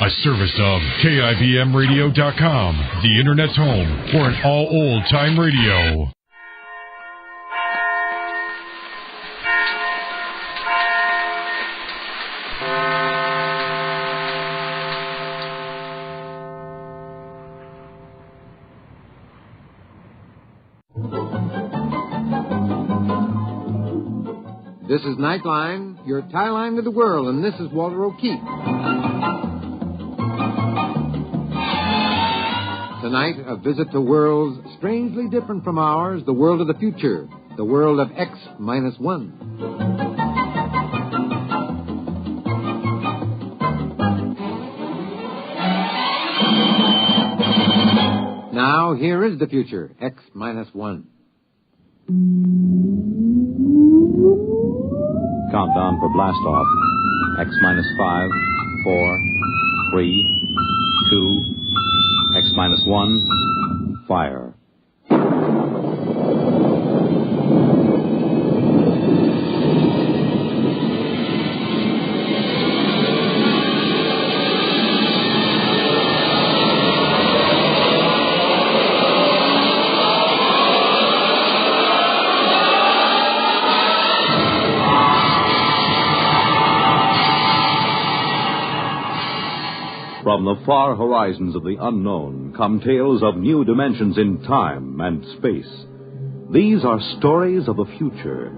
A service of KIBMradio.com, the Internet's home for an all old-time radio. This is Nightline, your tie line to the world, and this is Walter O'Keefe. Tonight, a visit to worlds strangely different from ours, the world of the future, the world of X-1. Now, here is the future, X-1. Countdown for blast off. X-5, 4, 3, 2, X-1, fire. From the far horizons of the unknown come tales of new dimensions in time and space. These are stories of the future,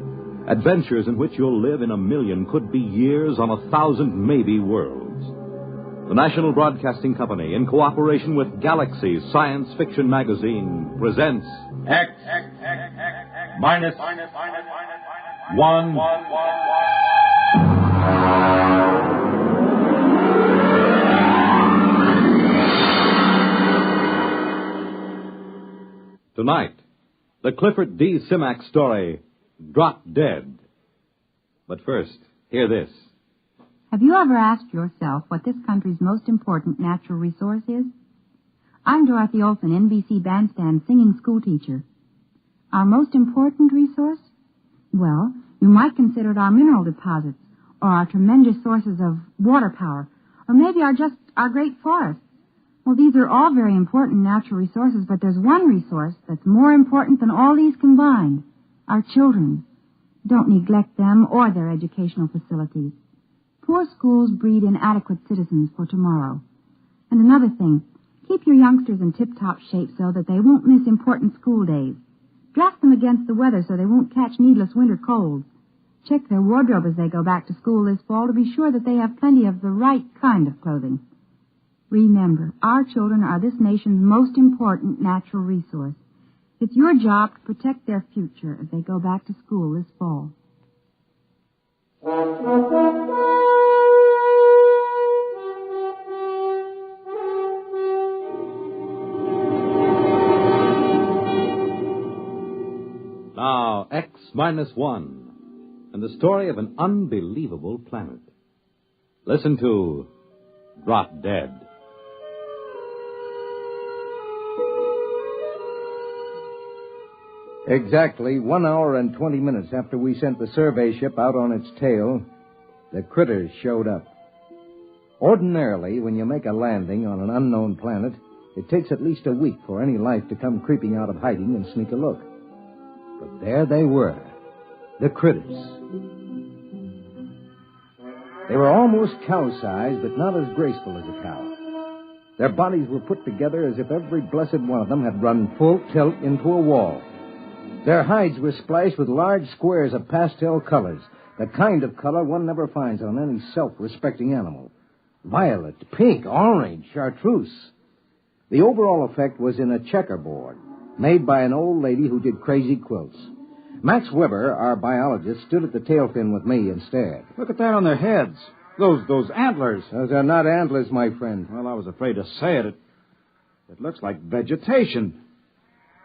adventures in which you'll live in a million, could be years, on 1,000 maybe worlds. The National Broadcasting Company, in cooperation with Galaxy Science Fiction Magazine, presents X-1. Tonight, the Clifford D. Simak story, Drop Dead. But first, hear this. Have you ever asked yourself what this country's most important natural resource is? I'm Dorothy Olson, NBC Bandstand singing schoolteacher. Our most important resource? Well, you might consider it our mineral deposits, or our tremendous sources of water power, or maybe our great forests. Well, these are all very important natural resources, but there's one resource that's more important than all these combined. Our children. Don't neglect them or their educational facilities. Poor schools breed inadequate citizens for tomorrow. And another thing, keep your youngsters in tip-top shape so that they won't miss important school days. Dress them against the weather so they won't catch needless winter colds. Check their wardrobe as they go back to school this fall to be sure that they have plenty of the right kind of clothing. Remember, our children are this nation's most important natural resource. It's your job to protect their future as they go back to school this fall. Now, X-1, and the story of an unbelievable planet. Listen to Drop Dead. Exactly 1 hour and 20 minutes after we sent the survey ship out on its tail, the critters showed up. Ordinarily, when you make a landing on an unknown planet, it takes at least a week for any life to come creeping out of hiding and sneak a look. But there they were, the critters. They were almost cow-sized, but not as graceful as a cow. Their bodies were put together as if every blessed one of them had run full tilt into a wall. Their hides were splashed with large squares of pastel colors, the kind of color one never finds on any self-respecting animal. Violet, pink, orange, chartreuse. The overall effect was in a checkerboard, made by an old lady who did crazy quilts. Max Weber, our biologist, stood at the tail fin with me instead. Look at that on their heads. Those antlers. Those are not antlers, my friend. Well, I was afraid to say it. It looks like vegetation.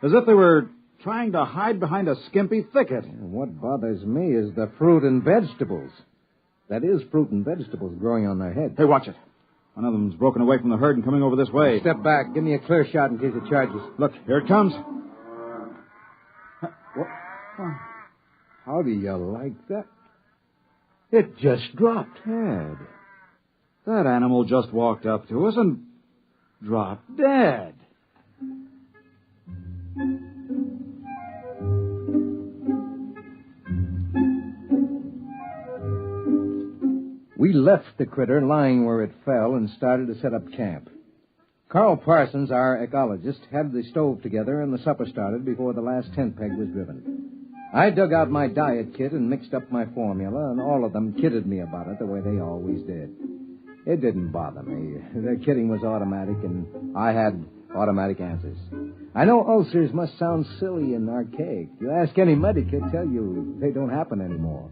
As if they were trying to hide behind a skimpy thicket. What bothers me is the fruit and vegetables. That is, fruit and vegetables growing on their heads. Hey, watch it. One of them's broken away from the herd and coming over this way. Step back. Give me a clear shot in case it charges. Look, here it comes. What? How do you like that? It just dropped. Ted, That animal just walked up to us and dropped dead. We left the critter lying where it fell and started to set up camp. Carl Parsons, our ecologist, had the stove together and the supper started before the last tent peg was driven. I dug out my diet kit and mixed up my formula, and all of them kidded me about it the way they always did. It didn't bother me. Their kidding was automatic, and I had automatic answers. I know ulcers must sound silly and archaic. You ask any medic, he'll tell you they don't happen anymore.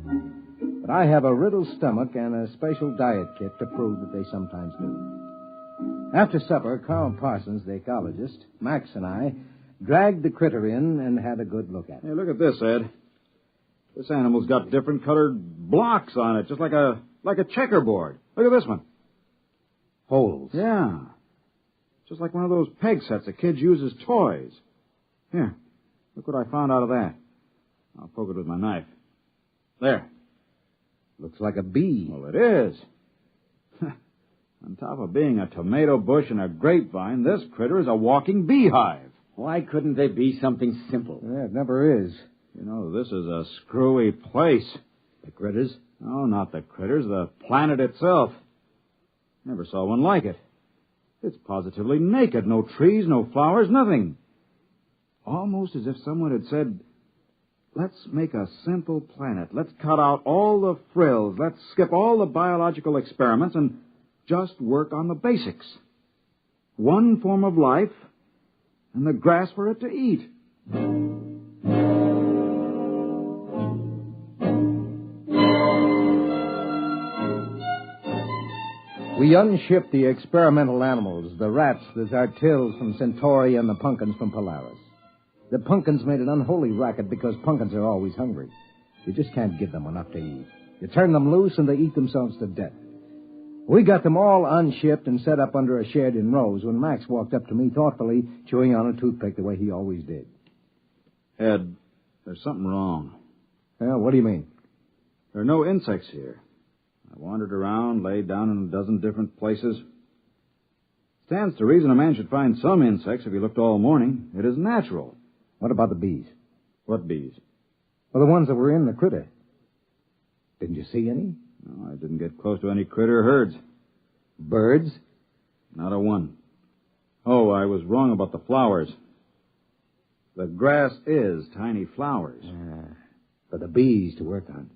But I have a riddled stomach and a special diet kit to prove that they sometimes do. After supper, Carl Parsons, the ecologist, Max, and I dragged the critter in and had a good look at it. Hey, look at this, Ed. This animal's got different colored blocks on it, just like a checkerboard. Look at this one. Holes. Yeah. Just like one of those peg sets a kid uses toys. Here, look what I found out of that. I'll poke it with my knife. There. Looks like a bee. Well, it is. On top of being a tomato bush and a grapevine, this critter is a walking beehive. Why couldn't they be something simple? Yeah, it never is. You know, this is a screwy place. The critters? No, not the critters, the planet itself. Never saw one like it. It's positively naked. No trees, no flowers, nothing. Almost as if someone had said, let's make a simple planet. Let's cut out all the frills. Let's skip all the biological experiments and just work on the basics. One form of life and the grass for it to eat. We unshipped the experimental animals, the rats, the zartils from Centauri, and the pumpkins from Polaris. The pumpkins made an unholy racket because pumpkins are always hungry. You just can't give them enough to eat. You turn them loose and they eat themselves to death. We got them all unshipped and set up under a shed in rows when Max walked up to me thoughtfully, chewing on a toothpick the way he always did. Ed, there's something wrong. Well, what do you mean? There are no insects here. I wandered around, laid down in a dozen different places. Stands to reason a man should find some insects if he looked all morning. It is natural. What about the bees? What bees? Well, the ones that were in the critter. Didn't you see any? No, I didn't get close to any critter herds. Birds? Not a one. Oh, I was wrong about the flowers. The grass is tiny flowers. For the bees to work on.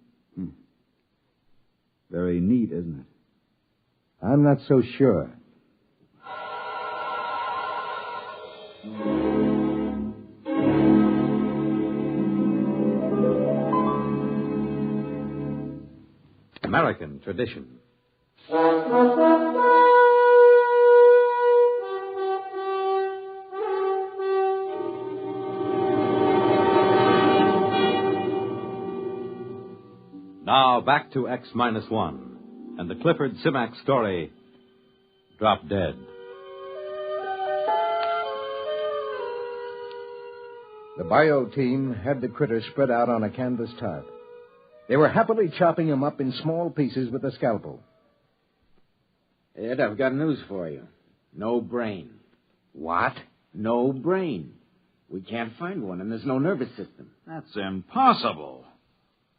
Very neat, isn't it? I'm not so sure. American tradition. Now back to X-1 and the Clifford Simax story, Drop Dead. The bio team had the critter spread out on a canvas tarp. They were happily chopping him up in small pieces with a scalpel. Ed, I've got news for you. No brain. What? No brain. We can't find one, and there's no nervous system. That's impossible.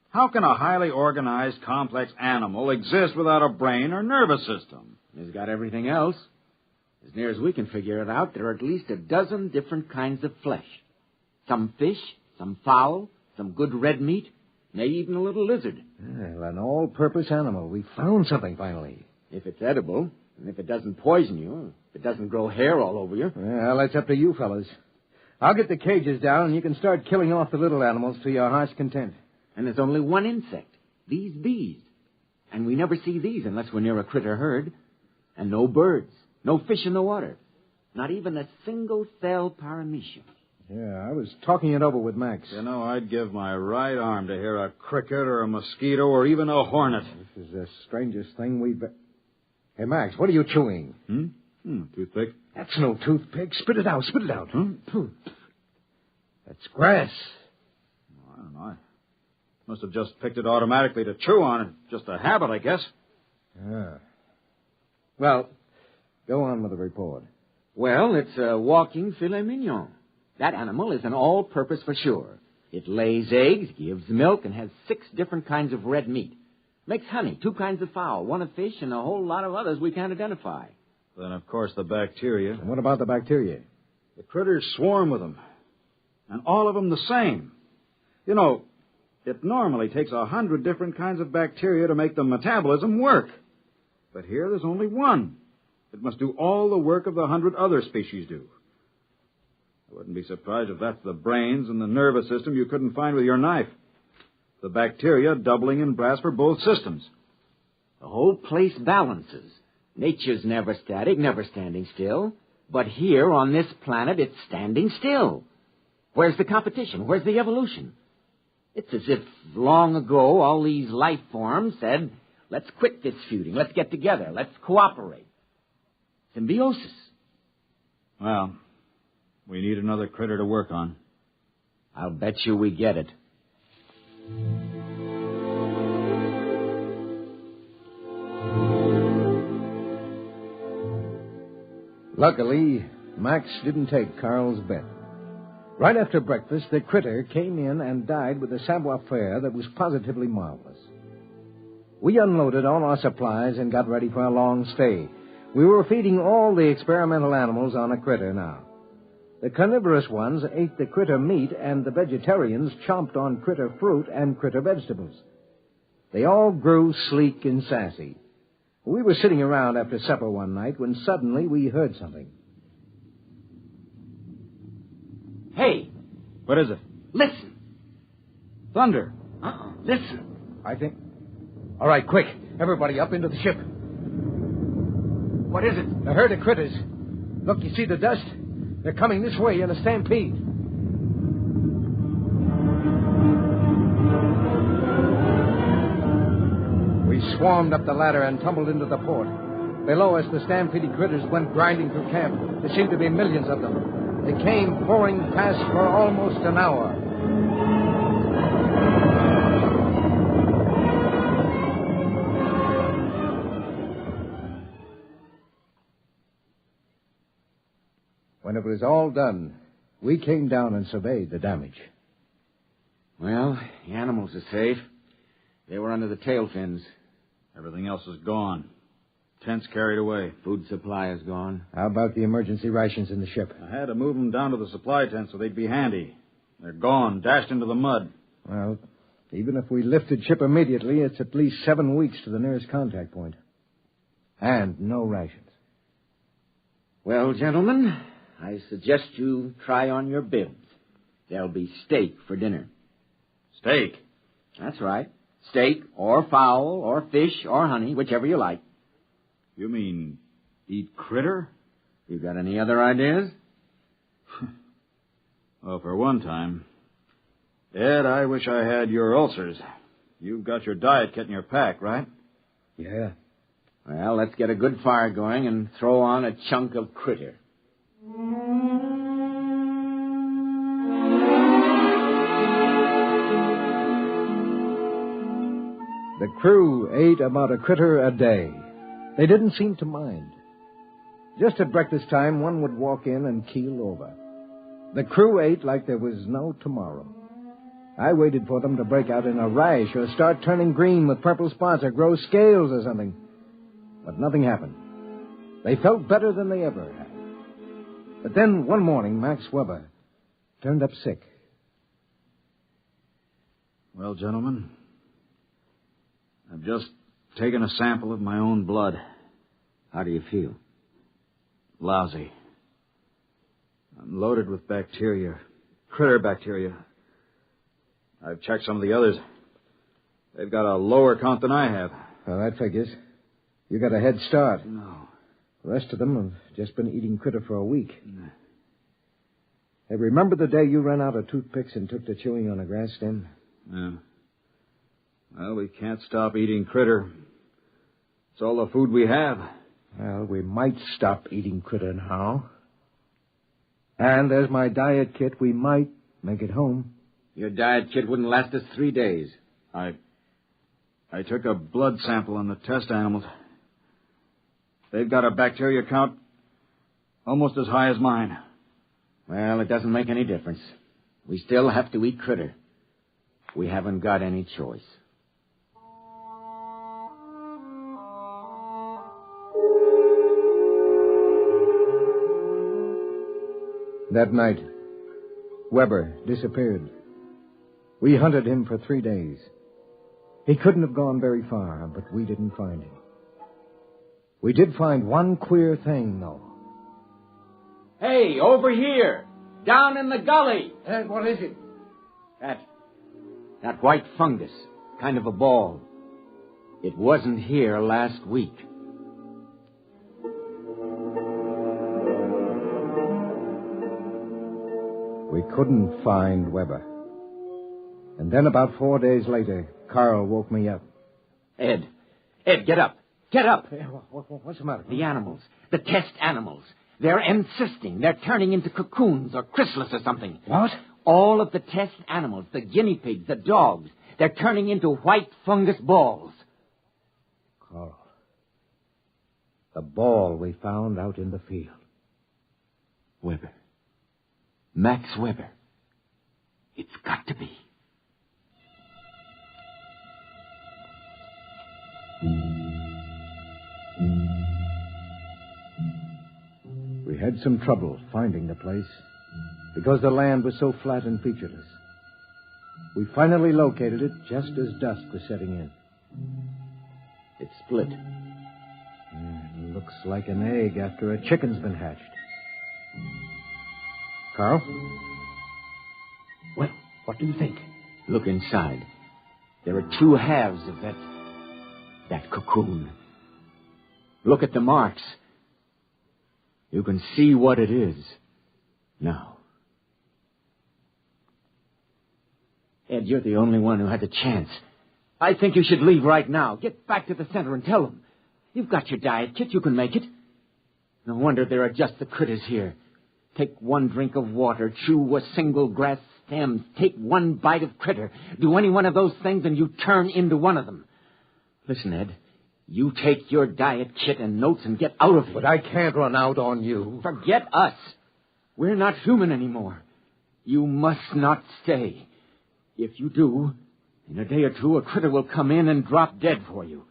How can a highly organized, complex animal exist without a brain or nervous system? He's got everything else. As near as we can figure it out, there are at least a dozen different kinds of flesh. Some fish, some fowl, some good red meat, maybe even a little lizard. Well, an all-purpose animal. We found something finally. If it's edible, and if it doesn't poison you, if it doesn't grow hair all over you. Well, that's up to you fellas. I'll get the cages down, and you can start killing off the little animals to your heart's content. And there's only one insect, these bees. And we never see these unless we're near a critter herd. And no birds, no fish in the water. Not even a single-cell paramecium. Yeah, I was talking it over with Max. You know, I'd give my right arm to hear a cricket or a mosquito or even a hornet. This is the strangest thing we've... Hey, Max, what are you chewing? Toothpick. That's no toothpick. Spit it out, spit it out. That's grass. I don't know. I must have just picked it automatically to chew on. It's just a habit, I guess. Yeah. Well, go on with the report. Well, it's a walking filet mignon. That animal is an all-purpose for sure. It lays eggs, gives milk, and has 6 different kinds of red meat. Makes honey, 2 kinds of fowl, 1 of fish, and a whole lot of others we can't identify. Then, of course, the bacteria. And what about the bacteria? The critters swarm with them. And all of them the same. You know, it normally takes 100 different kinds of bacteria to make the metabolism work. But here there's only one. It must do all the work of the 100 other species do. I wouldn't be surprised if that's the brains and the nervous system you couldn't find with your knife. The bacteria doubling in brass for both systems. The whole place balances. Nature's never static, never standing still. But here on this planet, it's standing still. Where's the competition? Where's the evolution? It's as if long ago all these life forms said, let's quit this feuding, let's get together, let's cooperate. Symbiosis. Well, we need another critter to work on. I'll bet you we get it. Luckily, Max didn't take Carl's bet. Right after breakfast, the critter came in and died with a savoir-faire that was positively marvelous. We unloaded all our supplies and got ready for a long stay. We were feeding all the experimental animals on a critter now. The carnivorous ones ate the critter meat, and the vegetarians chomped on critter fruit and critter vegetables. They all grew sleek and sassy. We were sitting around after supper one night when suddenly we heard something. Hey! What is it? Listen! Thunder. Listen! I think... All right, quick. Everybody up into the ship. What is it? A herd of critters. Look, you see the dust? They're coming this way in a stampede. We swarmed up the ladder and tumbled into the port. Below us, the stampeded critters went grinding through camp. There seemed to be millions of them. They came pouring past for almost an hour. When it was all done, we came down and surveyed the damage. Well, the animals are safe. They were under the tail fins. Everything else is gone. Tents carried away. Food supply is gone. How about the emergency rations in the ship? I had to move them down to the supply tent so they'd be handy. They're gone, dashed into the mud. Well, even if we lifted ship immediately, it's at least 7 weeks to the nearest contact point. And no rations. Well, gentlemen, I suggest you try on your bibs. There'll be steak for dinner. Steak? That's right. Steak or fowl or fish or honey, whichever you like. You mean eat critter? You got any other ideas? Well, for one time. Ed, I wish I had your ulcers. You've got your diet kit in your pack, right? Yeah. Well, let's get a good fire going and throw on a chunk of critter. The crew ate about a critter a day. They didn't seem to mind. Just at breakfast time, one would walk in and keel over. The crew ate like there was no tomorrow. I waited for them to break out in a rash or start turning green with purple spots or grow scales or something. But nothing happened. They felt better than they ever had. But then one morning, Max Weber turned up sick. Well, gentlemen, I've just taken a sample of my own blood. How do you feel? Lousy. I'm loaded with bacteria. Critter bacteria. I've checked some of the others. They've got a lower count than I have. Well, that figures. You got a head start. No. The rest of them have just been eating critter for a week. Hey, remember the day you ran out of toothpicks and took to chewing on a grass stem? Yeah. Well, we can't stop eating critter. It's all the food we have. Well, we might stop eating critter now. And there's my diet kit. We might make it home. Your diet kit wouldn't last us 3 days. I took a blood sample on the test animals. They've got a bacteria count almost as high as mine. Well, it doesn't make any difference. We still have to eat critter. We haven't got any choice. That night, Weber disappeared. We hunted him for 3 days. He couldn't have gone very far, but we didn't find him. We did find one queer thing, though. Hey, over here! Down in the gully! What is it? That white fungus, kind of a ball. It wasn't here last week. We couldn't find Weber. And then about 4 days later, Carl woke me up. Ed, get up. Get up. What's the matter? The animals, the test animals. They're insisting. They're turning into cocoons or chrysalis or something. What? All of the test animals, the guinea pigs, the dogs, they're turning into white fungus balls. Carl, the ball we found out in the field. Weber. Max Weber. It's got to be. We had some trouble finding the place because the land was so flat and featureless. We finally located it just as dusk was setting in. It's split. It looks like an egg after a chicken's been hatched. Carl? Well, what do you think? Look inside. There are 2 halves of that cocoon. Look at the marks. You can see what it is now. Ed, you're the only one who had the chance. I think you should leave right now. Get back to the center and tell them. You've got your diet kit. You can make it. No wonder there are just the critters here. Take 1 drink of water. Chew a single grass stem. Take 1 bite of critter. Do any one of those things and you turn into one of them. Listen, Ed. You take your diet kit and notes and get out of here. But I can't run out on you. Forget us. We're not human anymore. You must not stay. If you do, in a day or 2, a critter will come in and drop dead for you.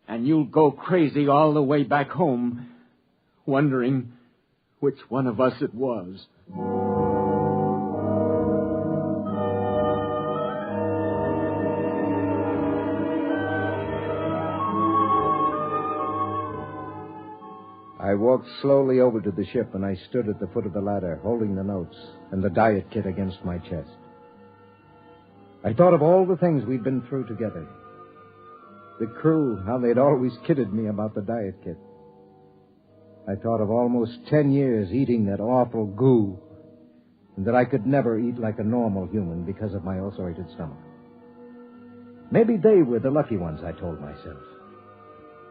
And you'll go crazy all the way back home, wondering which one of us it was. I walked slowly over to the ship, and I stood at the foot of the ladder, holding the notes and the diet kit against my chest. I thought of all the things we'd been through together. The crew, how they'd always kidded me about the diet kit. I thought of almost 10 years eating that awful goo, and that I could never eat like a normal human because of my ulcerated stomach. Maybe they were the lucky ones, I told myself.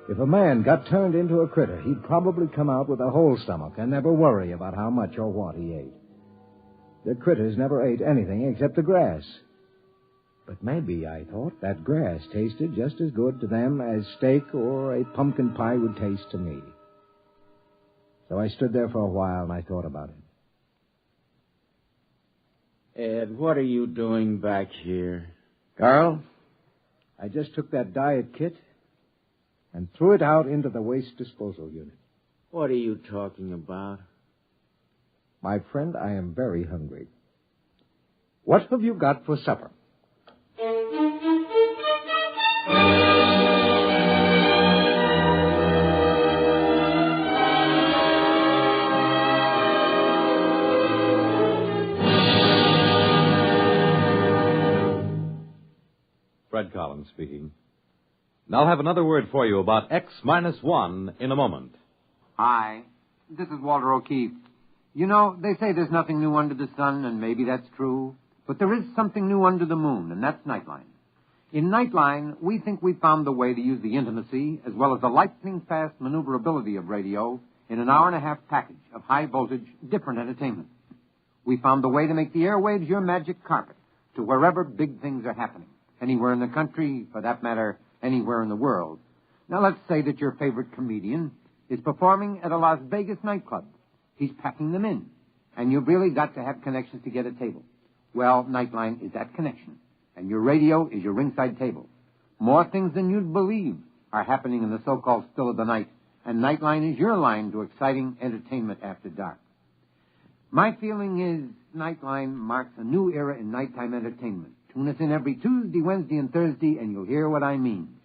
If a man got turned into a critter, he'd probably come out with a whole stomach and never worry about how much or what he ate. The critters never ate anything except the grass. But maybe, I thought, that grass tasted just as good to them as steak or a pumpkin pie would taste to me. So I stood there for a while and I thought about it. Ed, what are you doing back here? Carl, I just took that diet kit and threw it out into the waste disposal unit. What are you talking about? My friend, I am very hungry. What have you got for supper? Fred Collins speaking. Now I'll have another word for you about X-1 in a moment. Hi, this is Walter O'Keefe. You know, they say there's nothing new under the sun, and maybe that's true. But there is something new under the moon, and that's Nightline. In Nightline, we think we found the way to use the intimacy as well as the lightning-fast maneuverability of radio in an hour-and-a-half package of high-voltage, different entertainment. We found the way to make the airwaves your magic carpet to wherever big things are happening. Anywhere in the country, for that matter, anywhere in the world. Now, let's say that your favorite comedian is performing at a Las Vegas nightclub. He's packing them in. And you've really got to have connections to get a table. Well, Nightline is that connection. And your radio is your ringside table. More things than you'd believe are happening in the so-called still of the night. And Nightline is your line to exciting entertainment after dark. My feeling is Nightline marks a new era in nighttime entertainment. Tune us in every Tuesday, Wednesday, and Thursday, and you'll hear what I mean.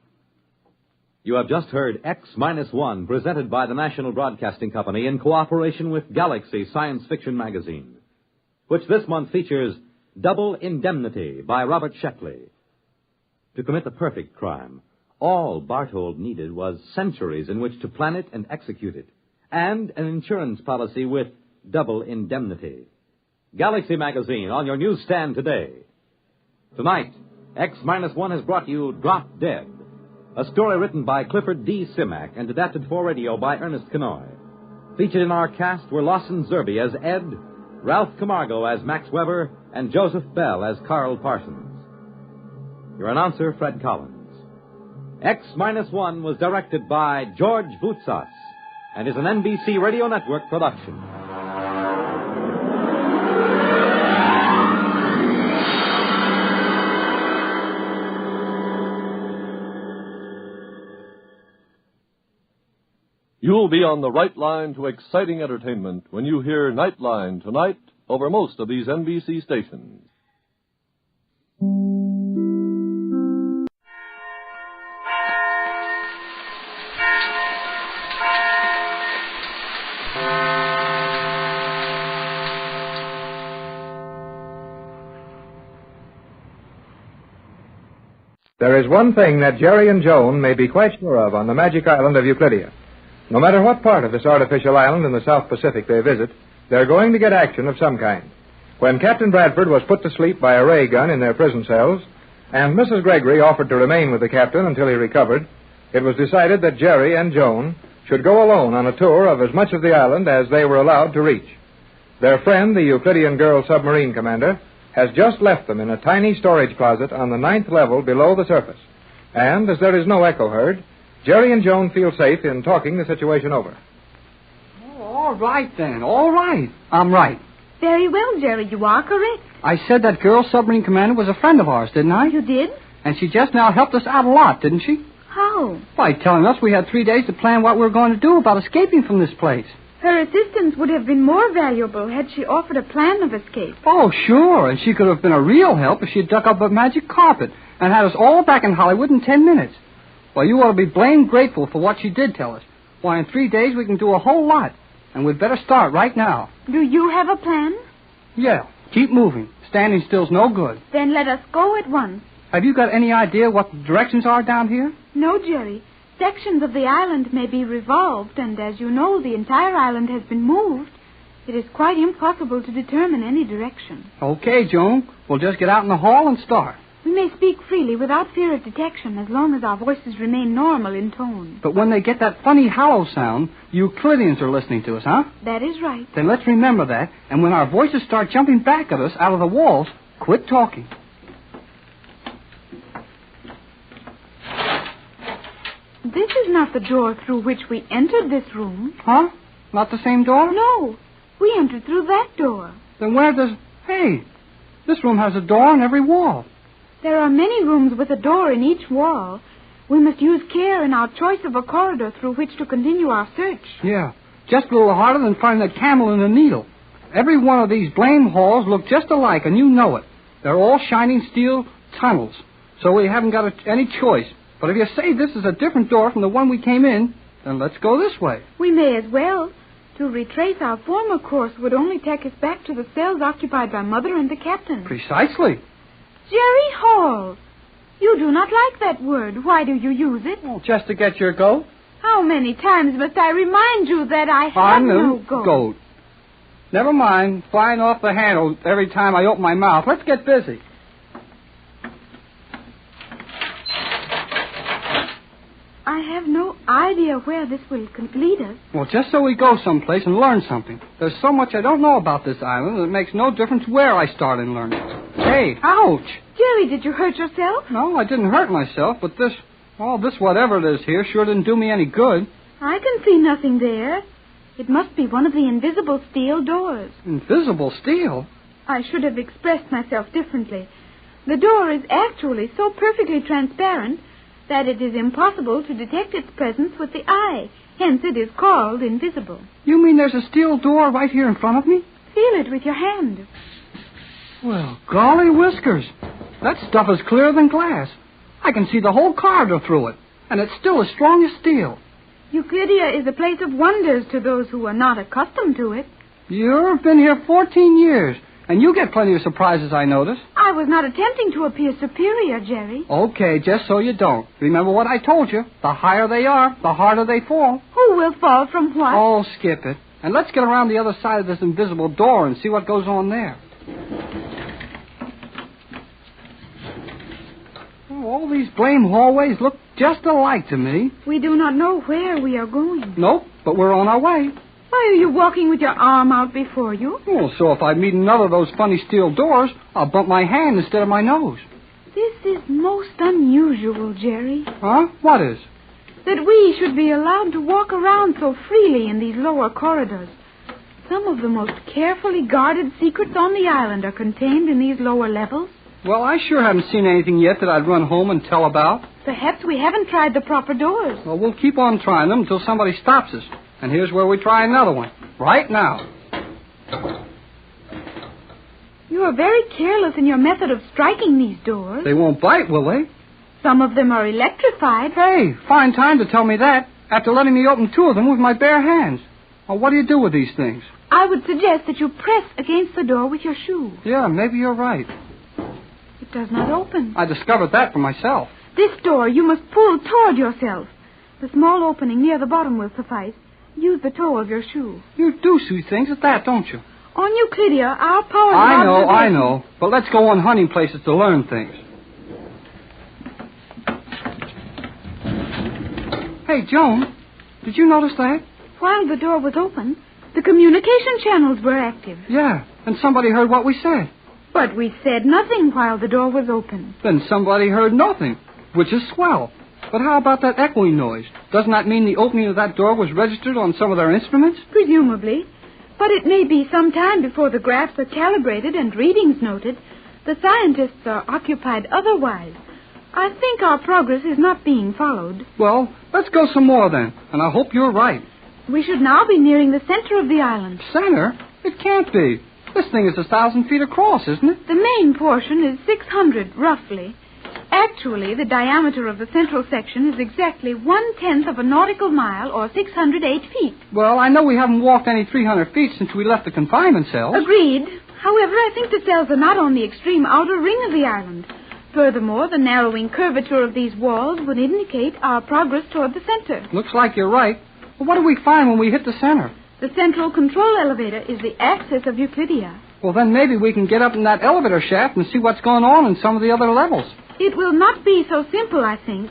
You have just heard X-1, presented by the National Broadcasting Company in cooperation with Galaxy Science Fiction Magazine, which this month features Double Indemnity by Robert Sheckley. To commit the perfect crime, all Barthold needed was centuries in which to plan it and execute it, and an insurance policy with Double Indemnity. Galaxy Magazine on your newsstand today. Tonight, X-1 has brought you Drop Dead, a story written by Clifford D. Simak and adapted for radio by Ernest Kenoy. Featured in our cast were Lawson Zerbe as Ed, Ralph Camargo as Max Weber, and Joseph Bell as Carl Parsons. Your announcer, Fred Collins. X-1 was directed by George Voutsas and is an NBC Radio Network production. You'll be on the right line to exciting entertainment when you hear Nightline tonight over most of these NBC stations. There is one thing that Jerry and Joan may be quite sure of on the magic island of Euclidia. No matter what part of this artificial island in the South Pacific they visit, they're going to get action of some kind. When Captain Bradford was put to sleep by a ray gun in their prison cells, and Mrs. Gregory offered to remain with the captain until he recovered, it was decided that Jerry and Joan should go alone on a tour of as much of the island as they were allowed to reach. Their friend, the Euclidean girl submarine commander, has just left them in a tiny storage closet on the 9th level below the surface. And, as there is no echo heard, Jerry and Joan feel safe in talking the situation over. Oh, all right, then. All right. I'm right. Very well, Jerry. You are correct. I said that girl submarine commander was a friend of ours, didn't I? You did? And she just now helped us out a lot, didn't she? How? By telling us we had 3 days to plan what we were going to do about escaping from this place. Her assistance would have been more valuable had she offered a plan of escape. Oh, sure. And she could have been a real help if she'd dug up a magic carpet and had us all back in Hollywood in 10 minutes. Well, you ought to be blamed grateful for what she did tell us. Why, in 3 days we can do a whole lot. And we'd better start right now. Do you have a plan? Yeah. Keep moving. Standing still's no good. Then let us go at once. Have you got any idea what the directions are down here? No, Jerry. Sections of the island may be revolved, and as you know, the entire island has been moved. It is quite impossible to determine any direction. Okay, Joan. We'll just get out in the hall and start. We may speak freely without fear of detection as long as our voices remain normal in tone. But when they get that funny hollow sound, Euclideans are listening to us, huh? That is right. Then let's remember that, and when our voices start jumping back at us out of the walls, quit talking. This is not the door through which we entered this room. Huh? Not the same door? No. We entered through that door. Then where does... Hey, this room has a door on every wall. There are many rooms with a door in each wall. We must use care in our choice of a corridor through which to continue our search. Yeah, just a little harder than finding a camel in a needle. Every one of these blame halls look just alike, and you know it. They're all shining steel tunnels, so we haven't got any choice. But if you say this is a different door from the one we came in, then let's go this way. We may as well. To retrace our former course would only take us back to the cells occupied by Mother and the Captain. Precisely. Jerry Hall. You do not like that word. Why do you use it? Well, just to get your goat. How many times must I remind you that I have no goat? Never mind flying off the handle every time I open my mouth. Let's get busy. I have no idea where this will lead us. Well, just so we go someplace and learn something. There's so much I don't know about this island that it makes no difference where I start in learning. Hey, ouch! Jerry, did you hurt yourself? No, I didn't hurt myself, but this whatever it is here sure didn't do me any good. I can see nothing there. It must be one of the invisible steel doors. Invisible steel? I should have expressed myself differently. The door is actually so perfectly transparent that it is impossible to detect its presence with the eye. Hence it is called invisible. You mean there's a steel door right here in front of me? Feel it with your hand. Well, golly whiskers. That stuff is clearer than glass. I can see the whole corridor through it, and it's still as strong as steel. Euclidia is a place of wonders to those who are not accustomed to it. You've been here 14 years, and you get plenty of surprises, I notice. I was not attempting to appear superior, Jerry. Okay, just so you don't. Remember what I told you. The higher they are, the harder they fall. Who will fall from what? Oh, skip it. And let's get around the other side of this invisible door and see what goes on there. Oh, all these blame hallways look just alike to me. We do not know where we are going. Nope, but we're on our way. Why are you walking with your arm out before you? Well, so if I meet another of those funny steel doors, I'll bump my hand instead of my nose. This is most unusual, Jerry. Huh? What is? That we should be allowed to walk around so freely in these lower corridors. Some of the most carefully guarded secrets on the island are contained in these lower levels. Well, I sure haven't seen anything yet that I'd run home and tell about. Perhaps we haven't tried the proper doors. Well, we'll keep on trying them until somebody stops us. And here's where we try another one. Right now. You are very careless in your method of striking these doors. They won't bite, will they? Some of them are electrified. Hey, fine time to tell me that, after letting me open 2 of them with my bare hands. Well, what do you do with these things? I would suggest that you press against the door with your shoe. Yeah, maybe you're right. It does not open. I discovered that for myself. This door you must pull toward yourself. The small opening near the bottom will suffice. Use the toe of your shoe. You do see things at that, don't you? On Euclidia, our power... I know. But let's go on hunting places to learn things. Hey, Joan, did you notice that? While the door was open, the communication channels were active. Yeah, and somebody heard what we said. But we said nothing while the door was open. Then somebody heard nothing, which is swell. But how about that echoing noise? Doesn't that mean the opening of that door was registered on some of their instruments? Presumably. But it may be some time before the graphs are calibrated and readings noted. The scientists are occupied otherwise. I think our progress is not being followed. Well, let's go some more then, and I hope you're right. We should now be nearing the center of the island. Center? It can't be. This thing is 1,000 feet across, isn't it? The main portion is 600, roughly. Actually, the diameter of the central section is exactly 1/10 of a nautical mile, or 608 feet. Well, I know we haven't walked any 300 feet since we left the confinement cells. Agreed. However, I think the cells are not on the extreme outer ring of the island. Furthermore, the narrowing curvature of these walls would indicate our progress toward the center. Looks like you're right. But what do we find when we hit the center? The central control elevator is the axis of Euclidia. Well, then maybe we can get up in that elevator shaft and see what's going on in some of the other levels. It will not be so simple, I think.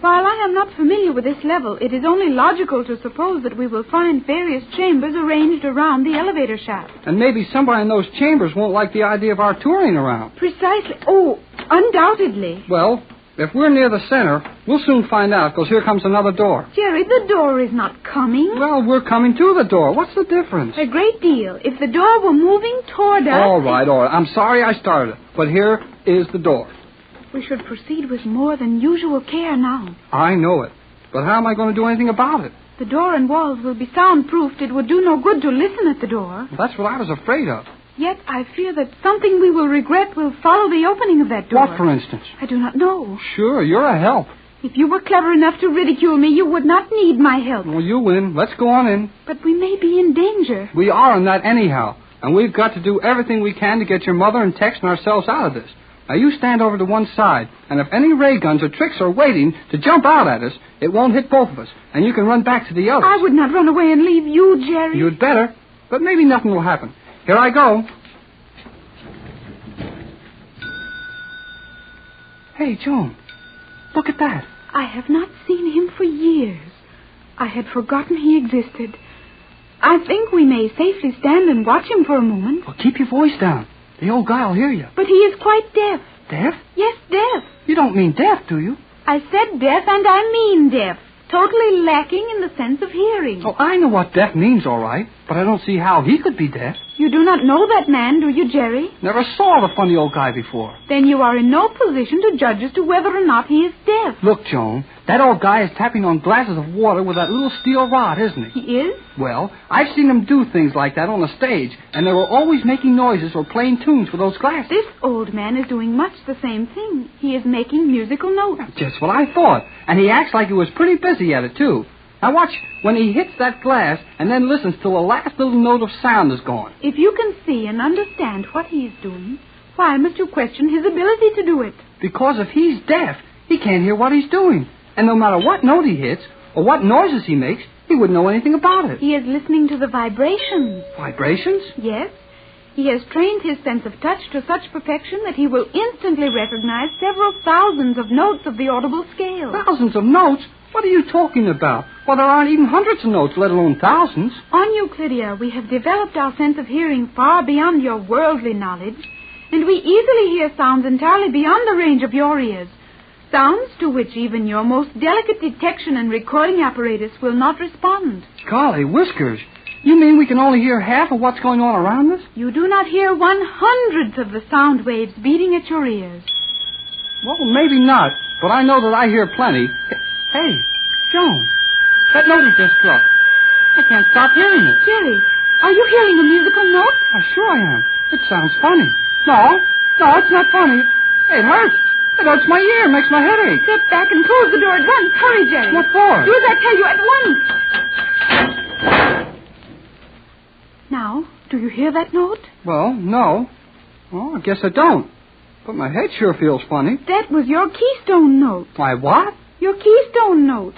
While I am not familiar with this level, it is only logical to suppose that we will find various chambers arranged around the elevator shaft. And maybe somebody in those chambers won't like the idea of our touring around. Precisely. Oh, undoubtedly. Well, if we're near the center, we'll soon find out, because here comes another door. Jerry, the door is not coming. Well, we're coming to the door. What's the difference? A great deal. If the door were moving toward us... All right. I'm sorry I started it, but here is the door. We should proceed with more than usual care now. I know it. But how am I going to do anything about it? The door and walls will be soundproofed. It would do no good to listen at the door. That's what I was afraid of. Yet I fear that something we will regret will follow the opening of that door. What, for instance? I do not know. Sure, you're a help. If you were clever enough to ridicule me, you would not need my help. Well, you win. Let's go on in. But we may be in danger. We are in that anyhow. And we've got to do everything we can to get your mother and Tex and ourselves out of this. Now, you stand over to one side, and if any ray guns or tricks are waiting to jump out at us, it won't hit both of us, and you can run back to the others. I would not run away and leave you, Jerry. You'd better, but maybe nothing will happen. Here I go. Hey, Joan, look at that. I have not seen him for years. I had forgotten he existed. I think we may safely stand and watch him for a moment. Well, keep your voice down. The old guy will hear you. But he is quite deaf. Deaf? Yes, deaf. You don't mean deaf, do you? I said deaf, and I mean deaf. totally lacking in the sense of hearing. Oh, I know what deaf means, all right, but I don't see how he could be deaf. You do not know that man, do you, Jerry? Never saw the funny old guy before. Then you are in no position to judge as to whether or not he is deaf. Look, Joan, that old guy is tapping on glasses of water with that little steel rod, isn't he? He is? Well, I've seen him do things like that on the stage, and they were always making noises or playing tunes with those glasses. This old man is doing much the same thing. He is making musical notes. Just what I thought. And he acts like he was pretty busy at it, too. Now watch when he hits that glass and then listens till the last little note of sound is gone. If you can see and understand what he is doing, why must you question his ability to do it? Because if he's deaf, he can't hear what he's doing. And no matter what note he hits or what noises he makes, he wouldn't know anything about it. He is listening to the vibrations. Vibrations? Yes. He has trained his sense of touch to such perfection that he will instantly recognize several thousands of notes of the audible scale. Thousands of notes? What are you talking about? Well, there aren't even hundreds of notes, let alone thousands. On Euclidia, we have developed our sense of hearing far beyond your worldly knowledge, and we easily hear sounds entirely beyond the range of your ears. Sounds to which even your most delicate detection and recording apparatus will not respond. Golly, Whiskers. You mean we can only hear half of what's going on around us? You do not hear 1/100th of the sound waves beating at your ears. Well, maybe not, but I know that I hear plenty. Hey, Joan, that note he just struck. I can't stop hearing it. Jerry, are you hearing a musical note? Sure I am. It sounds funny. No, it's not funny. It hurts. It hurts my ear, makes my head ache. Step back and close the door at once. Hurry, Jerry. What for? Do as I tell you at once. Now, do you hear that note? Well, no. Oh, I guess I don't. But my head sure feels funny. That was your Keystone Note. My what? Your Keystone Note.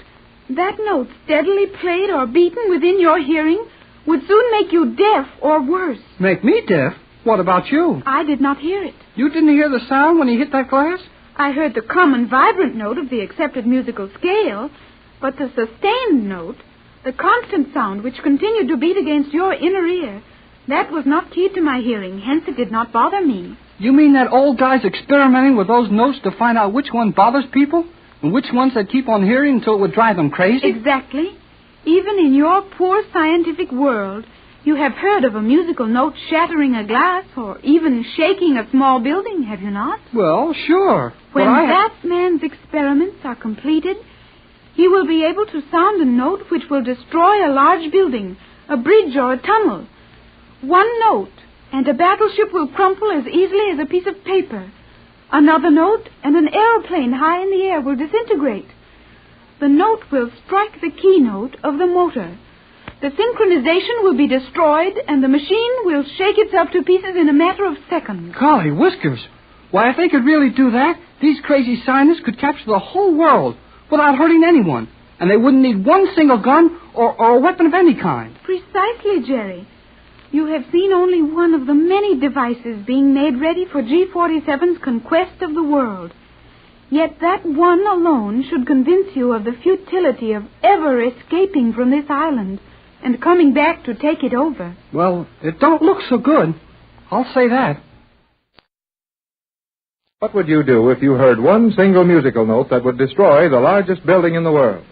That note, steadily played or beaten within your hearing, would soon make you deaf or worse. Make me deaf? What about you? I did not hear it. You didn't hear the sound when he hit that glass? I heard the common vibrant note of the accepted musical scale, but the sustained note, the constant sound which continued to beat against your inner ear, that was not keyed to my hearing, hence it did not bother me. You mean that old guy's experimenting with those notes to find out which one bothers people? And which ones they'd keep on hearing until it would drive them crazy? Exactly. Even in your poor scientific world, you have heard of a musical note shattering a glass or even shaking a small building, have you not? Well, sure. When that man's experiments are completed, he will be able to sound a note which will destroy a large building, a bridge or a tunnel. One note, and a battleship will crumple as easily as a piece of paper. Another note, and an aeroplane high in the air will disintegrate. The note will strike the keynote of the motor. The synchronization will be destroyed, and the machine will shake itself to pieces in a matter of seconds. Golly, Whiskers. Why, if they could really do that, these crazy scientists could capture the whole world without hurting anyone. And they wouldn't need one single gun or a weapon of any kind. Precisely, Jerry. You have seen only one of the many devices being made ready for G47's conquest of the world. Yet that one alone should convince you of the futility of ever escaping from this island and coming back to take it over. Well, it don't look so good. I'll say that. What would you do if you heard one single musical note that would destroy the largest building in the world?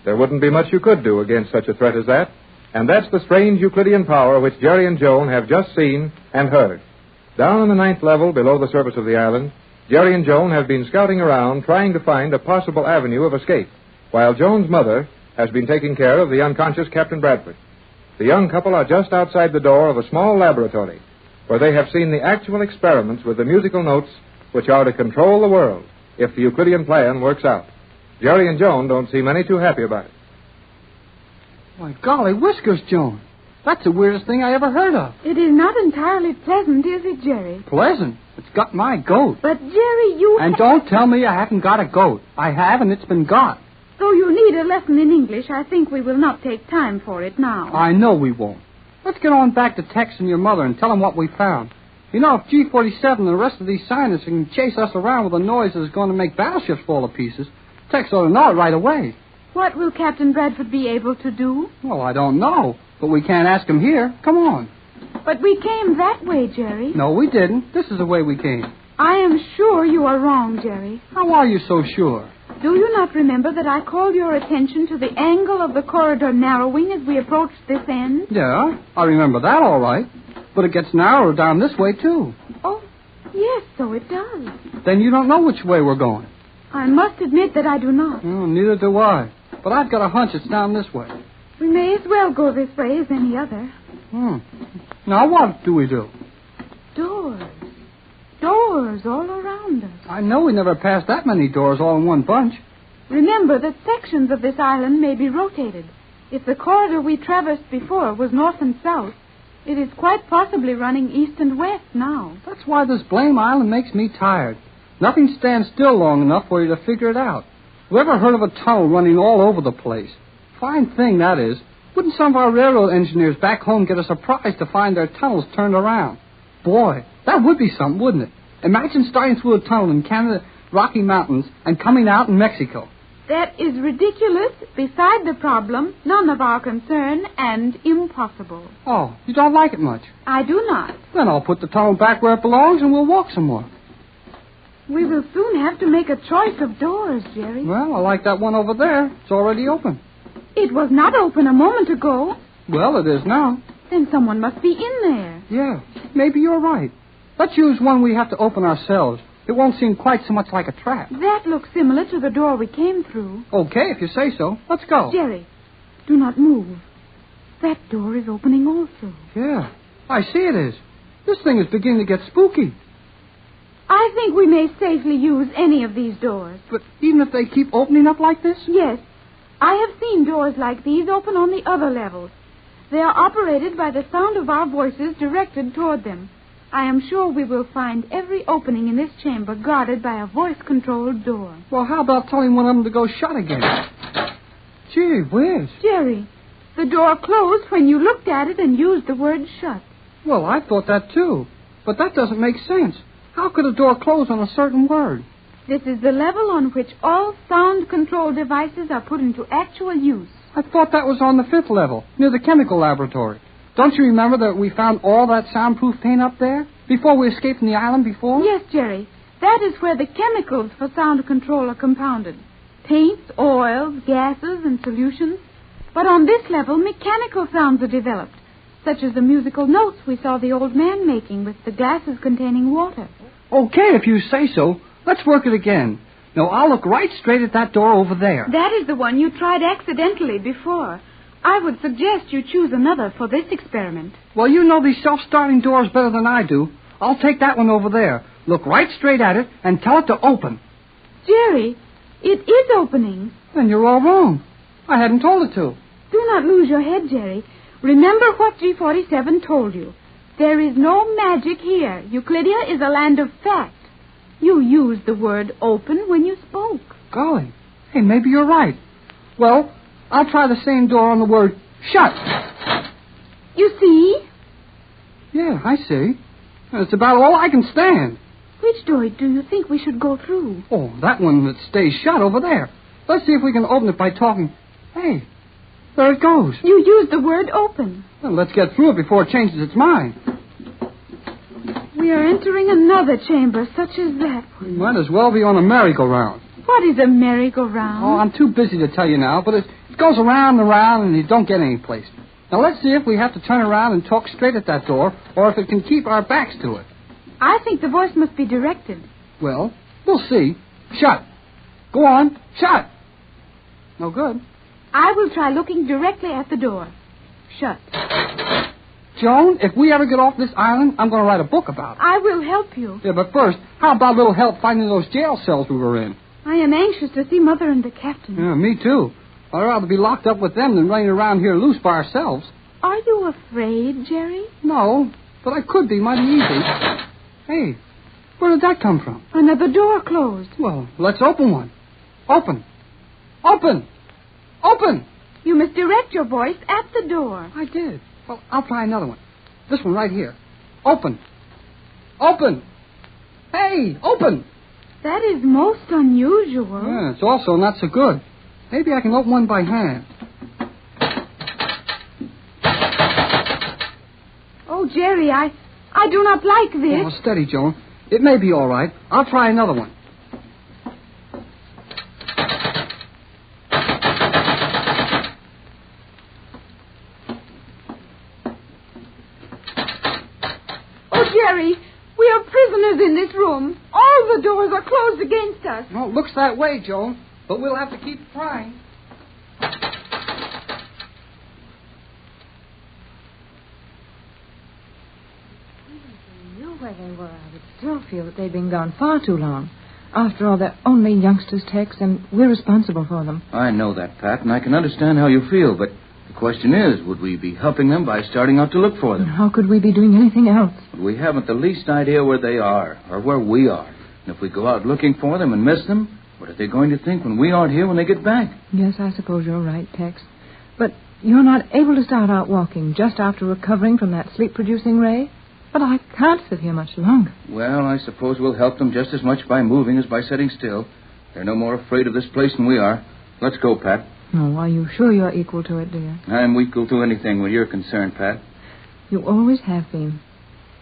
There wouldn't be much you could do against such a threat as that. And that's the strange Euclidean power which Jerry and Joan have just seen and heard. Down on the 9th level below the surface of the island, Jerry and Joan have been scouting around trying to find a possible avenue of escape, while Joan's mother has been taking care of the unconscious Captain Bradford. The young couple are just outside the door of a small laboratory where they have seen the actual experiments with the musical notes which are to control the world if the Euclidean plan works out. Jerry and Joan don't seem any too happy about it. My golly, Whiskers, Joan. That's the weirdest thing I ever heard of. It is not entirely pleasant, is it, Jerry? Pleasant? It's got my goat. But, Jerry, you... And don't tell me I haven't got a goat. I have, and it's been got. Though you need a lesson in English, I think we will not take time for it now. I know we won't. Let's get on back to Tex and your mother and tell them what we found. You know, if G47 and the rest of these scientists can chase us around with a noise that is going to make battleships fall to pieces, Tex ought to know it right away. What will Captain Bradford be able to do? Well, I don't know, but we can't ask him here. Come on. But we came that way, Jerry. No, we didn't. This is the way we came. I am sure you are wrong, Jerry. How are you so sure? Do you not remember that I called your attention to the angle of the corridor narrowing as we approached this end? Yeah, I remember that all right. But it gets narrower down this way, too. Oh, yes, so it does. Then you don't know which way we're going. I must admit that I do not. Oh, neither do I. But I've got a hunch it's down this way. We may as well go this way as any other. Now what do we do? Doors. Doors all around us. I know we never passed that many doors all in one bunch. Remember that sections of this island may be rotated. If the corridor we traversed before was north and south, it is quite possibly running east and west now. That's why this blame island makes me tired. Nothing stands still long enough for you to figure it out. Who ever heard of a tunnel running all over the place? Fine thing, that is. Wouldn't some of our railroad engineers back home get a surprise to find their tunnels turned around? Boy, that would be something, wouldn't it? Imagine starting through a tunnel in Canada, Rocky Mountains, and coming out in Mexico. That is ridiculous, beside the problem, none of our concern, and impossible. Oh, you don't like it much? I do not. Then I'll put the tunnel back where it belongs and we'll walk some more. We will soon have to make a choice of doors, Jerry. Well, I like that one over there. It's already open. It was not open a moment ago. Well, it is now. Then someone must be in there. Yeah, maybe you're right. Let's use one we have to open ourselves. It won't seem quite so much like a trap. That looks similar to the door we came through. Okay, if you say so. Let's go. Jerry, do not move. That door is opening also. Yeah, I see it is. This thing is beginning to get spooky. I think we may safely use any of these doors. But even if they keep opening up like this? Yes. I have seen doors like these open on the other levels. They are operated by the sound of our voices directed toward them. I am sure we will find every opening in this chamber guarded by a voice-controlled door. Well, how about telling one of them to go shut again? Gee whiz. Jerry, the door closed when you looked at it and used the word shut. Well, I thought that too. But that doesn't make sense. How could a door close on a certain word? This is the level on which all sound control devices are put into actual use. I thought that was on the 5th level, near the chemical laboratory. Don't you remember that we found all that soundproof paint up there before we escaped from the island before? Yes, Jerry. That is where the chemicals for sound control are compounded. Paints, oils, gases, and solutions. But on this level, mechanical sounds are developed, such as the musical notes we saw the old man making with the glasses containing water. Okay, if you say so. Let's work it again. Now, I'll look right straight at that door over there. That is the one you tried accidentally before. I would suggest you choose another for this experiment. Well, you know these self-starting doors better than I do. I'll take that one over there. Look right straight at it and tell it to open. Jerry, it is opening. Then you're all wrong. I hadn't told it to. Do not lose your head, Jerry. Remember what G47 told you. There is no magic here. Euclidia is a land of fact. You used the word open when you spoke. Golly. Hey, maybe you're right. Well, I'll try the same door on the word shut. You see? Yeah, I see. It's about all I can stand. Which door do you think we should go through? Oh, that one that stays shut over there. Let's see if we can open it by talking. Hey, there it goes. You used the word open. Well, let's get through it before it changes its mind. We are entering another chamber such as that one. We might as well be on a merry-go-round. What is a merry-go-round? Oh, I'm too busy to tell you now, but it goes around and around and you don't get any place. Now, let's see if we have to turn around and talk straight at that door or if it can keep our backs to it. I think the voice must be directed. Well, we'll see. Shut. Go on. Shut. No good. I will try looking directly at the door. Shut. Joan, if we ever get off this island, I'm going to write a book about it. I will help you. Yeah, but first, how about a little help finding those jail cells we were in? I am anxious to see Mother and the captain. Yeah, me too. I'd rather be locked up with them than running around here loose by ourselves. Are you afraid, Jerry? No, but I could be mighty easy. Hey, where did that come from? Another door closed. Well, let's open one. Open. Open. Open. You must direct your voice at the door. I did. Well, I'll try another one. This one right here. Open. Open. Hey, open. That is most unusual. Yeah, it's also not so good. Maybe I can open one by hand. Oh, Jerry, I do not like this. Oh, steady, Joan. It may be all right. I'll try another one. Jerry, we are prisoners in this room. All the doors are closed against us. Well, it looks that way, Joan, but we'll have to keep trying. Where they were, I would still feel that they'd been gone far too long. After all, they're only youngsters, Tex, and we're responsible for them. I know that, Pat, and I can understand how you feel, but the question is, would we be helping them by starting out to look for them? How could we be doing anything else? We haven't the least idea where they are, or where we are. And if we go out looking for them and miss them, what are they going to think when we aren't here when they get back? Yes, I suppose you're right, Tex. But you're not able to start out walking just after recovering from that sleep-producing ray? But I can't sit here much longer. Well, I suppose we'll help them just as much by moving as by sitting still. They're no more afraid of this place than we are. Let's go, Pat. Oh, are you sure you're equal to it, dear? I'm equal to anything when you're concerned, Pat. You always have been.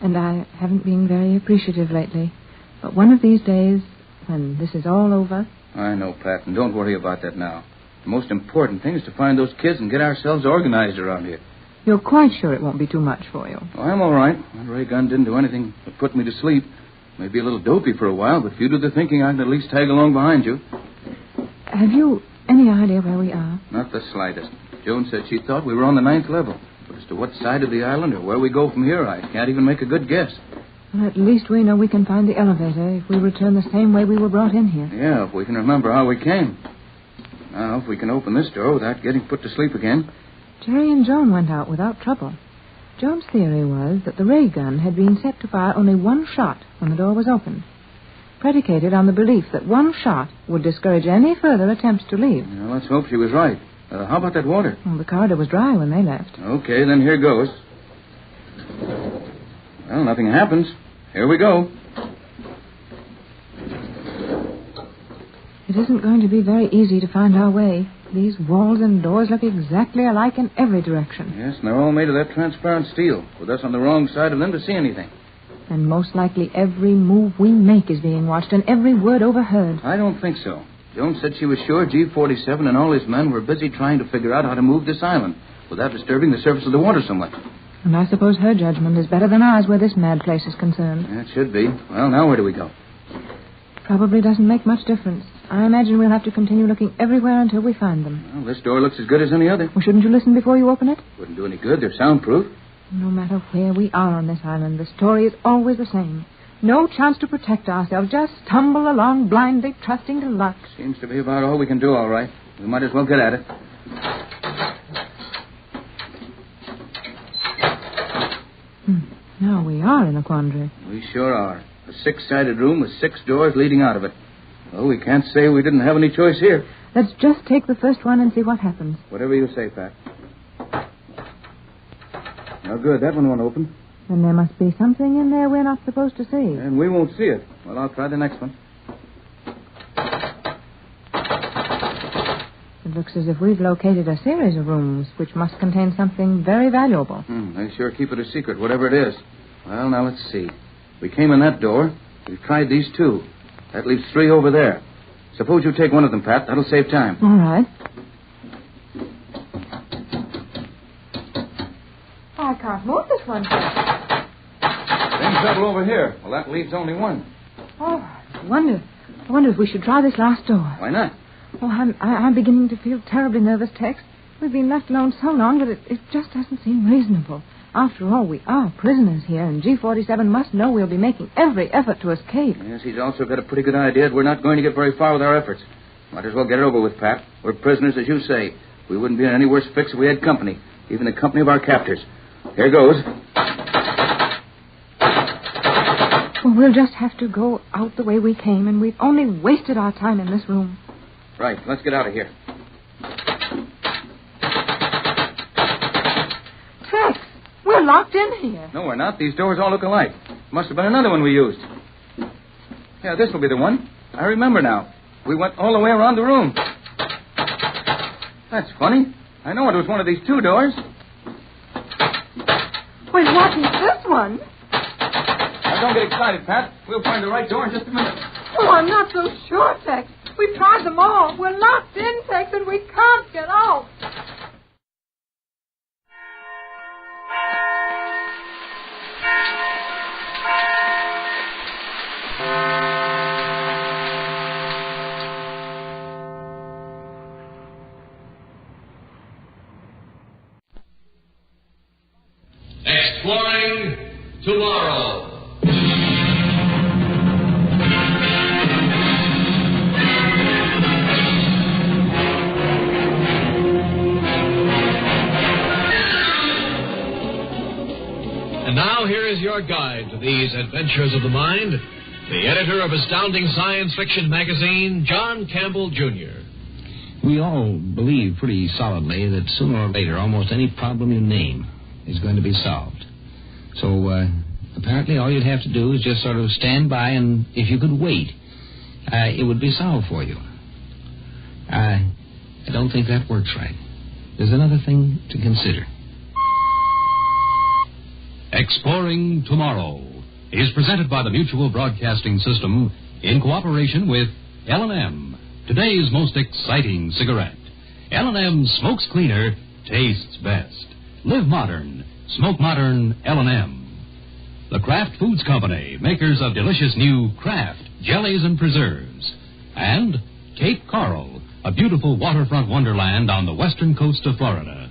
And I haven't been very appreciative lately. But one of these days, when this is all over... I know, Pat, and don't worry about that now. The most important thing is to find those kids and get ourselves organized around here. You're quite sure it won't be too much for you? Oh, I'm all right. That ray gun didn't do anything but put me to sleep. Maybe a little dopey for a while, but if you do the thinking, I can at least tag along behind you. Have you any idea where we are? Not the slightest. Joan said she thought we were on the 9th level. But as to what side of the island or where we go from here, I can't even make a good guess. Well, at least we know we can find the elevator if we return the same way we were brought in here. Yeah, if we can remember how we came. Now, if we can open this door without getting put to sleep again... Jerry and Joan went out without trouble. Joan's theory was that the ray gun had been set to fire only one shot when the door was opened, predicated on the belief that one shot would discourage any further attempts to leave. Well, let's hope she was right. How about that water? Well, the corridor was dry when they left. Okay, then here goes. Well, nothing happens. Here we go. It isn't going to be very easy to find our way. These walls and doors look exactly alike in every direction. Yes, and they're all made of that transparent steel, with us on the wrong side of them to see anything. And most likely every move we make is being watched and every word overheard. I don't think so. Joan said she was sure G47 and all his men were busy trying to figure out how to move this island without disturbing the surface of the water so much. And I suppose her judgment is better than ours where this mad place is concerned. Yeah, it should be. Well, now where do we go? Probably doesn't make much difference. I imagine we'll have to continue looking everywhere until we find them. Well, this door looks as good as any other. Well, shouldn't you listen before you open it? Wouldn't do any good. They're soundproof. No matter where we are on this island, the story is always the same. No chance to protect ourselves. Just stumble along blindly, trusting to luck. Seems to be about all we can do, all right. We might as well get at it. Now we are in a quandary. We sure are. A 6-sided room with 6 doors leading out of it. Well, we can't say we didn't have any choice here. Let's just take the first one and see what happens. Whatever you say, Pat. Oh, good. That one won't open. Then there must be something in there we're not supposed to see. And we won't see it. Well, I'll try the next one. It looks as if we've located a series of rooms which must contain something very valuable. They sure keep it a secret, whatever it is. Well, now let's see. We came in that door. We've tried these 2. That leaves 3 over there. Suppose you take one of them, Pat. That'll save time. All right. I can't move this one. Same trouble over here. Well, that leaves only 1. Oh, I wonder if we should try this last door. Why not? Oh, I'm beginning to feel terribly nervous, Tex. We've been left alone so long that it just doesn't seem reasonable. After all, we are prisoners here, and G47 must know we'll be making every effort to escape. Yes, he's also got a pretty good idea that we're not going to get very far with our efforts. Might as well get it over with, Pat. We're prisoners, as you say. We wouldn't be in any worse fix if we had company, even the company of our captors. Here goes. Well, we'll just have to go out the way we came, and we've only wasted our time in this room. Right, let's get out of here. Tex, we're locked in here. No, we're not. These doors all look alike. Must have been another one we used. Yeah, this will be the one. I remember now. We went all the way around the room. That's funny. I know it was one of these 2 doors. Wait, what is this one? Now, don't get excited, Pat. We'll find the right door in just a minute. Oh, I'm not so sure, Tex. We've tried them all. We're locked in, Tex, and we can't get out. Exploring Tomorrow. And now here is your guide to these adventures of the mind, the editor of Astounding Science Fiction magazine, John Campbell, Jr. We all believe pretty solidly that sooner or later almost any problem you name is going to be solved. So apparently all you'd have to do is just sort of stand by, and if you could wait, it would be solved for you. I don't think that works right. There's another thing to consider. Exploring Tomorrow is presented by the Mutual Broadcasting System in cooperation with L&M, today's most exciting cigarette. L&M smokes cleaner, tastes best. Live modern, smoke modern L&M. The Kraft Foods Company, makers of delicious new Kraft jellies and preserves. And Cape Coral, a beautiful waterfront wonderland on the western coast of Florida.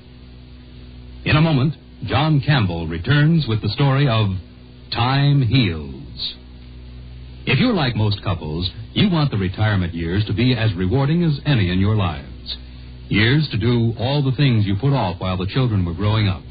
In a moment, John Campbell returns with the story of Time Heals. If you're like most couples, you want the retirement years to be as rewarding as any in your lives. Years to do all the things you put off while the children were growing up.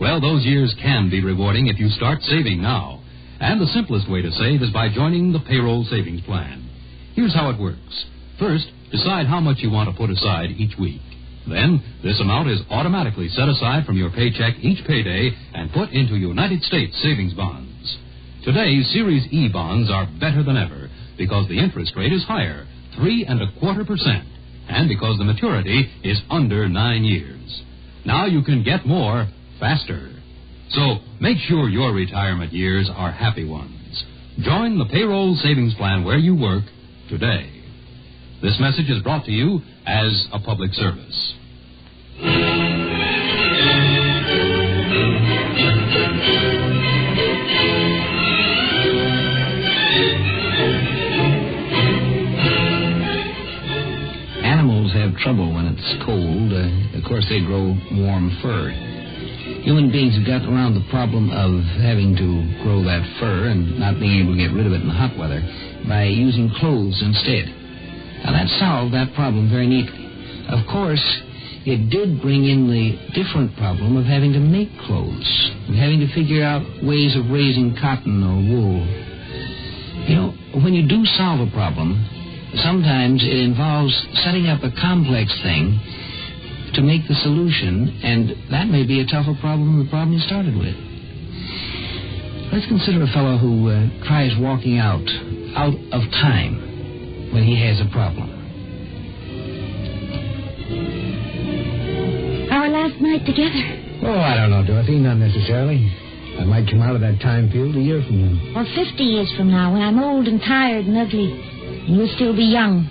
Well, those years can be rewarding if you start saving now. And the simplest way to save is by joining the payroll savings plan. Here's how it works. First, decide how much you want to put aside each week. Then, this amount is automatically set aside from your paycheck each payday and put into United States savings bonds. Today, Series E bonds are better than ever because the interest rate is higher, 3.25%, and because the maturity is under 9 years. Now you can get more faster. So, make sure your retirement years are happy ones. Join the payroll savings plan where you work today. This message is brought to you as a public service. Animals have trouble when it's cold. Of course, they grow warm fur. Human beings have gotten around the problem of having to grow that fur and not being able to get rid of it in the hot weather by using clothes instead. Now, that solved that problem very neatly. Of course, it did bring in the different problem of having to make clothes, and having to figure out ways of raising cotton or wool. You know, when you do solve a problem, sometimes it involves setting up a complex thing to make the solution, and that may be a tougher problem than the problem you started with. Let's consider a fellow who tries walking out of time when he has a problem. Our last night together. Oh, I don't know, Dorothy. Not necessarily. I might come out of that time field a year from now. Or 50 years from now, when I'm old and tired and ugly, and you'll still be young.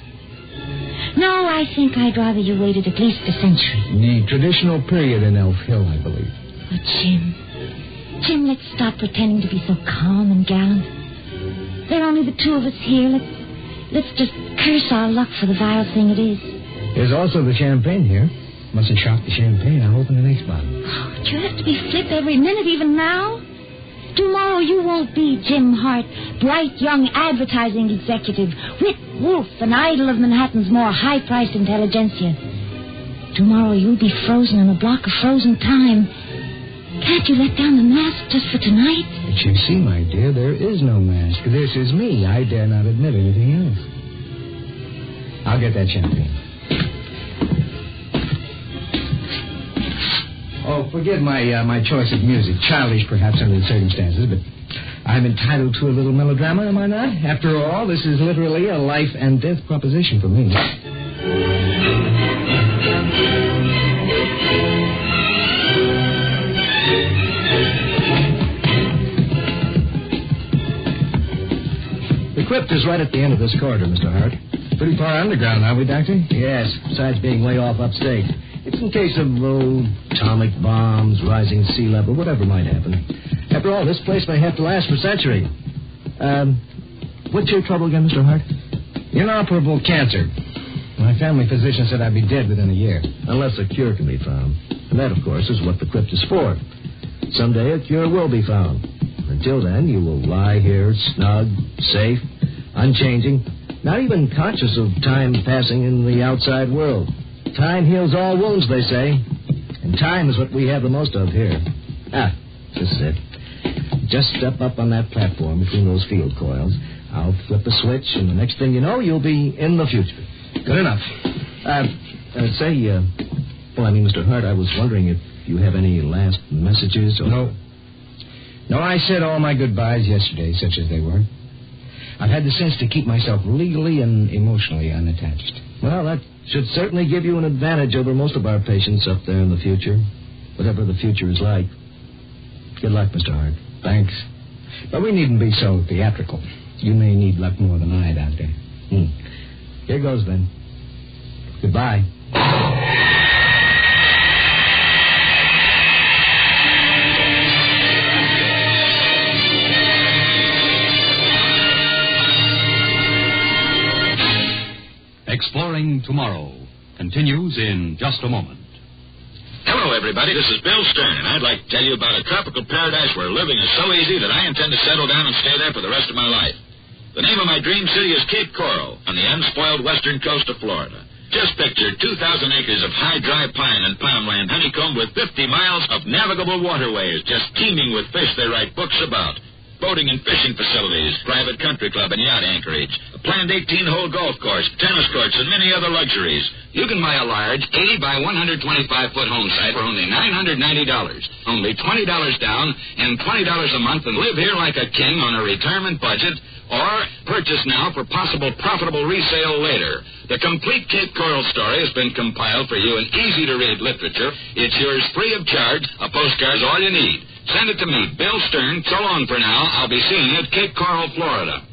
No, I think I'd rather you waited at least a century. The traditional period in Elf Hill, I believe. But, Jim, let's stop pretending to be so calm and gallant. There are only the two of us here. Let's just curse our luck for the vile thing it is. There's also the champagne here. Mustn't shock the champagne. I'll open the next bottle. Oh, but you have to be flip every minute, even now. Tomorrow you won't be Jim Hart, bright young advertising executive, wit wolf, an idol of Manhattan's more high-priced intelligentsia. Tomorrow you'll be frozen in a block of frozen time. Can't you let down the mask just for tonight? But you see, my dear, there is no mask. This is me. I dare not admit anything else. I'll get that champagne. Oh, forgive my choice of music. Childish, perhaps, under the circumstances, but I'm entitled to a little melodrama, am I not? After all, this is literally a life and death proposition for me. The crypt is right at the end of this corridor, Mr. Hart. Pretty far underground, aren't we, Doctor? Yes, besides being way off upstate. It's in case of, atomic bombs, rising sea level, whatever might happen. After all, this place may have to last for centuries. What's your trouble again, Mr. Hart? Inoperable cancer. My family physician said I'd be dead within a year, unless a cure can be found. And that, of course, is what the crypt is for. Someday a cure will be found. Until then, you will lie here, snug, safe, unchanging, not even conscious of time passing in the outside world. Time heals all wounds, they say. And time is what we have the most of here. This is it. Just step up on that platform between those field coils. I'll flip a switch, and the next thing you know, you'll be in the future. Good enough. Mr. Hart, I was wondering if you have any last messages or... No, I said all my goodbyes yesterday, such as they were. I've had the sense to keep myself legally and emotionally unattached. Well, that should certainly give you an advantage over most of our patients up there in the future, whatever the future is like. Good luck, Mr. Hart. Thanks. But we needn't be so theatrical. You may need luck more than I, Doctor. Here goes, then. Goodbye. Exploring Tomorrow continues in just a moment. Hello, everybody. This is Bill Stern, and I'd like to tell you about a tropical paradise where living is so easy that I intend to settle down and stay there for the rest of my life. The name of my dream city is Cape Coral on the unspoiled western coast of Florida. Just picture 2,000 acres of high, dry pine and palm land honeycombed with 50 miles of navigable waterways just teeming with fish they write books about. Boating and fishing facilities, private country club and yacht anchorage, a planned 18-hole golf course, tennis courts, and many other luxuries. You can buy a large 80 by 125-foot home site for only $990. Only $20 down and $20 a month and live here like a king on a retirement budget, or purchase now for possible profitable resale later. The complete Cape Coral story has been compiled for you in easy-to-read literature. It's yours free of charge. A postcard's all you need. Send it to me, Bill Stern. So long for now. I'll be seeing you at Cape Coral, Florida.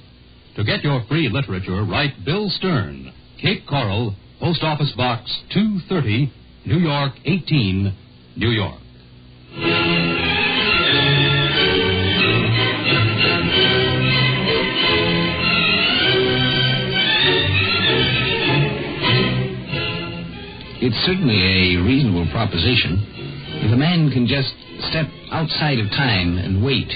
To get your free literature, write Bill Stern, Cape Coral, Post Office Box 230, New York 18, New York. It's certainly a reasonable proposition. If a man can just step outside of time and wait,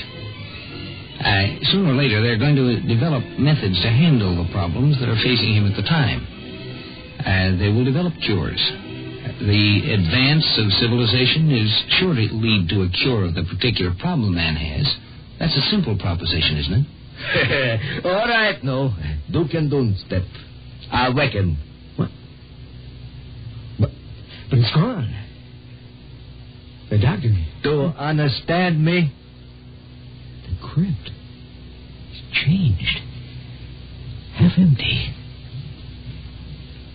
sooner or later they're going to develop methods to handle the problems that are facing him at the time. They will develop cures. The advance of civilization is sure to lead to a cure of the particular problem man has. That's a simple proposition, isn't it? All right, no. Do can don't step. I reckon. What? But it's gone. The doctor... Do understand me? The crypt is changed. Half empty.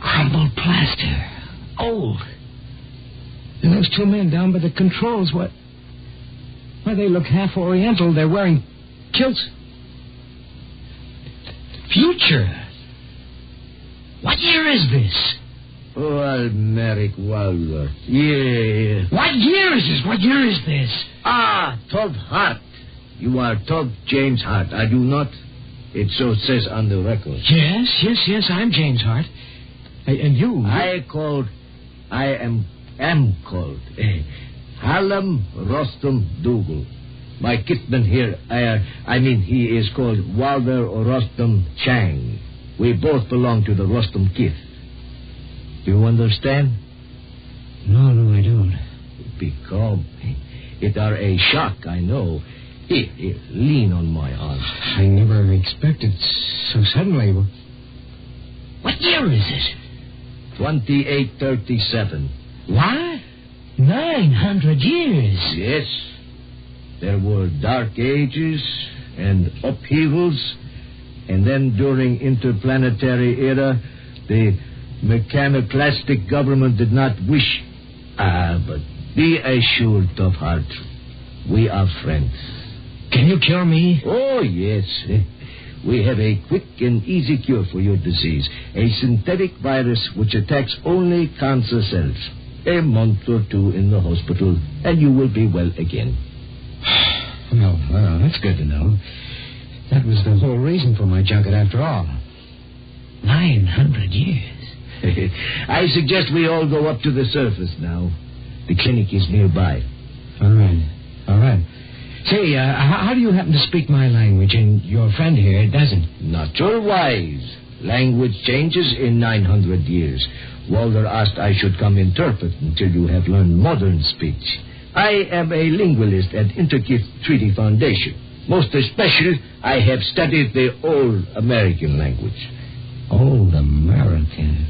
Crumbled plaster. Old. And those two men down by the controls, what? Why, they look half Oriental. They're wearing kilts. Future. What year is this? Oh, Merrick Wilder. Yeah. What year is this? What year is this? Todd Hart. You are Todd James Hart, are you not? It so says on the record. Yes, I'm James Hart. And you? I am called Hallam Rostam Dougal. My kitman here, he is called Wilder Rostam Chang. We both belong to the Rostam kith. Do you understand? No, I don't. Be calm. It are a shock, I know. Here, lean on my arm. I never expected so suddenly. What year is it? 2837. What? 900 years. Yes. There were dark ages and upheavals, and then during interplanetary era, the mechaniclastic government did not wish. But be assured, Tough Heart, we are friends. Can you cure me? Oh, yes. We have a quick and easy cure for your disease. A synthetic virus which attacks only cancer cells. A month or two in the hospital, and you will be well again. Well, that's good to know. That was the whole reason for my junket after all. 900 years. I suggest we all go up to the surface now. The clinic is nearby. All right. Say, how do you happen to speak my language and your friend here doesn't? Naturwise. Language changes in 900 years. Walter asked I should come interpret until you have learned modern speech. I am a linguist at Intergift Treaty Foundation. Most especially, I have studied the Old American language. Old American.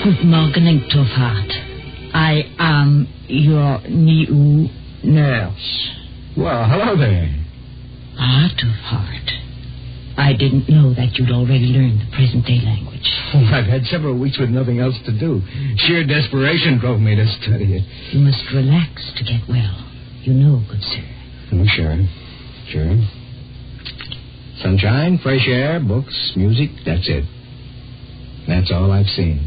Good morning, Tougheart. I am your new nurse. Well, hello there. Tougheart. I didn't know that you'd already learned the present-day language. Oh, I've had several weeks with nothing else to do. Sheer desperation drove me to study it. You must relax to get well. You know, good sir. Oh, sure. Sunshine, fresh air, books, music, that's it. That's all I've seen.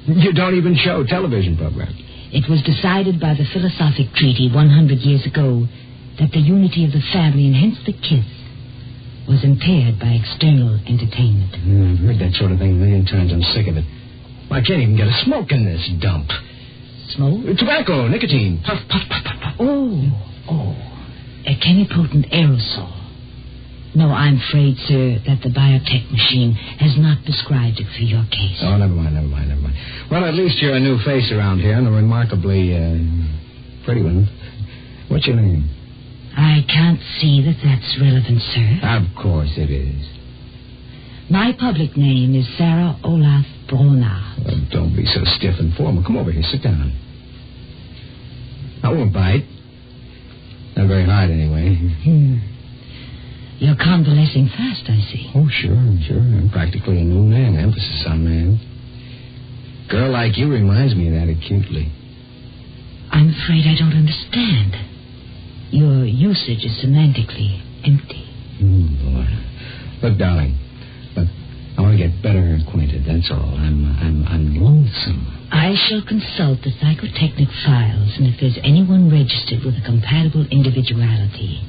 You don't even show television programs. It was decided by the philosophic treaty 100 years ago that the unity of the family, and hence the kiss, was impaired by external entertainment. I've heard that sort of thing a million times. I'm sick of it. I can't even get a smoke in this dump. Smoke? Tobacco, nicotine. Puff, puff, puff, puff, puff. Oh. A chemipotent aerosol. No, I'm afraid, sir, that the biotech machine has not prescribed it for your case. Oh, never mind. Well, at least you're a new face around here and a remarkably, pretty one. What's your name? I can't see that that's relevant, sir. Of course it is. My public name is Sarah Olaf Brona. Oh, don't be so stiff and formal. Come over here. Sit down. I won't bite. Not very hard, anyway. You're convalescing fast, I see. Oh, sure. I'm practically a new man. Emphasis on man. Girl like you reminds me of that acutely. I'm afraid I don't understand. Your usage is semantically empty. Boy. Look, darling. Look, I want to get better acquainted, that's all. I'm lonesome. I shall consult the psychotechnic files, and if there's anyone registered with a compatible individuality,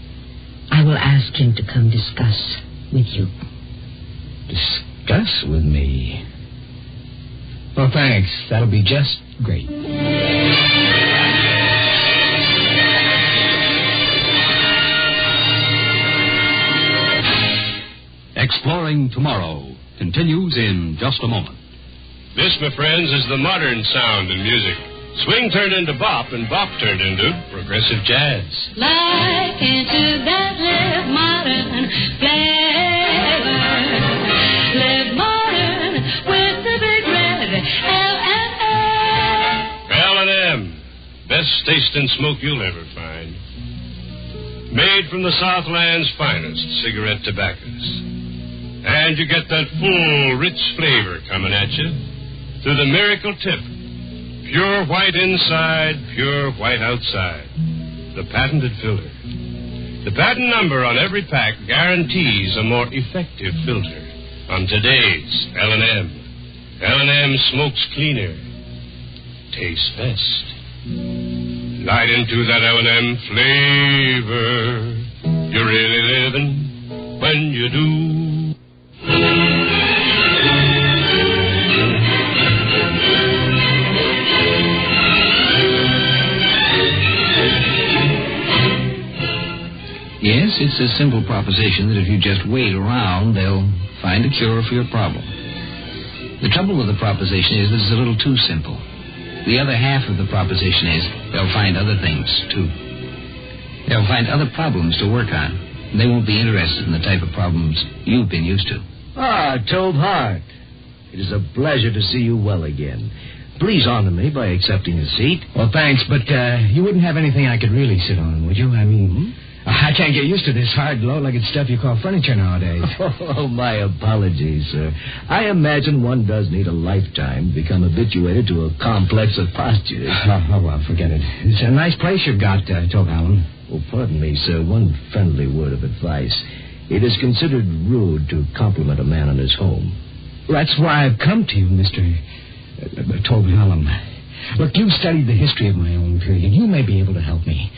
I will ask him to come discuss with you. Discuss with me? Well, thanks. That'll be just great. Exploring Tomorrow continues in just a moment. This, my friends, is the modern sound in music. Swing turned into bop, and bop turned into progressive jazz. Like into that live modern flavor. Live modern with the big red L&M. L&M. Best tasting smoke you'll ever find. Made from the Southland's finest cigarette tobaccos. And you get that full, rich flavor coming at you through the miracle tip. Pure white inside, pure white outside. The patented filter. The patent number on every pack guarantees a more effective filter on today's L&M. L&M smokes cleaner. Tastes best. Light into that L&M flavor. You're really living when you do. Yes, it's a simple proposition that if you just wait around, they'll find a cure for your problem. The trouble with the proposition is that it's a little too simple. The other half of the proposition is they'll find other things, too. They'll find other problems to work on. They won't be interested in the type of problems you've been used to. Toadheart. It is a pleasure to see you well again. Please honor me by accepting a seat. Well, thanks, but you wouldn't have anything I could really sit on, would you? I mean, I can't get used to this hard, low-legged stuff you call furniture nowadays. Oh, my apologies, sir. I imagine one does need a lifetime to become habituated to a complex of postures. Oh, well, forget it. It's a nice place you've got, Toadhallam. Oh, pardon me, sir. One friendly word of advice. It is considered rude to compliment a man on his home. That's why I've come to you, Mr. Toadhallam. Look, you've studied the history of my own period. You may be able to help me.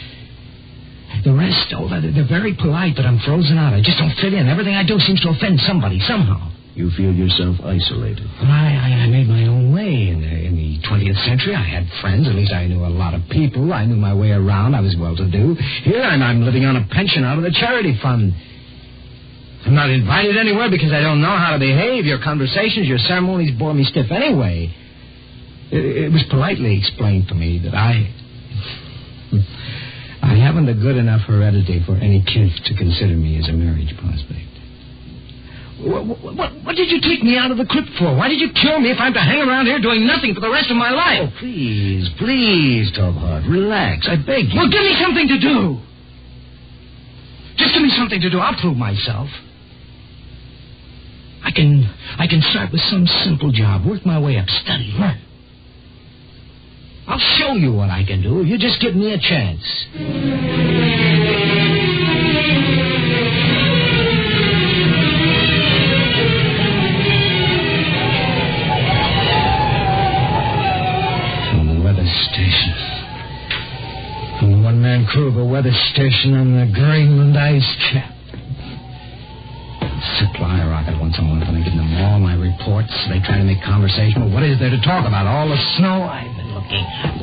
The rest, they're very polite, but I'm frozen out. I just don't fit in. Everything I do seems to offend somebody, somehow. You feel yourself isolated. Well, I made my own way. In the 20th century, I had friends. At least I knew a lot of people. I knew my way around. I was well-to-do. Here, I'm living on a pension out of the charity fund. I'm not invited anywhere because I don't know how to behave. Your conversations, your ceremonies bore me stiff anyway. It was politely explained to me that I haven't a good enough heredity for any kid to consider me as a marriage prospect. What did you take me out of the crypt for? Why did you kill me if I'm to hang around here doing nothing for the rest of my life? Oh, please, Tubhart, relax. I beg you. Well, give me something to do. Just give me something to do. I'll prove myself. I can start with some simple job, work my way up, study, learn. I'll show you what I can do if you just give me a chance. From the weather station. From the one-man crew of a weather station on the Greenland ice cap. Supply rocket once a month, and I give them all my reports. They try to make conversation. Well, what is there to talk about? All the snow I've been looking at.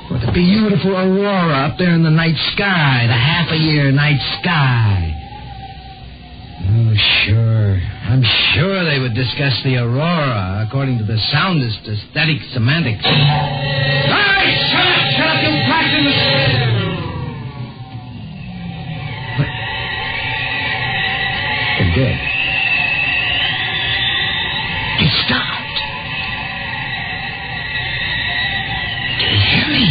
With the beautiful aurora up there in the night sky, the half-a-year night sky. Oh, sure. I'm sure they would discuss the aurora according to the soundest aesthetic semantics. Hey, shut up, you blacks in the... They're dead. They stopped. Do you hear me?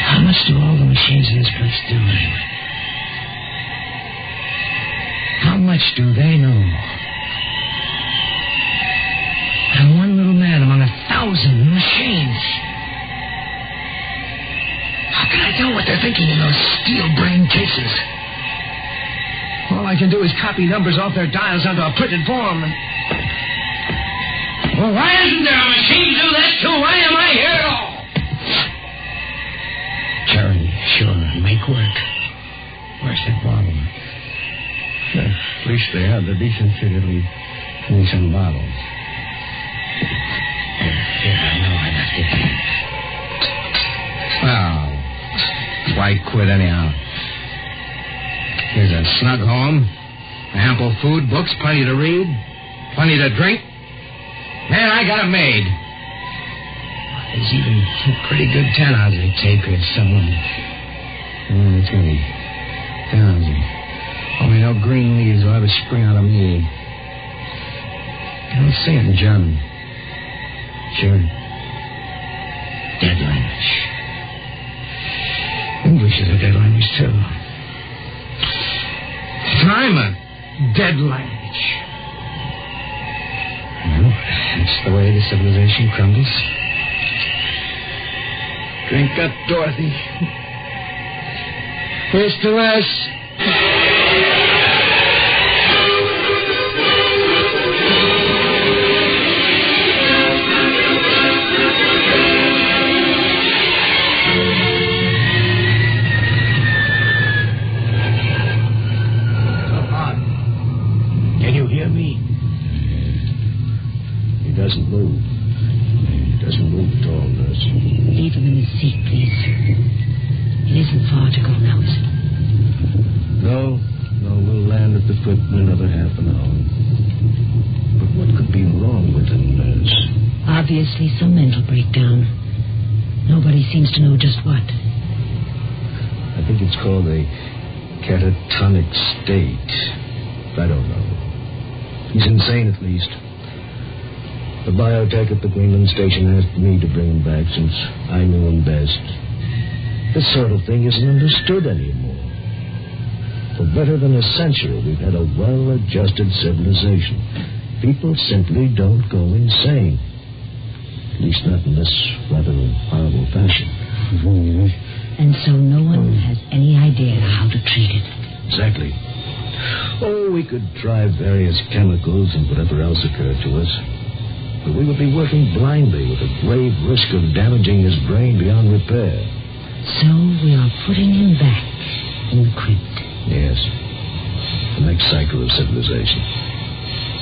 How much do all the machines in this place do anyway? How much do they know? I'm one little man among 1,000 machines. How can I tell what they're thinking in those steel-brained cases? All I can do is copy numbers off their dials onto a printed form. Well, why isn't there a machine to do that, too? Why am I here at all? Charity, sure, make work. Where's that bottle? At least they have the decency to leave me some bottles. Here, I know I left it here. Well, why quit anyhow? Here's a snug home, ample food, books, plenty to read, plenty to drink. Man, I got a maid. There's even a pretty good ten-ouser tape here somewhere. Oh, it's only 10-ouser. Only no green leaves will ever spring out of me. I'll say it in German. Sure. Dead language. English is a dead language, too. I'm a dead language. Well, that's the way the civilization crumbles. Drink up, Dorothy. Here's to us. Doesn't move. He doesn't move at all, nurse. Leave him in his seat, please. It isn't far to go now, is it? No, we'll land at the foot in another half an hour. But what could be wrong with him, nurse? Obviously some mental breakdown. Nobody seems to know just what. I think it's called a catatonic state. I don't know. He's insane, at least. The biotech at the Greenland station asked me to bring him back since I knew him best. This sort of thing isn't understood anymore. For better than a century, we've had a well-adjusted civilization. People simply don't go insane. At least not in this rather horrible fashion. And so no one has any idea how to treat it. Exactly. Oh, we could try various chemicals and whatever else occurred to us. But we would be working blindly with a grave risk of damaging his brain beyond repair. So we are putting him back in the crypt. Yes. The next cycle of civilization.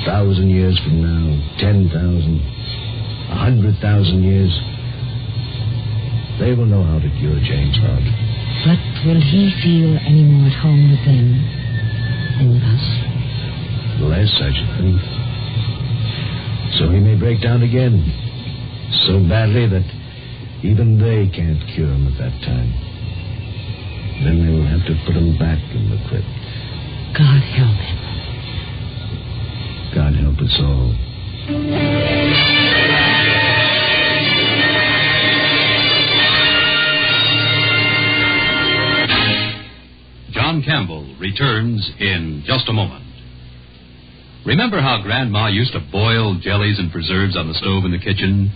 1,000 years from now, 10,000, 100,000 years. They will know how to cure James Hart. But will he feel any more at home with them than with us? Less, I should think. So he may break down again. So badly that even they can't cure him at that time. Then they will have to put him back in the crypt. God help him. God help us all. John Campbell returns in just a moment. Remember how Grandma used to boil jellies and preserves on the stove in the kitchen?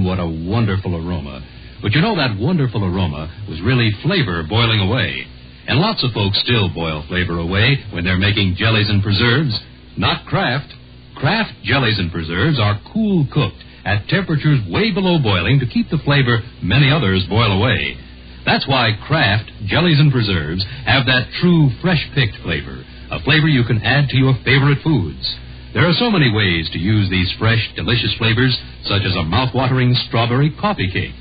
What a wonderful aroma. But you know that wonderful aroma was really flavor boiling away. And lots of folks still boil flavor away when they're making jellies and preserves. Not Kraft. Kraft jellies and preserves are cool cooked at temperatures way below boiling to keep the flavor many others boil away. That's why Kraft jellies and preserves have that true fresh-picked flavor, a flavor you can add to your favorite foods. There are so many ways to use these fresh, delicious flavors, such as a mouth-watering strawberry coffee cake.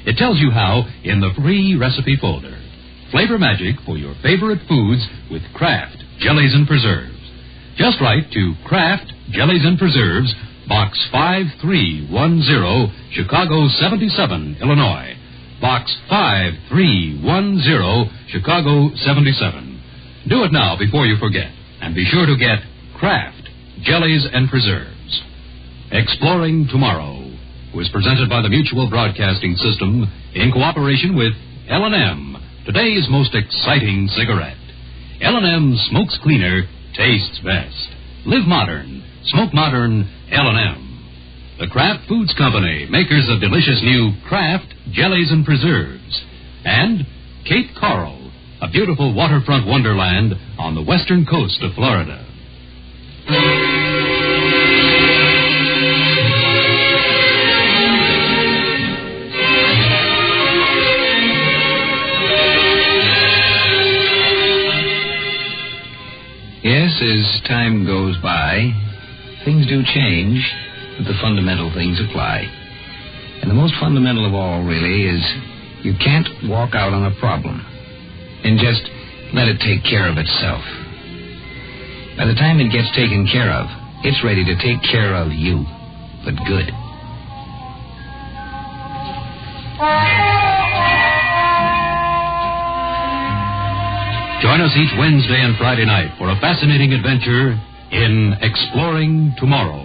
It tells you how in the free recipe folder. Flavor magic for your favorite foods with Kraft jellies and preserves. Just write to Kraft Jellies and Preserves, Box 5310, Chicago 77, Illinois. Box 5310, Chicago 77. Do it now before you forget. And be sure to get Kraft Jellies and Preserves. Exploring Tomorrow was presented by the Mutual Broadcasting System in cooperation with L&M, today's most exciting cigarette. L&M smokes cleaner, tastes best. Live modern. Smoke modern. L&M. The Kraft Foods Company, makers of delicious new Kraft Jellies and Preserves. And Cape Coral, a beautiful waterfront wonderland on the western coast of Florida. Yes, as time goes by, things do change, but the fundamental things apply. And the most fundamental of all, really, is you can't walk out on a problem and just let it take care of itself. By the time it gets taken care of, it's ready to take care of you, but good. Join us each Wednesday and Friday night for a fascinating adventure in Exploring Tomorrow.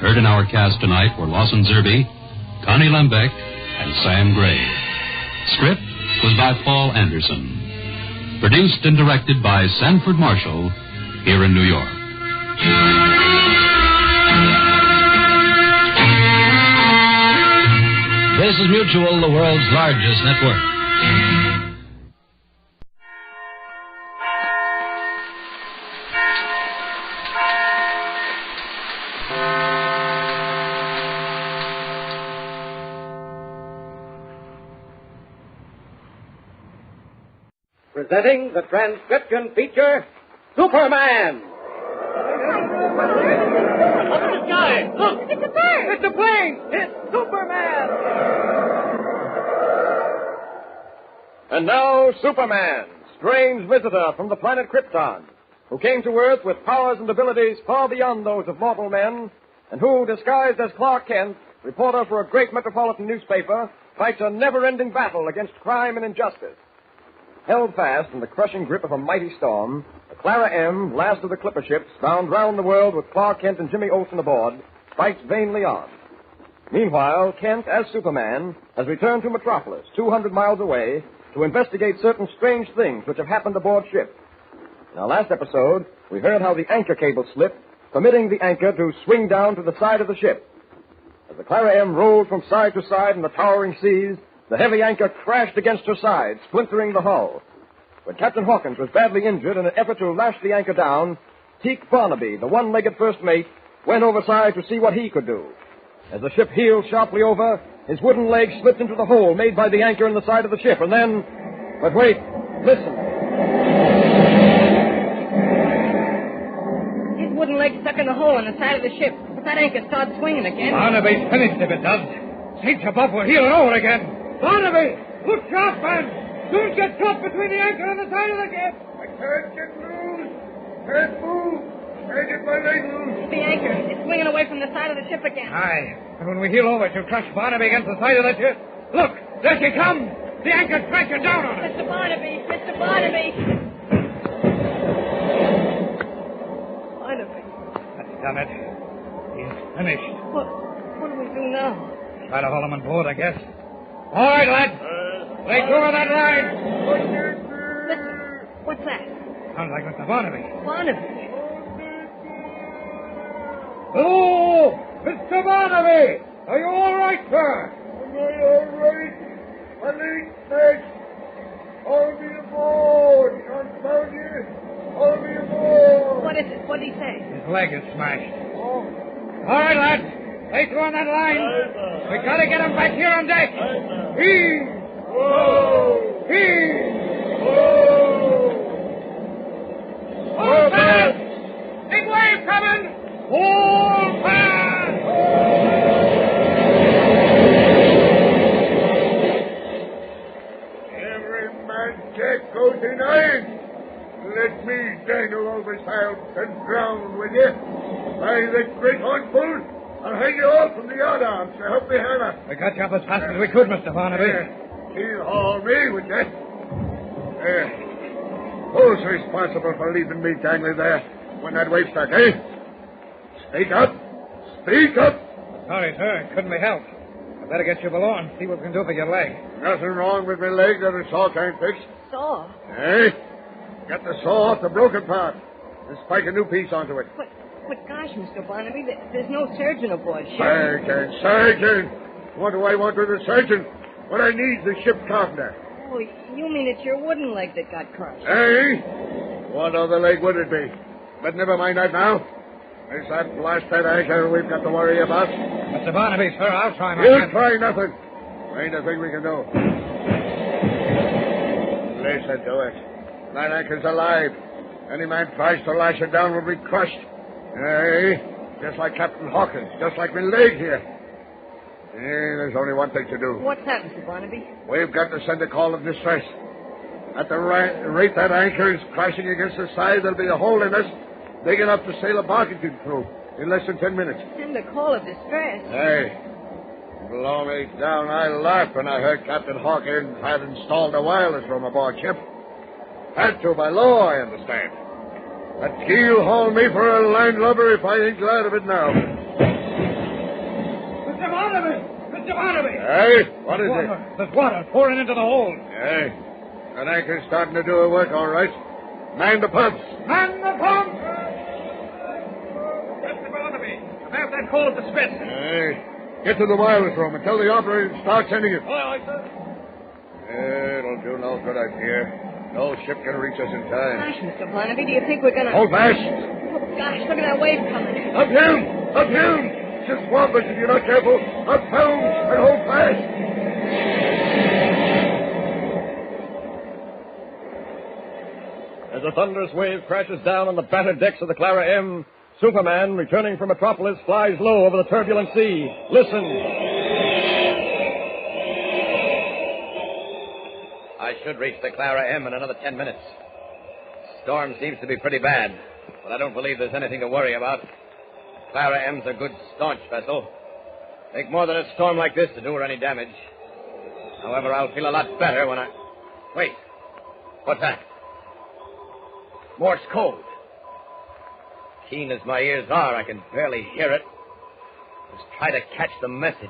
Heard in our cast tonight were Lawson Zerbe, Connie Lembeck, and Sam Gray. Script was by Paul Anderson. Produced and directed by Sanford Marshall here in New York. This is Mutual, the world's largest network. Presenting the transcription feature, Superman. Up in the sky! Look! It's a bird! It's a plane! It's Superman! And now, Superman, strange visitor from the planet Krypton, who came to Earth with powers and abilities far beyond those of mortal men, and who, disguised as Clark Kent, reporter for a great metropolitan newspaper, fights a never-ending battle against crime and injustice. Held fast in the crushing grip of a mighty storm, the Clara M., last of the clipper ships, bound round the world with Clark Kent and Jimmy Olsen aboard, fights vainly on. Meanwhile, Kent, as Superman, has returned to Metropolis, 200 miles away, to investigate certain strange things which have happened aboard ship. In our last episode, we heard how the anchor cable slipped, permitting the anchor to swing down to the side of the ship. As the Clara M. rolled from side to side in the towering seas, the heavy anchor crashed against her side, splintering the hull. When Captain Hawkins was badly injured in an effort to lash the anchor down, Teak Barnaby, the one-legged first mate, went overside to see what he could do. As the ship heeled sharply over, His wooden leg slipped into the hole made by the anchor in the side of the ship, and then... But wait, listen. His wooden leg stuck in the hole in the side of the ship, but that anchor starts swinging again. Barnaby's finished if it does. Saints above, we're heeling over again. Barnaby, look sharp, man. Don't get caught between the anchor and the side of the ship. I can't get loose. Can't move. Can't get my leg loose. The anchor is swinging away from the side of the ship again. Aye, and when we heel over, she'll crush Barnaby against the side of the ship. Look, there she comes. The anchor's crashing down on us. Mr. Barnaby, Mr. Barnaby. Barnaby. That's done it. He's finished. What do we do now? Try to haul him on board, I guess. All right, lads. Let go of that line. Listen, what's that? Sounds like Mr. Barnaby. Barnaby? Oh, Mr. Barnaby! Are you all right, sir? Am I all right? I need fish. Hold me aboard. Confound you. Hold me aboard. What is it? What did he say? His leg is smashed. Oh. All right, lads. Lay through on that line. We gotta get him back here on deck. Heave! Whoa! Heave! Whoa! Hold fast! Big wave coming! Hold fast! Every man's deck goes in iron. Let me dangle over south and drown with you. By the great hornful, I'll hang you off from the yard arms to help me hammer. We got you up as fast as we could, Mr. Barnaby. He'll haul me with that. Who's responsible for leaving me dangling there when that wave stuck, eh? Speak up. Speak up. Sorry, sir. It couldn't be helped. I better get you below and see what we can do for your leg. Nothing wrong with my leg that a saw can't fix. Saw? Eh? Get the saw off the broken part and spike a new piece onto it. But gosh, Mr. Barnaby, there's no surgeon aboard ship. Sergeant! What do I want with a surgeon? What I need is a ship carpenter. Oh, you mean it's your wooden leg that got crushed? Eh? What other leg would it be? But never mind that now. There's that blasted anchor we've got to worry about. Mr. Barnaby, sir, I'll try my You'll best. try nothing. Ain't a thing we can do. Listen to it. That anchor's alive. Any man tries to lash it down will be crushed. Eh? Just like Captain Hawkins. Just like my leg here. There's only one thing to do. What's that, Mr. Barnaby? We've got to send a call of distress. At the rate that anchor is crashing against the side, there'll be a hole in us big enough to sail a bargeon through in less than 10 minutes. Send a call of distress. Hey, blow me down. I laughed when I heard Captain Hawkins had installed a wireless room aboard ship. Had to by law, I understand. But he'll haul me for a landlubber if I ain't glad of it now. Mr. Barnaby! Mr. Barnaby! Hey, what is it? There's water pouring into the hold. Hey, that anchor's starting to do her work all right. Man the pumps. Man the pumps! Mr. Barnaby, have that call of distress. Hey, get to the wireless room and tell the operator to start sending it. Aye, sir. It'll do no good, I fear. No ship can reach us in time. Gosh, Mr. Barnaby, do you think we're going to... Hold fast. Oh, gosh, look at that wave coming. Up him! Up him! Just swamp us if you're not careful. Up helm and hold fast. As a thunderous wave crashes down on the battered decks of the Clara M, Superman, returning from Metropolis, flies low over the turbulent sea. Listen. I should reach the Clara M in another 10 minutes. Storm seems to be pretty bad, but I don't believe there's anything to worry about. Clara M's a good, staunch vessel. Take more than a storm like this to do her any damage. However, I'll feel a lot better when I... Wait. What's that? Morse code. Keen as my ears are, I can barely hear it. Just try to catch the message.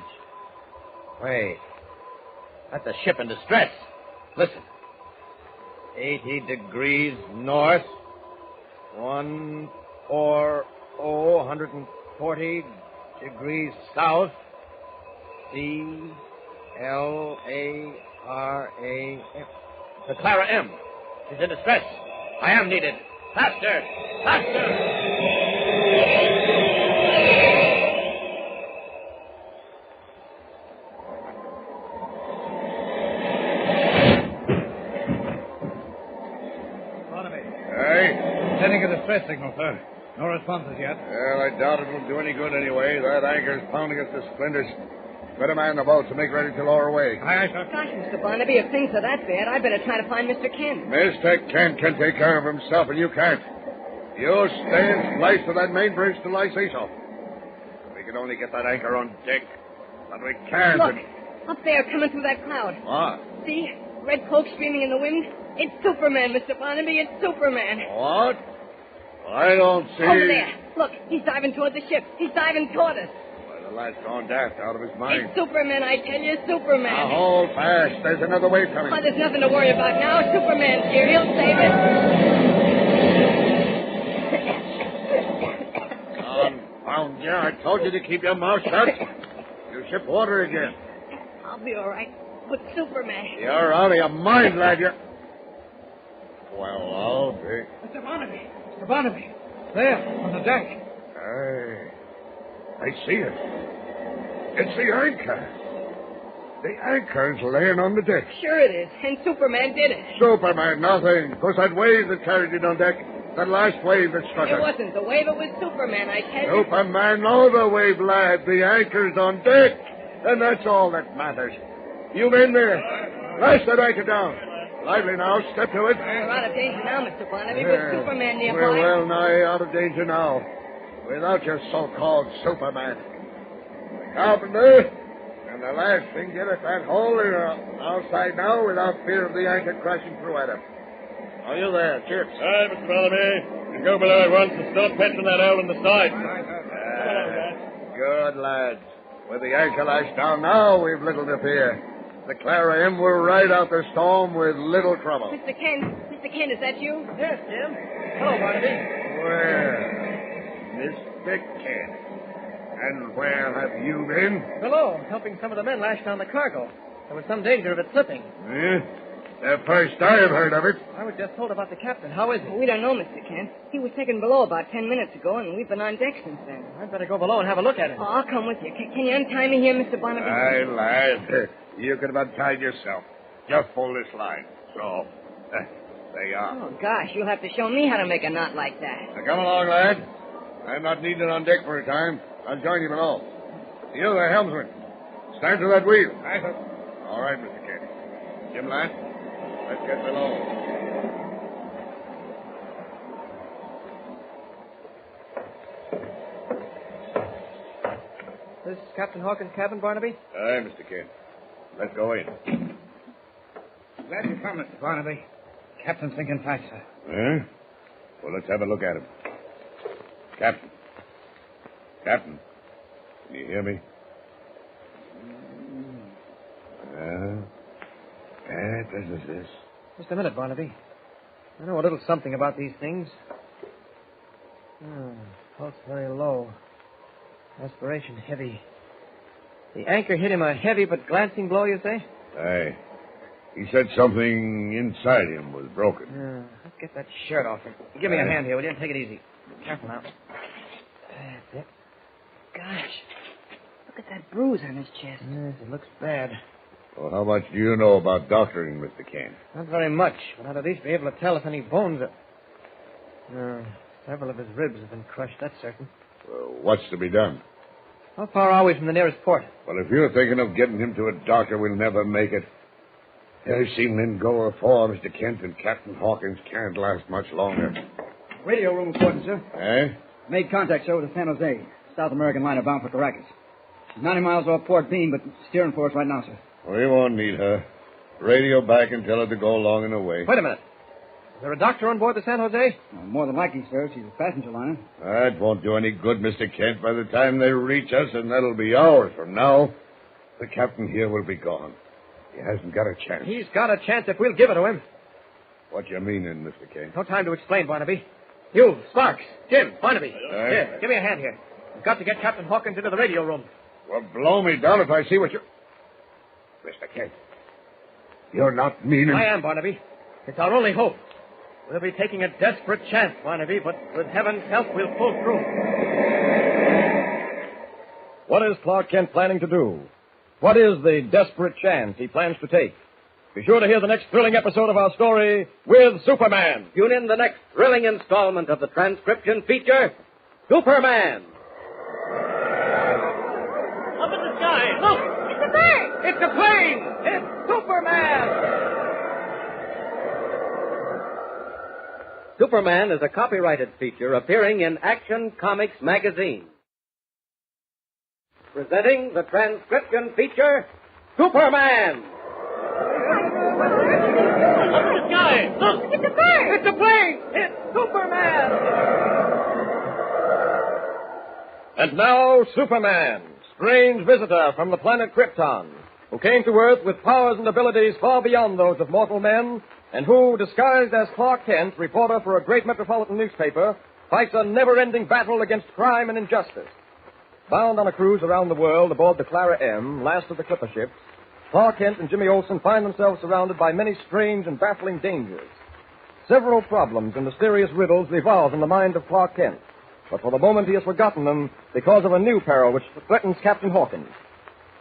Wait. That's a ship in distress. Listen. 80 degrees north. 140 degrees south. C-L-A-R-A-M. The Clara M. She's in distress. I am needed. Faster! Faster! Sending a distress signal, sir. No responses yet. Well, I doubt it'll do any good anyway. That anchor's pounding us to splinters. Better man the boats to make ready to lower away. Aye, sir. Gosh, Mr. Barnaby, if things are that bad, I'd better try to find Mr. Kent. Mr. Kent can take care of himself, and you can't. You stay and splice to that main bridge till I say so. We can only get that anchor on deck, but we can't. Look, up there, coming through that cloud. What? See? Red cloak streaming in the wind. It's Superman, Mr. Barnaby. It's Superman. What? I don't see... Over there. Look, he's diving toward the ship. He's diving toward us. Well, the lad's gone daft out of his mind. It's Superman, I tell you, Superman. Now, hold fast. There's another wave coming. Oh, there's nothing to worry about now. Superman's here. He'll save us. Confound you. I told you to keep your mouth shut. You ship water again. I'll be all right. But Superman... You're out of your mind, lad. You're... Well, I'll be... Mr. Barnaby. Mr. Barnaby. There, on the deck. Hey, I see it. It's the anchor. The anchor's laying on the deck. Sure it is. And Superman did it. Superman, nothing. Of course, that wave that carried it on deck, that last wave that struck It us. wasn't the wave. It was Superman, I tell you. Superman, no, the wave, lad. The anchor's on deck. And that's all that matters. You men there, lash that anchor down. Lively now, step to it. We're out of danger now, Mr. Barnaby, with Superman nearby. We're well nigh out of danger now. Without your so-called Superman. The carpenter and the last thing get at that hole in outside now without fear of the anchor crashing through at him. Are you there, Chips? Aye, Mr. Barnaby. You go below at once and start petting that out on the side. Good lads. With the anchor lashed down now, we've little to fear. The Clara M will ride out the storm with little trouble. Mr. Kent, is that you? Yes, Jim. Hello, Barnaby. Well, Mr. Kent. And where have you been? Below, helping some of the men lash down the cargo. There was some danger of it slipping. The first I've heard of it. I was just told about the captain. How is he? We don't know, Mr. Kent. He was taken below about 10 minutes ago, and we've been on deck since then. I'd better go below and have a look at him. Oh, I'll come with you. Can you untie me here, Mr. Barnaby? Aye, lad. You could have untied yourself. Just pull this line. So, there you are. Oh, gosh, you'll have to show me how to make a knot like that. Now, come along, lad. I'm not needed on deck for a time. I'll join you below. You, the helmsman. Stand to that wheel. Aye, sir. All right, Mr. Kent. Jim, lad, let's get below. This is Captain Hawkins' cabin, Barnaby? Aye, Mr. Kent. Let's go in. Glad you come, Mr. Barnaby. Captain's thinking fast, sir. Well, let's have a look at him. Captain. Captain. Can you hear me? Bad business, this. Just a minute, Barnaby. I know a little something about these things. Pulse very low. Aspiration heavy. The anchor hit him a heavy but glancing blow, you say? Aye. He said something inside him was broken. Let's get that shirt off him. Give me a hand here, will you? Take it easy. Careful now. That's it. Gosh, look at that bruise on his chest. Yes, it looks bad. Well, how much do you know about doctoring, Mr. Kent? Not very much, but I'd at least be able to tell if any bones are... No, several of his ribs have been crushed, that's certain. Well, what's to be done? How far are we from the nearest port? Well, if you're thinking of getting him to a doctor, we'll never make it. I've seen men go before, Mr. Kent, and Captain Hawkins can't last much longer. Radio room reporting, sir. Eh? Made contact, sir, with the San Jose, South American liner bound for Caracas. She's 90 miles off Port Beam, but steering for us right now, sir. We won't need her. Radio back and tell her to go along and away. Wait a minute. Is there a doctor on board the San Jose? Well, more than likely, sir. She's a passenger liner. That won't do any good, Mr. Kent. By the time they reach us, and that'll be hours from now, the captain here will be gone. He hasn't got a chance. He's got a chance if we'll give it to him. What you meaning, Mr. Kent? No time to explain, Barnaby. You, Sparks, Jim, Barnaby. Here, give me a hand here. We've got to get Captain Hawkins into the radio room. Well, blow me down if I see what you... Mr. Kent, you're not meaning... I am, Barnaby. It's our only hope. We'll be taking a desperate chance, Barnaby, but with heaven's help, we'll pull through. What is Clark Kent planning to do? What is the desperate chance he plans to take? Be sure to hear the next thrilling episode of our story with Superman. Tune in the next thrilling installment of the transcription feature, Superman. Up in the sky. Look! It's a bird! It's a plane! It's Superman! Superman is a copyrighted feature appearing in Action Comics magazine. Presenting the transcription feature, Superman! Up in the sky. Look! It's a bird! It's a plane! It's Superman! And now, Superman, strange visitor from the planet Krypton, who came to Earth with powers and abilities far beyond those of mortal men, and who, disguised as Clark Kent, reporter for a great metropolitan newspaper, fights a never-ending battle against crime and injustice. Bound on a cruise around the world aboard the Clara M, last of the clipper ships, Clark Kent and Jimmy Olsen find themselves surrounded by many strange and baffling dangers. Several problems and mysterious riddles revolve in the mind of Clark Kent, but for the moment he has forgotten them because of a new peril which threatens Captain Hawkins.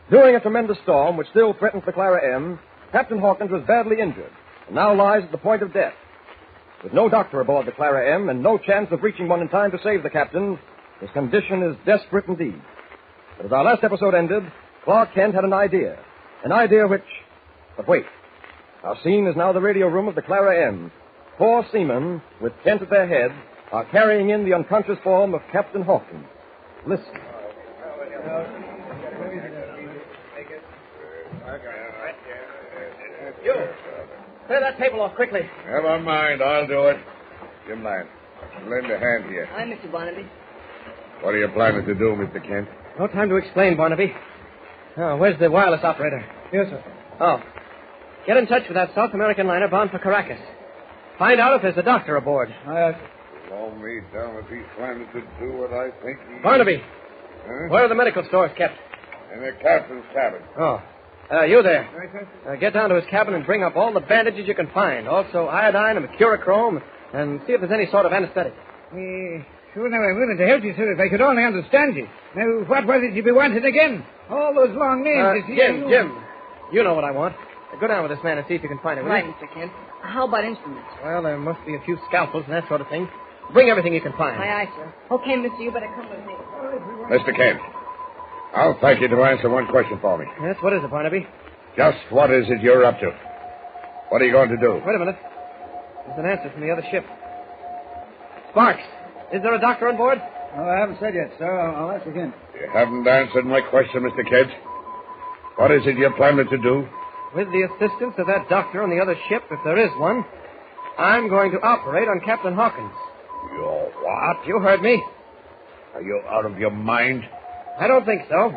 During a tremendous storm which still threatens the Clara M, Captain Hawkins was badly injured and now lies at the point of death. With no doctor aboard the Clara M and no chance of reaching one in time to save the captain, his condition is desperate indeed. But as our last episode ended, Clark Kent had an idea which... But wait. Our scene is now the radio room of the Clara M. 4 seamen, with Kent at their head, are carrying in the unconscious form of Captain Hawkins. Listen. You, clear that table off quickly. Never mind, I'll do it. Jim Lance, lend a hand here. Hi, Mr. Barnaby. What are you planning to do, Mr. Kent? No time to explain, Barnaby. Oh, where's the wireless operator? Yes, sir. Oh. Get in touch with that South American liner bound for Caracas. Find out if there's a doctor aboard. Slow me down if he's planning to do what I think he... Barnaby, Huh? where are the medical stores kept? In the captain's cabin. Oh. You there. Get down to his cabin and bring up all the bandages you can find. Also iodine and mercurochrome, and see if there's any sort of anesthetic. Sure, now, I'm willing to help you, sir, if I could only understand you. Now, what was it you be wanting again? All those long names. Jim, you know what I want. Go down with this man and see if you can find it. Right, Mr. Kent. How about instruments? Well, there must be a few scalpels and that sort of thing. Bring everything you can find. Aye, sir. Okay, mister, you better come with me. Mr. Kent, I'll thank you to answer one question for me. Yes, what is it, Barnaby? Just what is it you're up to? What are you going to do? Wait a minute. There's an answer from the other ship. Sparks, is there a doctor on board? No, I haven't said yet, sir. I'll ask again. You haven't answered my question, Mr. Kent. What is it you're planning to do? With the assistance of that doctor on the other ship, if there is one, I'm going to operate on Captain Hawkins. You're what? You heard me. Are you out of your mind? I don't think so.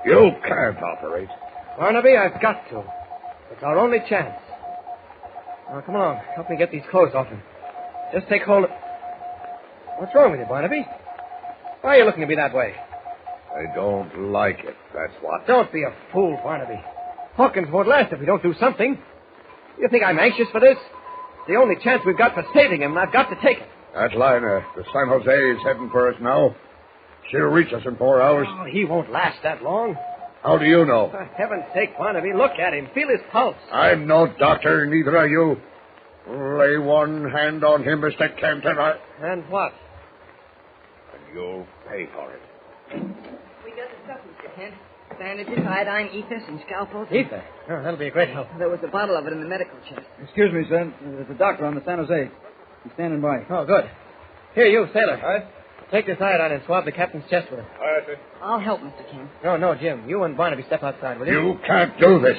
You can't operate. Barnaby, I've got to. It's our only chance. Now, come along. Help me get these clothes off him. Just take hold of... What's wrong with you, Barnaby? Why are you looking at me that way? I don't like it, that's what. Don't be a fool, Barnaby. Hawkins won't last if we don't do something. You think I'm anxious for this? It's the only chance we've got for saving him, and I've got to take it. That liner, the San Jose, is heading for us now. She'll reach us in 4 hours. Oh, he won't last that long. How do you know? For heaven's sake, Barnaby, look at him. Feel his pulse. I'm no doctor, neither are you. Lay one hand on him, Mr. Kent, and I... And what? And you'll pay for it. We got the stuff, Mr. Kent. Bandages, iodine, ether, some scalpels. Ether? Oh, that'll be a great help. There was a bottle of it in the medical chest. Excuse me, sir. There's a doctor on the San Jose. He's standing by. Oh, good. Here, you, sailor. Right. Take this iodine and swab the captain's chest with it. All right, sir. I'll help, Mr. Kent. No, Jim. You and Barnaby step outside, will you? You can't do this.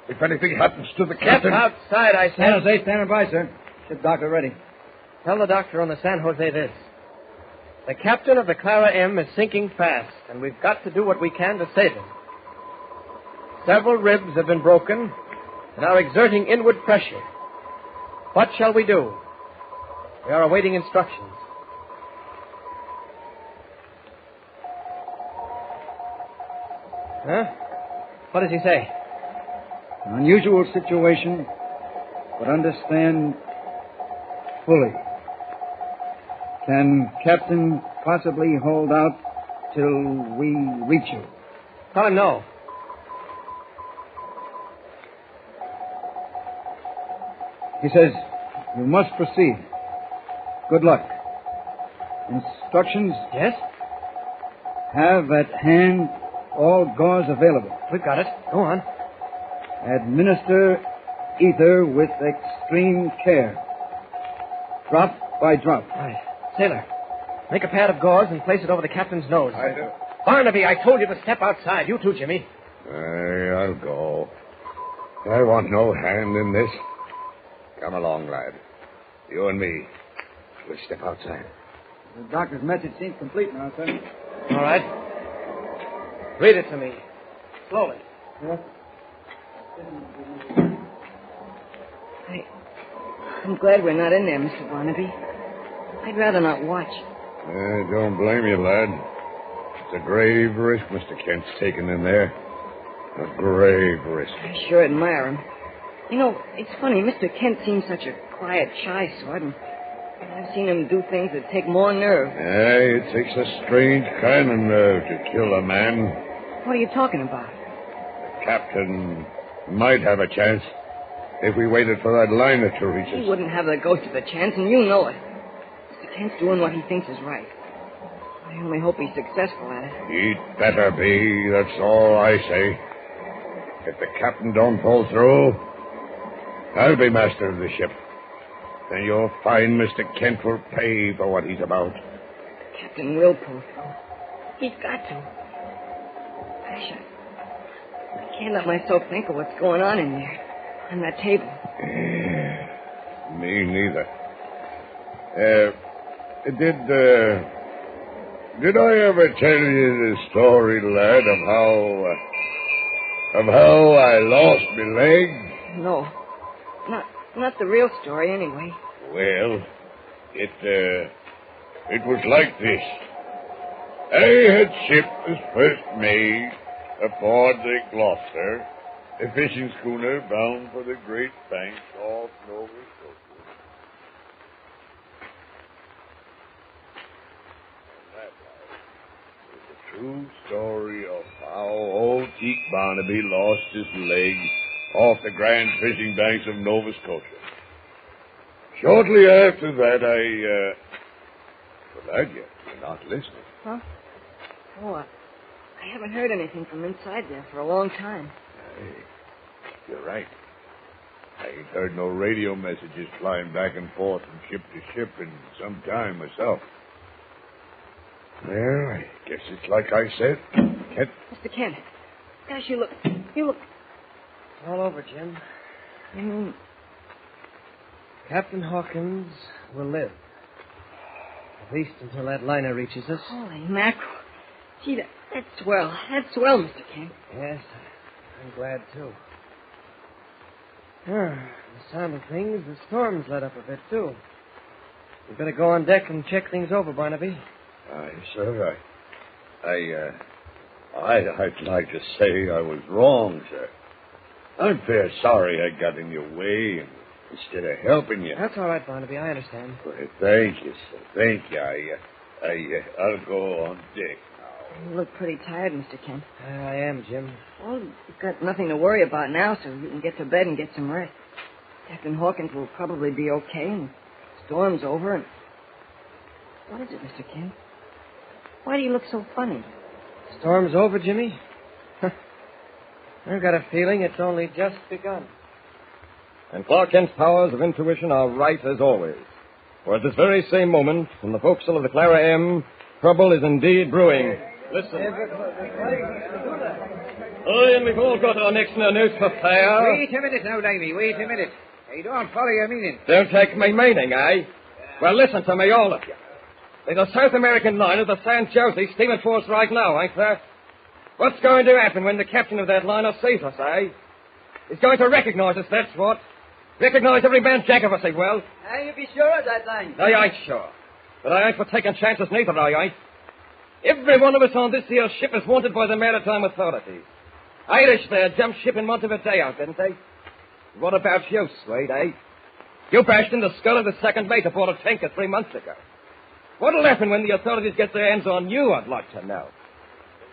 If anything happens to the captain... Step outside, I said. San Jose, standing by, sir. Ship doctor ready. Tell the doctor on the San Jose this. The captain of the Clara M is sinking fast, and we've got to do what we can to save him. Several ribs have been broken and are exerting inward pressure. What shall we do? We are awaiting instructions. Huh? What does he say? An unusual situation, but understand fully. Can Captain possibly hold out till we reach you? Tell him no. He says, you must proceed. Good luck. Instructions? Yes? Have at hand all gauze available. We've got it. Go on. Administer ether with extreme care. Drop by drop. Right. Sailor, make a pad of gauze and place it over the captain's nose. I do. Barnaby, I told you to step outside. You too, Jimmy. I'll go. I want no hand in this. Come along, lad. You and me. We'll step outside. The doctor's message seems complete now, sir. All right. Read it to me. Slowly. Yes. I'm glad we're not in there, Mr. Barnaby. I'd rather not watch. Don't blame you, lad. It's a grave risk Mr. Kent's taking in there. A grave risk. I sure admire him. You know, it's funny, Mr. Kent seems such a quiet, shy sort, and I've seen him do things that take more nerve. It takes a strange kind of nerve to kill a man. What are you talking about? The captain might have a chance if we waited for that liner to reach us. He wouldn't have the ghost of a chance, and you know it. Mr. Kent's doing what he thinks is right. I only hope he's successful at it. He'd better be, that's all I say. If the captain don't pull through, I'll be master of the ship. Then you'll find Mr. Kent will pay for what he's about. Captain will pull through. He's got to. Gosh, I can't let myself think of what's going on in there, on that table. Me neither. Did I ever tell you the story, lad, of how I lost my leg? No. Not the real story, anyway. Well, it was like this. I had shipped as first mate aboard the Gloucester, a fishing schooner bound for the Great Banks off Nova Scotia. That is the true story of how old Teak Barnaby lost his leg off the grand fishing banks of Nova Scotia. Shortly after that, well, lad, you're not listening. Huh? Oh, I haven't heard anything from inside there for a long time. Hey, you're right. I ain't heard no radio messages flying back and forth from ship to ship in some time myself. Well, I guess it's like I said. Kent. Mr. Kent. Gosh, you look... All over, Jim. Captain Hawkins will live. At least until that liner reaches us. Holy mackerel. Gee, that's swell. That's swell, Mr. Kent. Yes, I'm glad, too. The sound of things, the storm's let up a bit, too. We'd better go on deck and check things over, Barnaby. Aye, sir. I'd like to say I was wrong, sir. I'm fair sorry I got in your way instead of helping you. That's all right, Barnaby. I understand. Well, thank you, sir. Thank you. I'll go on deck now. You look pretty tired, Mr. Kent. I am, Jim. Well, you've got nothing to worry about now, so you can get to bed and get some rest. Captain Hawkins will probably be okay, and the storm's over, and... What is it, Mr. Kent? Why do you look so funny? Storm's over, Jimmy? I've got a feeling it's only just begun. And Clark Kent's powers of intuition are right as always. For at this very same moment, from the forecastle of the Clara M, trouble is indeed brewing. Listen. And we've all got our necks in our notes for fire. Wait a minute now, Davy. Wait a minute. I don't follow your meaning. Don't take my meaning, eh? Well, listen to me, all of you. There's a South American liner, the San Jose, steaming for us right now, ain't there? What's going to happen when the captain of that liner sees us, eh? He's going to recognize us, that's what. Recognize every man jack of us, he will. Are you be sure of that, line? I ain't sure. But I ain't for taking chances neither, I ain't. Every one of us on this here ship is wanted by the maritime authorities. Irish there jumped ship in Montevideo, didn't they? What about you, Slade, eh? You bashed in the skull of the second mate aboard a tanker 3 months ago. What'll happen when the authorities get their hands on you, I'd like to know.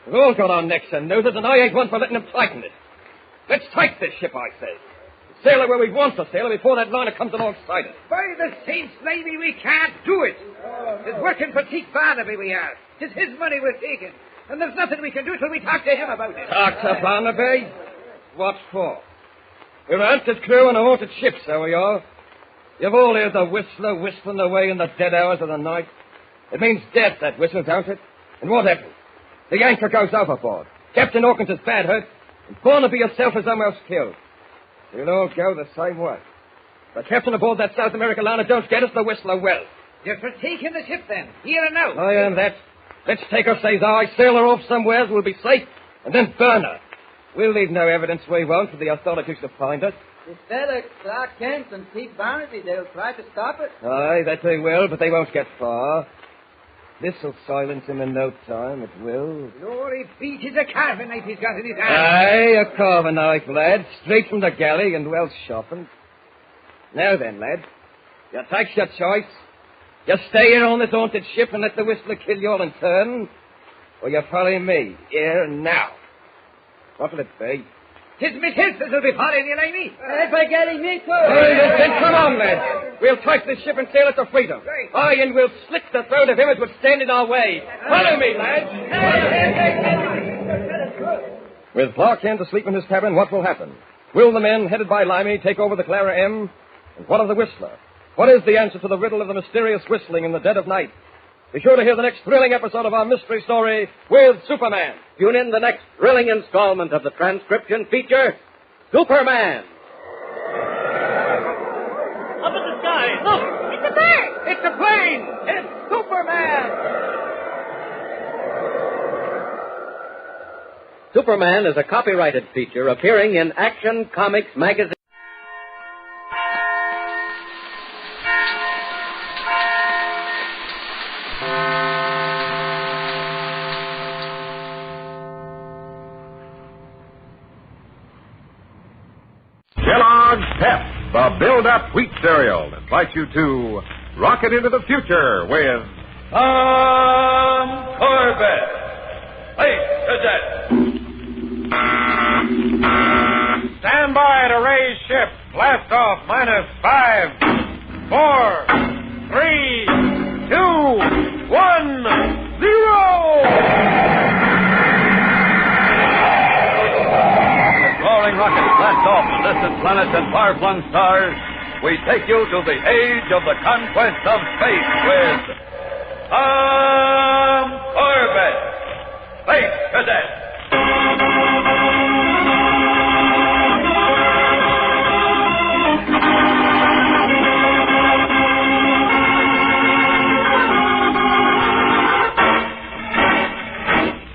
We've all got our necks and noses, and I ain't one for letting them tighten it. Let's take this ship, I say. Sail her where we want to sail her before that liner comes alongside us. By the saints, Lamey, we can't do it. It's working for Teak Barnaby we are. It's his money we're taking. And there's nothing we can do till we talk to him about it. Talk to Barnaby? What for? We're a hunted crew on a haunted ship, so we are. You've all heard the whistler whistling away in the dead hours of the night. It means death, that whistle, don't it? And what happens? The anchor goes overboard. Captain Hawkins is bad hurt, and Barnaby herself is almost killed. We'll all go the same way. The captain aboard that South American liner don't get us the whistler well. You're for taking the ship, then, here and now. I am that. Let's take her, says I, sail her off somewhere so we'll be safe, and then burn her. We'll leave no evidence we won't for the authorities to find us. Instead of Clark Kent and Pete Barnaby, they'll try to stop it. Aye, that they will, but they won't get far. This'll silence him in no time, it will. Glory be, 'tis a carving knife he's got in his hand. Aye, a carving knife, lad, straight from the galley and well sharpened. Now then, lad, you take your choice. You stay here on this haunted ship and let the whistler kill you all in turn, or you follow me, here and now. What'll it be? 'Tis Miss Hilson'll be following you, Amy. By getting me too. Then come on, lad. We'll take this ship and sail it to freedom. Aye, and we'll slit the throat of him as would stand in our way. Follow me, lads. With Clark Kent asleep in his cabin, what will happen? Will the men headed by Limey take over the Clara M? And what of the Whistler? What is the answer to the riddle of the mysterious whistling in the dead of night? Be sure to hear the next thrilling episode of our mystery story with Superman. Tune in the next thrilling installment of the transcription feature, Superman. Up in the sky. Look, it's a bird. It's a plane. It's Superman. Superman is a copyrighted feature appearing in Action Comics magazine. Kellogg's Pep, the build-up wheat cereal, invites you to rocket into the future with Corbett. Hey, Cadet. Stand by to raise ship. Blast off -5, 4, 3, 2, 1, 0. Roaring rockets blast off to distant planets and far-flung stars. We take you to the age of the conquest of space with Corbett, Space Cadet.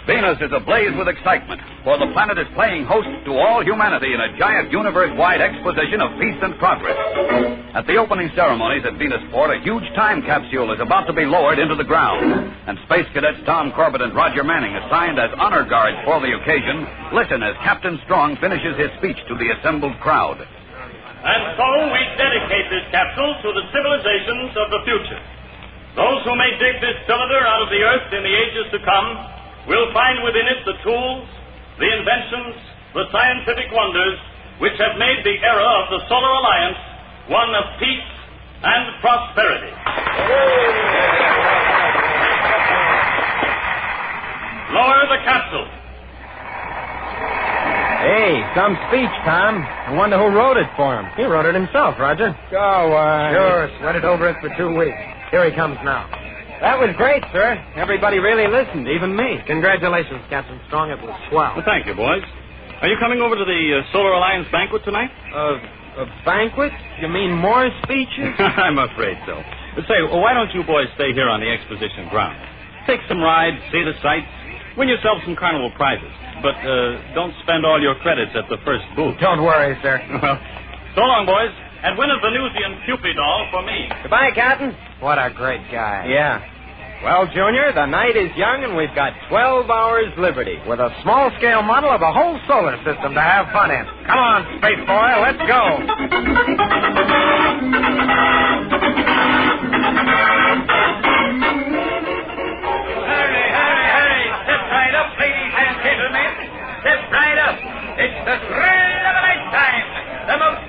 Venus is ablaze with excitement, for the planet is playing host to all humanity in a giant universe-wide exposition of peace and progress. At the opening ceremonies at Venusport, a huge time capsule is about to be lowered into the ground, and Space Cadets Tom Corbett and Roger Manning, assigned as honor guards for the occasion, listen as Captain Strong finishes his speech to the assembled crowd. And so we dedicate this capsule to the civilizations of the future. Those who may dig this cylinder out of the earth in the ages to come will find within it the tools, the inventions, the scientific wonders which have made the era of the Solar Alliance one of peace and prosperity. Lower the capsule. Hey, some speech, Tom. I wonder who wrote it for him. He wrote it himself, Roger. Sure, sweated over it for 2 weeks. Here he comes now. That was great, sir. Everybody really listened, even me. Congratulations, Captain Strong. It was swell. Well, thank you, boys. Are you coming over to the Solar Alliance banquet tonight? A banquet? You mean more speeches? I'm afraid so. Say, why don't you boys stay here on the exposition ground? Take some rides, see the sights, win yourself some carnival prizes. But don't spend all your credits at the first booth. Don't worry, sir. Well, so long, boys. And win a Venusian Cupid doll for me. Goodbye, Captain. What a great guy. Yeah. Well, Junior, the night is young and we've got 12 hours liberty. With a small-scale model of a whole solar system to have fun in. Come on, Space Boy, let's go. Hurry. Step right up, ladies and gentlemen. Step right up. It's the thrill of a lifetime. The most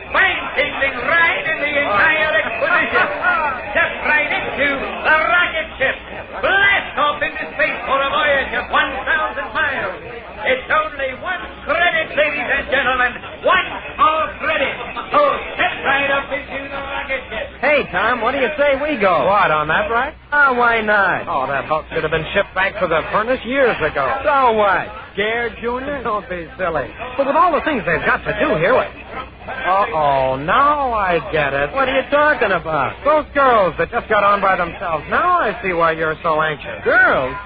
we go. What, on that right? Oh, why not? Oh, that hulk should have been shipped back for the furnace years ago. So what? Scared, Junior? Don't be silly. But with all the things they've got to do here, uh-oh, now I get it. What are you talking about? Those girls that just got on by themselves. Now I see why you're so anxious. Girls?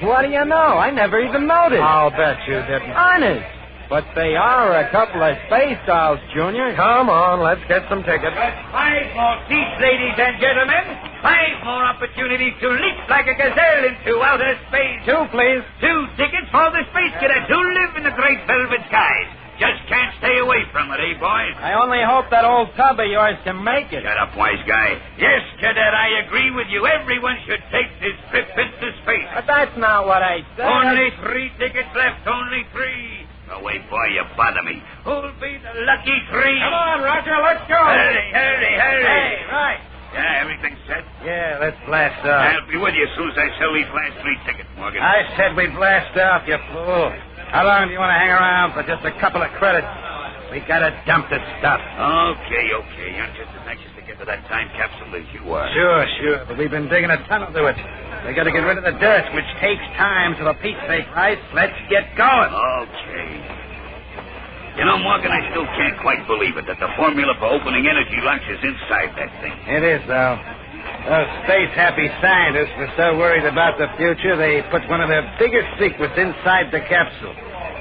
What do you know? I never even noticed. I'll bet you didn't. Honest. But they are a couple of space dolls, Junior. Come on, let's get some tickets. 5 more seats, ladies and gentlemen. 5 more opportunities to leap like a gazelle into outer space. 2, please. 2 tickets for the space cadets who live in the great velvet skies. Just can't stay away from it, eh, boys? I only hope that old tub of yours can make it. Shut up, wise guy. Yes, Cadet, I agree with you. Everyone should take this trip into space. But that's not what I said. Only 3 tickets left, only 3. Away, boy, you bother me. Who'll be the lucky 3? Come on, Roger, let's go. Hurry. Hey, right. Yeah, everything's set? Yeah, let's blast off. I'll be with you as soon as I sell these last 3 tickets, Morgan. I said we blast off, you fool. How long do you want to hang around for just a couple of credits? We gotta dump the stuff. Okay. I'm just as anxious to get to that time capsule as you are. Sure. But we've been digging a tunnel to it. We gotta get rid of the dirt, which takes time, so for Pete's sake, right? Let's get going. Okay. You know, Morgan, I still can't quite believe it that the formula for opening energy locks is inside that thing. It is, though. Those space-happy scientists were so worried about the future, they put one of their biggest secrets inside the capsule.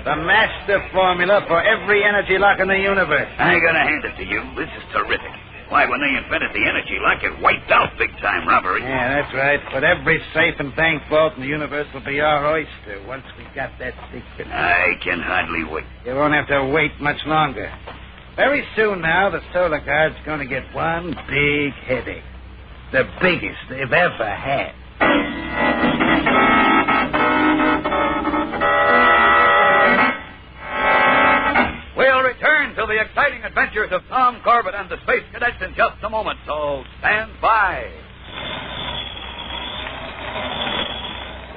The master formula for every energy lock in the universe. I gotta hand it to you. This is terrific. Why, when they invented the energy lock, it wiped out big-time robbery. Yeah, that's right. But every safe and bank vault in the universe will be our oyster once we got that secret. I can hardly wait. You won't have to wait much longer. Very soon now, the Solar Guard's going to get one big headache. The biggest they've ever had. We'll return to the exciting adventures of Tom Corbett and the Space Cadets in just a moment, so stand by.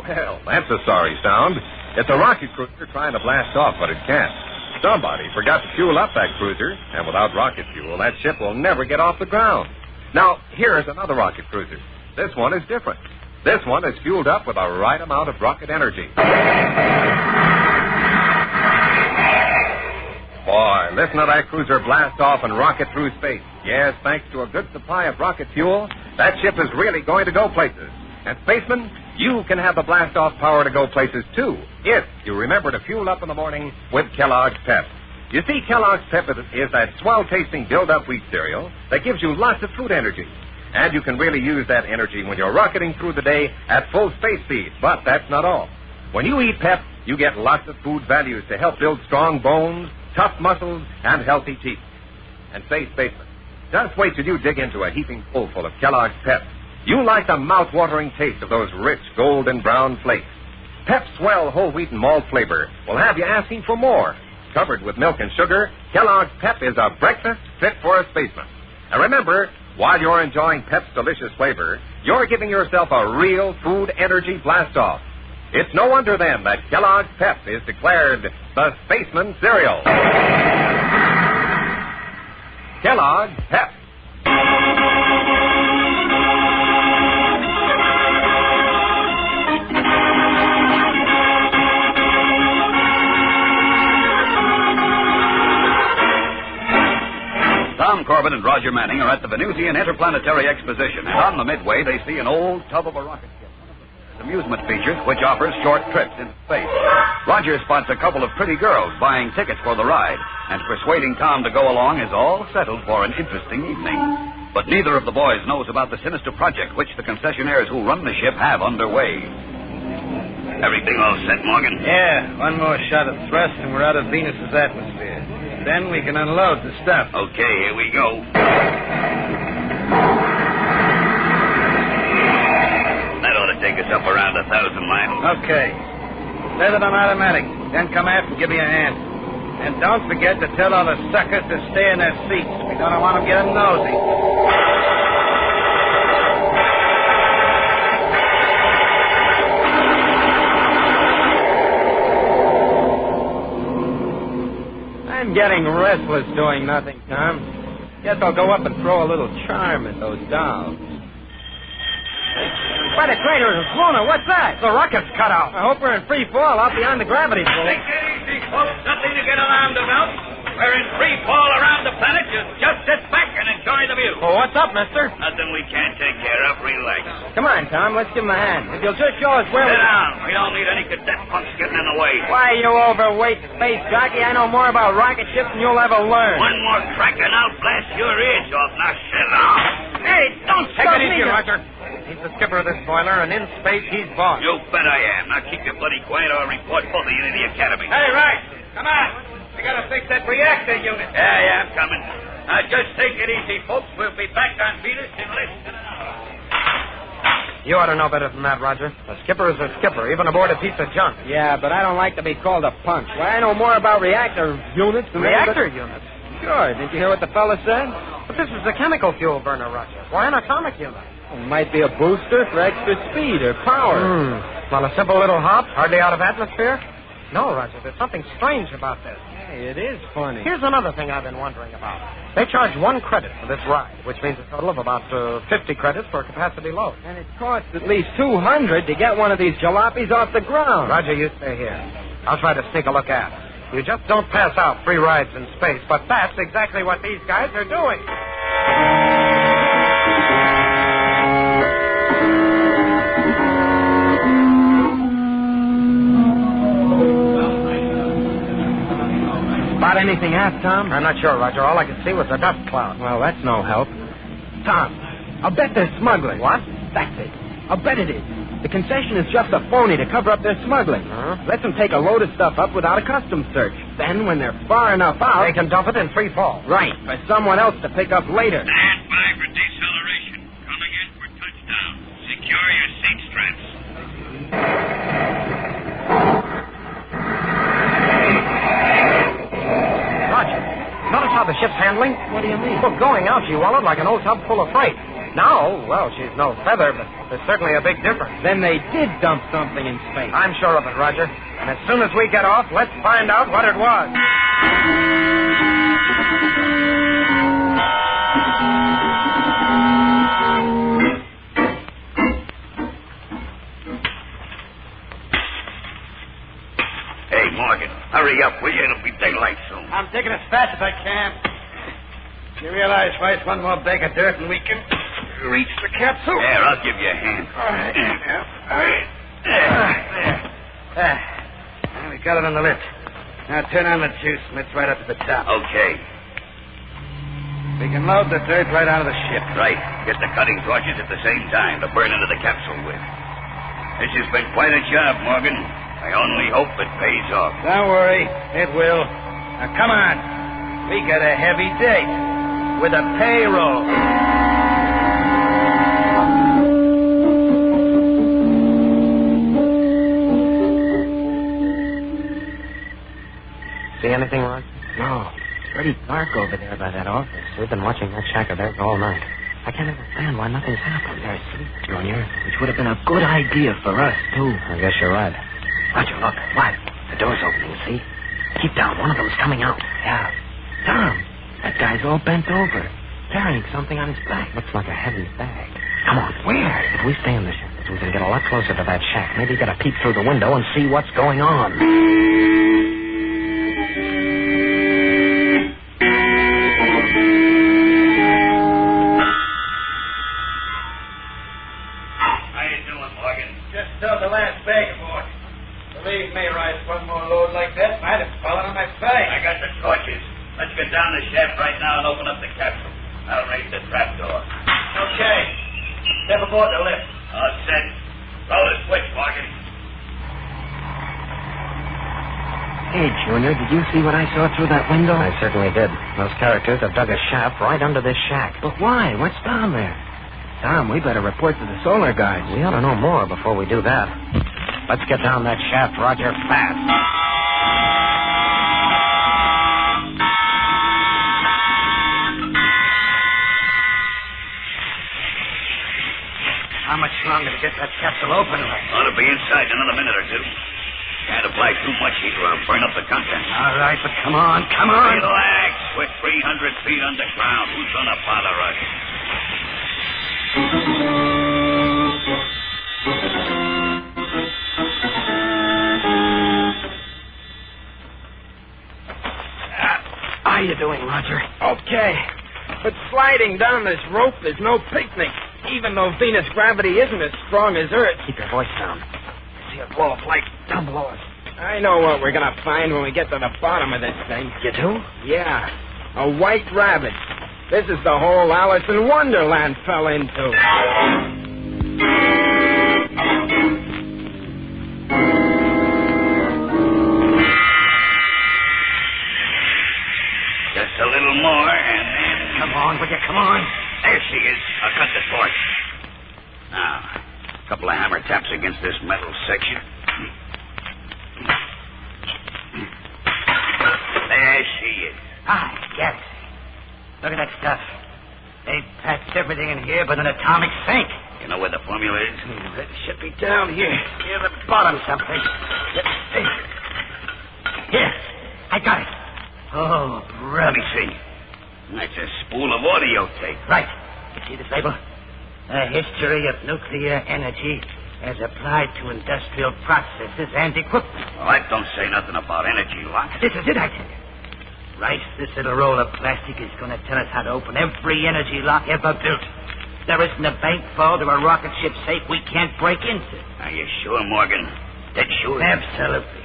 Well, that's a sorry sound. It's a rocket cruiser trying to blast off, but it can't. Somebody forgot to fuel up that cruiser, and without rocket fuel, that ship will never get off the ground. Now, here's another rocket cruiser. This one is different. This one is fueled up with the right amount of rocket energy. Boy, listen to that cruiser blast off and rocket through space. Yes, thanks to a good supply of rocket fuel, that ship is really going to go places. And spacemen, you can have the blast-off power to go places, too, if you remember to fuel up in the morning with Kellogg's Pep. You see, Kellogg's Pep is that swell-tasting build-up wheat cereal that gives you lots of food energy. And you can really use that energy when you're rocketing through the day at full space speed. But that's not all. When you eat Pep, you get lots of food values to help build strong bones, tough muscles, and healthy teeth. And say, spacemen, just wait till you dig into a heaping bowl full of Kellogg's Pep. You like the mouth-watering taste of those rich golden brown flakes. Pep's swell whole wheat and malt flavor will have you asking for more. Covered with milk and sugar, Kellogg's Pep is a breakfast fit for a spaceman. And remember, while you're enjoying Pep's delicious flavor, you're giving yourself a real food energy blast-off. It's no wonder, then, that Kellogg's Pep is declared the spaceman cereal. Kellogg's Pep. Tom Corbett and Roger Manning are at the Venusian Interplanetary Exposition, and on the Midway they see an old tub of a rocket ship. Amusement features, which offers short trips into space. Roger spots a couple of pretty girls buying tickets for the ride, and persuading Tom to go along is all settled for an interesting evening. But neither of the boys knows about the sinister project which the concessionaires who run the ship have underway. Everything all set, Morgan? Yeah, one more shot of thrust and we're out of Venus's atmosphere. Then we can unload the stuff. Okay, here we go. That ought to take us up around 1,000 miles. Okay. Set it on automatic. Then come aft and give me a hand. And don't forget to tell all the suckers to stay in their seats. We don't want them getting nosy. I'm getting restless doing nothing, Tom. Guess I'll go up and throw a little charm at those dolls. by the crater of Luna. What's that? The rocket's cut out. I hope we're in free fall out beyond the gravity pull. Take it easy, folks. Nothing to get alarmed about. We're in free fall around the planet. Just sit back and enjoy the view. Well, what's up, mister? Nothing we can't take care of. Relax. Come on, Tom. Let's give him a hand. If you'll just show us where Sit down. We don't need any cadet punks getting in the way. Why, you overweight space jockey? I know more about rocket ships than you'll ever learn. One more crack and I'll blast your ears off. Now sit down. Hey, don't Take shove it easy, me. Roger. He's the skipper of this spoiler, and in space, he's boss. You bet I am. Now keep your bloody quiet or I'll report both of you to the academy. Hey, Rice. Come on. We gotta fix that reactor unit. Yeah, I'm coming. Now just take it easy, folks. We'll be back on Venus in less than an hour. You ought to know better than that, Roger. A skipper is a skipper, even aboard a piece of junk. Yeah, but I don't like to be called a punk. Why, I know more about reactor units than Reactor units? Sure. Didn't you hear what the fella said? But this is a chemical fuel burner, Roger. Why an atomic unit? It might be a booster for extra speed or power. Well, a simple little hop, hardly out of atmosphere? No, Roger, there's something strange about this. Hey, it is funny. Here's another thing I've been wondering about. They charge 1 credit for this ride, which means a total of about 50 credits for a capacity load. And it costs at least 200 to get one of these jalopies off the ground. Roger, you stay here. I'll try to sneak a look at it. You just don't pass out free rides in space, but that's exactly what these guys are doing. Spot anything aft, Tom? I'm not sure, Roger. All I could see was a dust cloud. Well, that's no help. Tom, I'll bet they're smuggling. What? That's it. I'll bet it is. The concession is just a phony to cover up their smuggling. Lets them take a load of stuff up without a customs search. Then, when they're far enough out... They can dump it in free fall. Right, for someone else to pick up later. Stand by for deceleration. Coming in for touchdown. Secure your seat straps. Roger, notice how the ship's handling? What do you mean? Well, going out, she wallowed like an old tub full of freight. Now, well, she's no feather, but there's certainly a big difference. Then they did dump something in space. I'm sure of it, Roger. And as soon as we get off, let's find out what it was. Hey, Morgan, hurry up, will you? It'll be daylight soon. I'm taking as fast as I can. You realize, Vice, one more bag of dirt and we can reach the capsule? There, I'll give you a hand. All right. There. We got it on the lift. Now turn on the juice and let's right up to the top. Okay. We can load the dirt right out of the ship. Right. Get the cutting torches at the same time to burn into the capsule with. This has been quite a job, Morgan. I only hope it pays off. Don't worry. It will. Now, come on. We got a heavy date with a payroll. See anything, Roger? No. It's pretty dark over there by that office. We've been watching that shack of theirs all night. I can't understand why nothing's happened. They're asleep, Junior, which would have been a good idea for us, too. I guess you're right. Roger, look. What? The door's opening, see? Keep down. One of them's coming out. Yeah. Tom, that guy's all bent over, carrying something on his back. Looks like a heavy bag. Come on. Where? If we stay in the ship, we can get a lot closer to that shack. Maybe get a peek through the window and see what's going on. How you doing, Morgan? Just stowed the last bag aboard. Believe me, Rice, one more load like that, I'd have fallen on my face. I got the torches. Let's get down the shaft right now and open up the capsule. I'll raise the trapdoor. Okay. Step aboard the lift. All set. Throw the switch, Morgan. Hey, Junior, did you see what I saw through that window? I certainly did. Those characters have dug a shaft right under this shack. But why? What's down there? Tom, we better report to the solar guys. We ought to know more before we do that. Let's get down that shaft, Roger, fast. How much longer to get that capsule open? Ought to be inside in another minute or two. Can't apply too much heat or I'll burn up the contents. All right, but come on. Relax. We're 300 feet underground. Who's going to bother us? Roger. Okay. But sliding down this rope is no picnic, even though Venus gravity isn't as strong as Earth. Keep your voice down. I see a ball of light down below us. I know what we're going to find when we get to the bottom of this thing. You do? Yeah. A white rabbit. This is the hole Alice in Wonderland fell into. Just a little more, and then... Come on, will you? Come on. There she is. I'll cut the torch. Now, a couple of hammer taps against this metal section. There she is. Ah, yes. Look at that stuff. They packed everything in here but an atomic sink. You know where the formula is? It should be down here. Near the bottom someplace. Here. I got it. Oh, brother. Let me see. That's a spool of audio tape. Right. You see this label? A history of nuclear energy as applied to industrial processes and equipment. Well, that don't say nothing about energy lock. This is it, I tell you. Right, this little roll of plastic is going to tell us how to open every energy lock ever built. There isn't a bank vault or a rocket ship safe we can't break into. Are you sure, Morgan? Dead sure? Absolutely.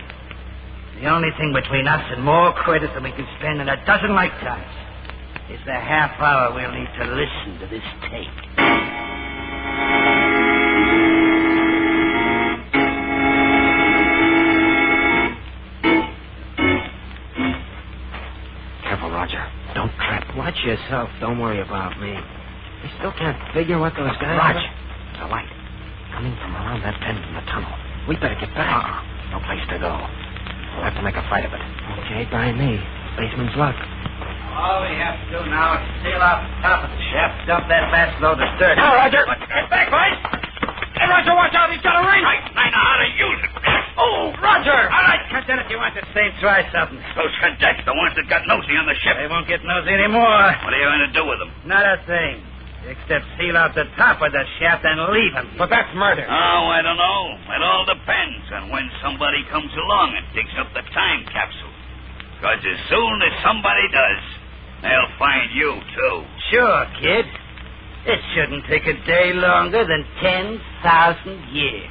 The only thing between us and more credit than we can spend in a dozen lifetimes is the half hour we'll need to listen to this tape. Careful, Roger. Don't trip. Watch yourself. Don't worry about me. We still can't figure what those guys Roger. are. There's a light coming from around that bend in the tunnel. We better get back. No place to go. We'll have to make a fight of it. Okay, by me. Baseman's luck. All we have to do now is seal out the top of the shaft, dump that last load of dirt. Now, Roger! Get back, boys! Hey, Roger, watch out! He's got a ring! I know how to use it. Oh, Roger! All right, Cadet, if you want to stay and try something. Those cadets, the ones that got nosy on the ship. They won't get nosy anymore. What are you going to do with them? Not a thing. Except seal out the top of the shaft and leave him. But that's murder. Oh, I don't know. It all depends on when somebody comes along and digs up the time capsule. Because as soon as somebody does, they'll find you, too. Sure, kid. It shouldn't take a day longer than 10,000 years.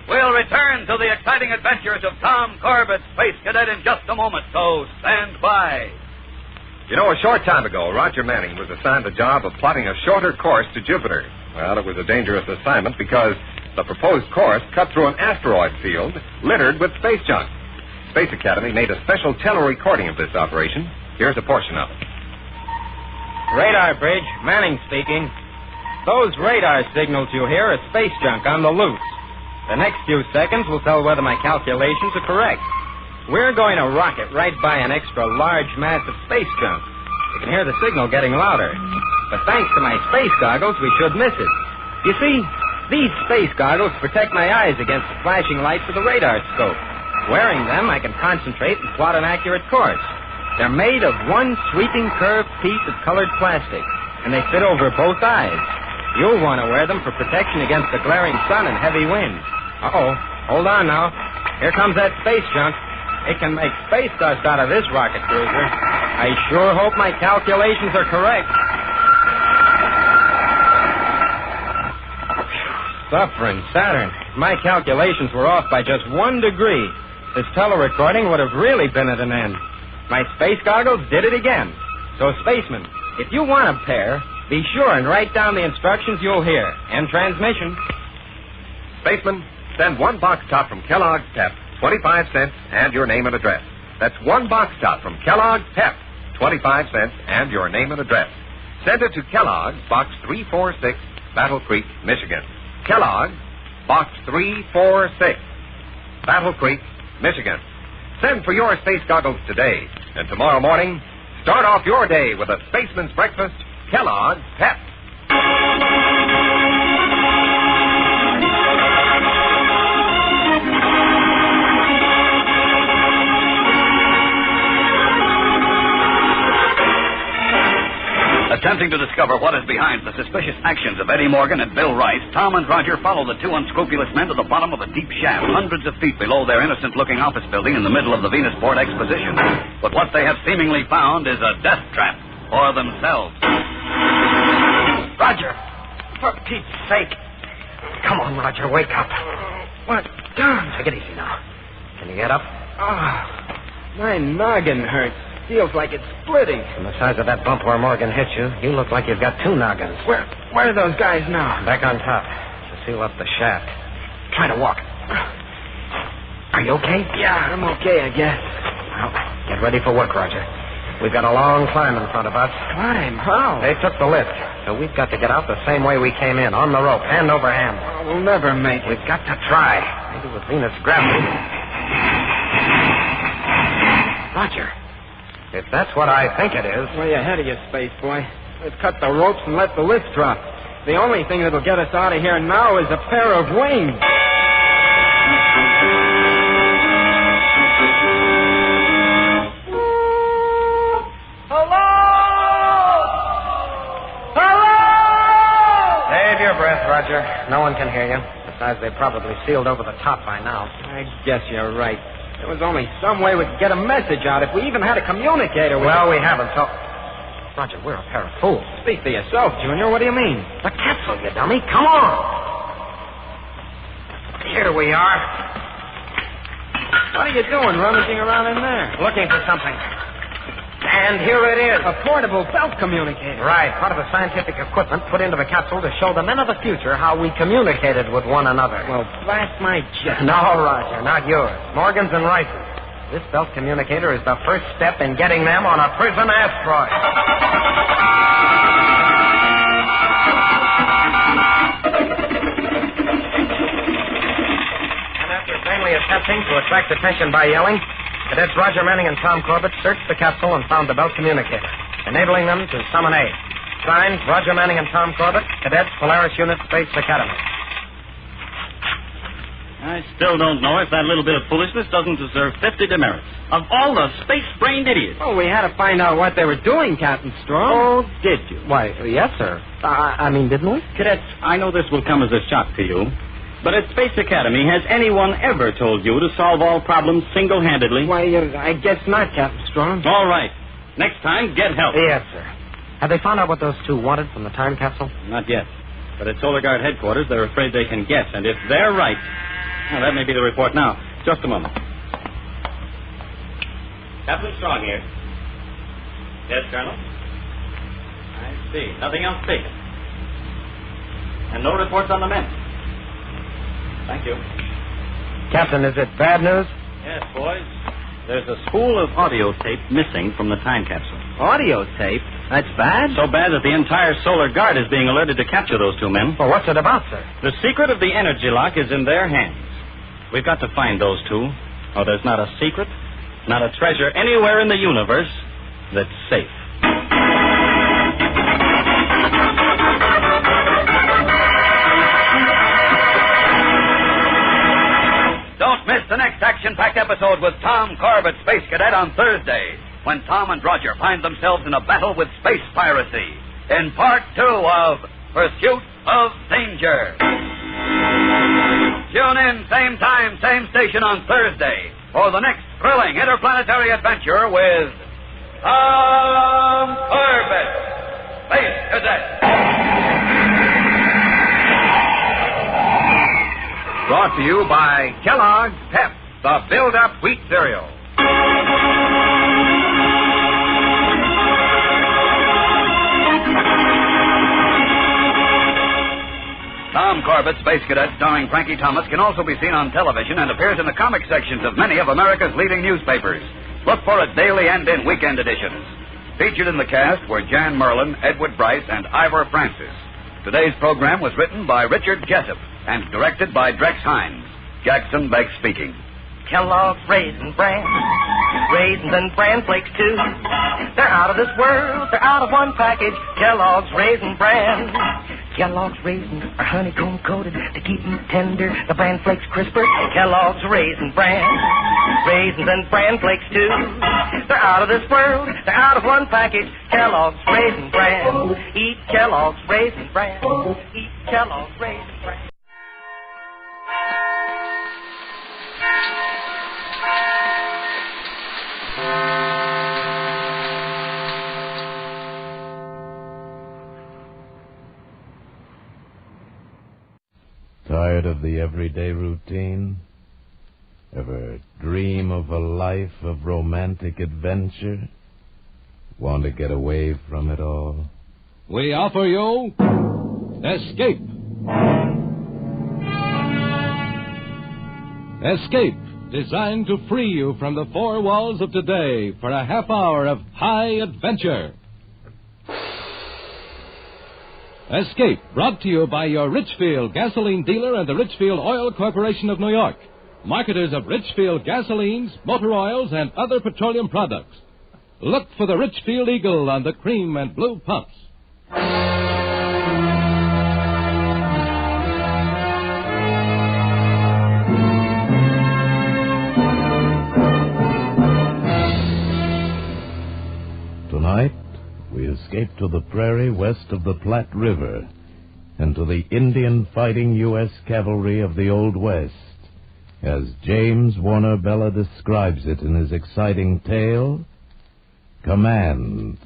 We'll return to the exciting adventures of Tom Corbett, Space Cadet, in just a moment, so stand by. You know, a short time ago, Roger Manning was assigned the job of plotting a shorter course to Jupiter. Well, it was a dangerous assignment because the proposed course cut through an asteroid field littered with space junk. Space Academy made a special tele-recording of this operation. Here's a portion of it. Radar bridge, Manning speaking. Those radar signals you hear are space junk on the loose. The next few seconds will tell whether my calculations are correct. We're going to rocket right by an extra large mass of space junk. You can hear the signal getting louder. But thanks to my space goggles, we should miss it. You see, these space goggles protect my eyes against the flashing lights of the radar scope. Wearing them, I can concentrate and plot an accurate course. They're made of one sweeping curved piece of colored plastic, and they fit over both eyes. You'll want to wear them for protection against the glaring sun and heavy winds. Uh-oh. Hold on now. Here comes that space junk. It can make space dust out of this rocket cruiser. I sure hope my calculations are correct. Suffering Saturn. If my calculations were off by just 1 degree, this telerecording would have really been at an end. My space goggles did it again. So, spacemen, if you want a pair, be sure and write down the instructions you'll hear. End transmission. Spaceman, send one box top from Kellogg's Pep, 25 cents, and your name and address. That's one box top from Kellogg's Pep, 25 cents, and your name and address. Send it to Kellogg's, Box 346, Battle Creek, Michigan. Kellogg's, Box 346, Battle Creek, Michigan. Send for your space goggles today. And tomorrow morning, start off your day with a spaceman's breakfast, Kellogg's Pep. The Attempting to discover what is behind the suspicious actions of Eddie Morgan and Bill Rice, Tom and Roger follow the two unscrupulous men to the bottom of a deep shaft, hundreds of feet below their innocent-looking office building in the middle of the Venusport Exposition. But what they have seemingly found is a death trap for themselves. Roger, for Pete's sake. Come on, Roger, wake up. What? Tom. Take it easy now. Can you get up? My noggin hurts. Feels like it's splitting. From the size of that bump where Morgan hit you, you look like you've got two noggins. Where are those guys now? Back on top. To seal up the shaft. Try to walk. Are you okay? Yeah, I'm okay, I guess. Well, get ready for work, Roger. We've got a long climb in front of us. Climb? How? They took the lift, so we've got to get out the same way we came in, on the rope, hand over hand. Oh, we'll never make it. We've got to try. Maybe with Venus gravity. Roger. If that's what I think it is... Way ahead of you, space boy. Let's cut the ropes and let the lift drop. The only thing that'll get us out of here now is a pair of wings. Hello! Hello! Save your breath, Roger. No one can hear you. Besides, they probably sealed over the top by now. I guess you're right. There was only some way we could get a message out if we even had a communicator. Well, we haven't, so... Roger, we're a pair of fools. Speak for yourself, Junior. What do you mean? The capsule, you dummy. Come on. Here we are. What are you doing rummaging around in there? Looking for something. And here it is. A portable belt communicator. Right. Part of the scientific equipment put into the capsule to show the men of the future how we communicated with one another. Well, blast my jet. No, Roger, not yours. Morgan's and Rice's. This belt communicator is the first step in getting them on a prison asteroid. And after vainly attempting to attract attention by yelling, Cadets Roger Manning and Tom Corbett searched the capsule and found the belt communicator, enabling them to summon aid. Signed, Roger Manning and Tom Corbett, Cadets, Polaris Unit, Space Academy. I still don't know if that little bit of foolishness doesn't deserve 50 demerits. Of all the space-brained idiots. Oh, we had to find out what they were doing, Captain Strong. Oh, did you? Why, yes, sir. Didn't we? Cadets, I know this will come as a shock to you, but at Space Academy, has anyone ever told you to solve all problems single-handedly? Why, I guess not, Captain Strong. All right. Next time, get help. Yes, sir. Have they found out what those two wanted from the time capsule? Not yet. But at Solar Guard headquarters, they're afraid they can guess, and if they're right... Well, that may be the report now. Just a moment. Captain Strong here. Yes, Colonel? I see. Nothing else taken. And no reports on the men. Thank you. Captain, is it bad news? Yes, boys. There's a spool of audio tape missing from the time capsule. Audio tape? That's bad? So bad that the entire Solar Guard is being alerted to capture those two men. Well, what's it about, sir? The secret of the energy lock is in their hands. We've got to find those two, or there's not a secret, not a treasure anywhere in the universe that's safe. Don't miss the next action-packed episode with Tom Corbett, Space Cadet, on Thursday, when Tom and Roger find themselves in a battle with space piracy in Part 2 of Pursuit of Danger. Tune in, same time, same station on Thursday for the next thrilling interplanetary adventure with Tom Corbett, Space Cadet. Brought to you by Kellogg's Pep, the build-up wheat cereal. Tom Corbett, Space Cadet, starring Frankie Thomas, can also be seen on television and appears in the comic sections of many of America's leading newspapers. Look for it daily and in weekend editions. Featured in the cast were Jan Merlin, Edward Bryce, and Ivor Francis. Today's program was written by Richard Jessup and directed by Drex Hines. Jackson Beck speaking. Kellogg's Raisin Bran, raisins and bran flakes too. They're out of this world, they're out of one package. Kellogg's Raisin Bran, Kellogg's raisins are honeycomb coated to keep them tender. The bran flakes crisper. Kellogg's Raisin Bran. Raisins and bran flakes too. They're out of this world. They're out of one package. Kellogg's Raisin Bran. Eat Kellogg's Raisin Bran. Eat Kellogg's Raisin Bran. Tired of the everyday routine? Ever dream of a life of romantic adventure? Want to get away from it all? We offer you Escape. Escape, designed to free you from the four walls of today for a half hour of high adventure. Escape, brought to you by your Richfield gasoline dealer and the Richfield Oil Corporation of New York, marketers of Richfield gasolines, motor oils, and other petroleum products. Look for the Richfield Eagle on the cream and blue pumps. Tonight, we escape to the prairie west of the Platte River and to the Indian fighting U.S. cavalry of the Old West, as James Warner Bella describes it in his exciting tale, Command.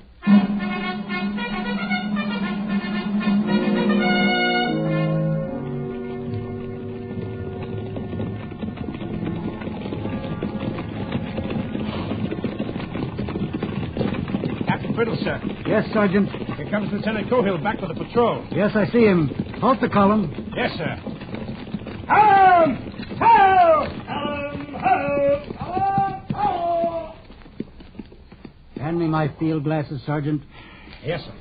Brittle, sir. Yes, Sergeant. Here comes Lieutenant Cohill back with the patrol. Yes, I see him. Halt the column. Yes, sir. Helm! Helm! Helm! Helm! Helm! Hand me my field glasses, Sergeant. Yes, sir.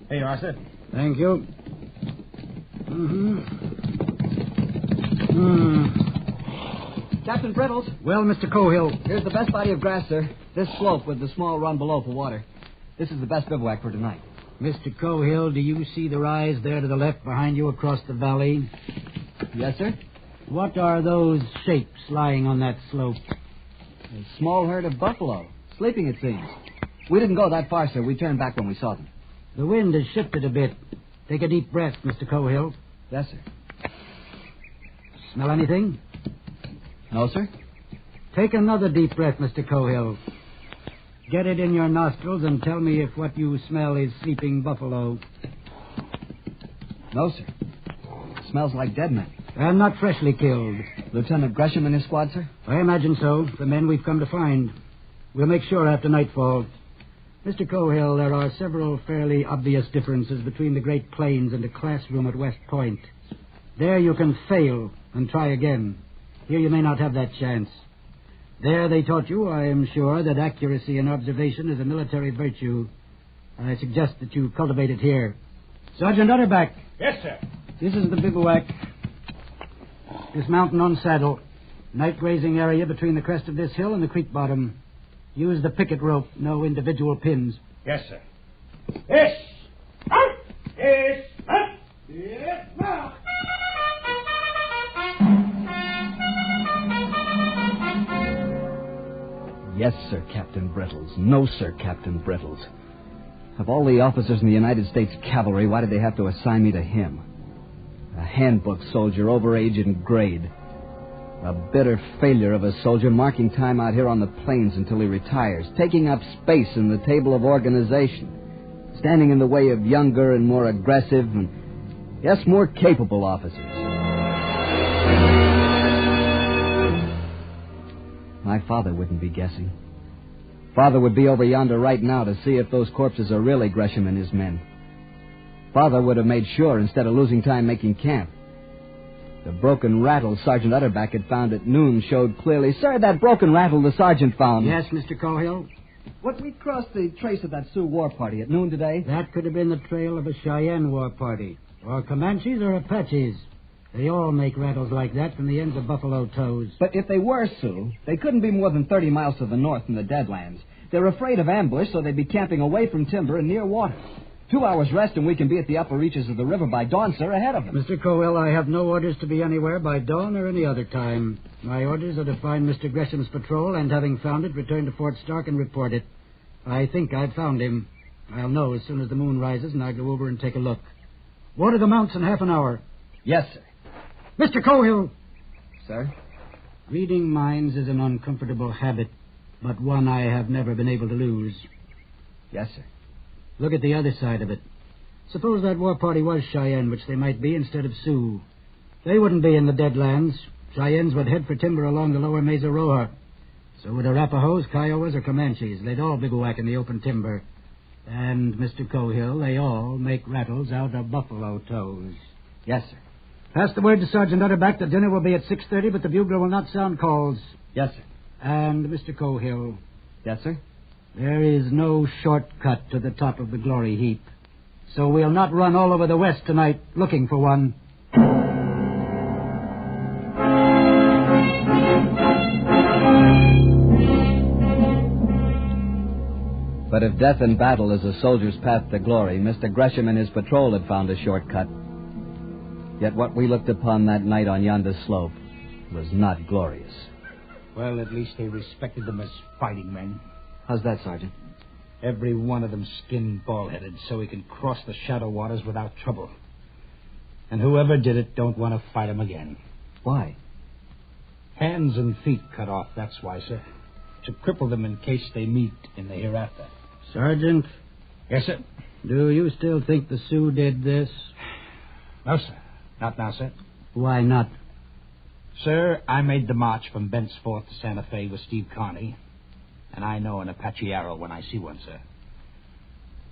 Here you are, sir. Thank you. Captain Brittles. Well, Mr. Cohill. Here's the best body of grass, sir. This slope with the small run below for water. This is the best bivouac for tonight. Mr. Cohill, do you see the rise there to the left behind you across the valley? Yes, sir. What are those shapes lying on that slope? A small herd of buffalo. Sleeping, it seems. We didn't go that far, sir. We turned back when we saw them. The wind has shifted a bit. Take a deep breath, Mr. Cohill. Yes, sir. Smell anything? No, sir. Take another deep breath, Mr. Cohill. Get it in your nostrils and tell me if what you smell is sleeping buffalo. No, sir. It smells like dead men. And not freshly killed. Lieutenant Gresham and his squad, sir? I imagine so. The men we've come to find. We'll make sure after nightfall. Mr. Cohill, there are several fairly obvious differences between the Great Plains and a classroom at West Point. There you can fail and try again. Here you may not have that chance. There they taught you, I am sure, that accuracy in observation is a military virtue. I suggest that you cultivate it here. Sergeant Utterback. Yes, sir. This is the bivouac. Dismount and unsaddle. Night grazing area between the crest of this hill and the creek bottom. Use the picket rope, no individual pins. Yes, sir. Yes! Out! Yes! Out! Yes, now! Yes, sir, Captain Brittles. No, sir, Captain Brittles. Of all the officers in the United States Cavalry, why did they have to assign me to him? A handbook soldier, over age and grade. A bitter failure of a soldier, marking time out here on the plains until he retires, taking up space in the table of organization, standing in the way of younger and more aggressive and, yes, more capable officers. My father wouldn't be guessing. Father would be over yonder right now to see if those corpses are really Gresham and his men. Father would have made sure instead of losing time making camp. The broken rattle Sergeant Utterback had found at noon showed clearly. Sir, that broken rattle the sergeant found. Yes, Mr. Cohill? What, we crossed the trace of that Sioux war party at noon today? That could have been the trail of a Cheyenne war party. Or Comanches or Apaches. They all make rattles like that from the ends of buffalo toes. But if they were Sioux, they couldn't be more than 30 miles to the north in the Deadlands. They're afraid of ambush, so they'd be camping away from timber and near water. 2 hours rest and we can be at the upper reaches of the river by dawn, sir, ahead of them. Mr. Cowell, I have no orders to be anywhere by dawn or any other time. My orders are to find Mr. Gresham's patrol and, having found it, return to Fort Stark and report it. I think I've found him. I'll know as soon as the moon rises and I go over and take a look. Water the mounts in half an hour. Yes, sir. Mr. Cowell! Sir? Reading minds is an uncomfortable habit, but one I have never been able to lose. Yes, sir. Look at the other side of it. Suppose that war party was Cheyenne, which they might be instead of Sioux. They wouldn't be in the Deadlands. Cheyennes would head for timber along the lower Mesa Roja. So would Arapahoes, Kiowas, or Comanches. They'd all bivouac in the open timber. And, Mr. Cohill, they all make rattles out of buffalo toes. Yes, sir. Pass the word to Sergeant Utterback that dinner will be at 6:30, but the bugler will not sound calls. Yes, sir. And, Mr. Cohill. Yes, sir. There is no shortcut to the top of the glory heap. So we'll not run all over the West tonight looking for one. But if death in battle is a soldier's path to glory, Mr. Gresham and his patrol had found a shortcut. Yet what we looked upon that night on yonder slope was not glorious. Well, at least they respected them as fighting men. How's that, Sergeant? Every one of them skinned bald-headed so he can cross the shadow waters without trouble. And whoever did it don't want to fight him again. Why? Hands and feet cut off, that's why, sir. To cripple them in case they meet in the hereafter. Sergeant? Yes, sir? Do you still think the Sioux did this? No, sir. Not now, sir. Why not? Sir, I made the march from Bent's Fort to Santa Fe with Steve Carney. And I know an Apache arrow when I see one, sir.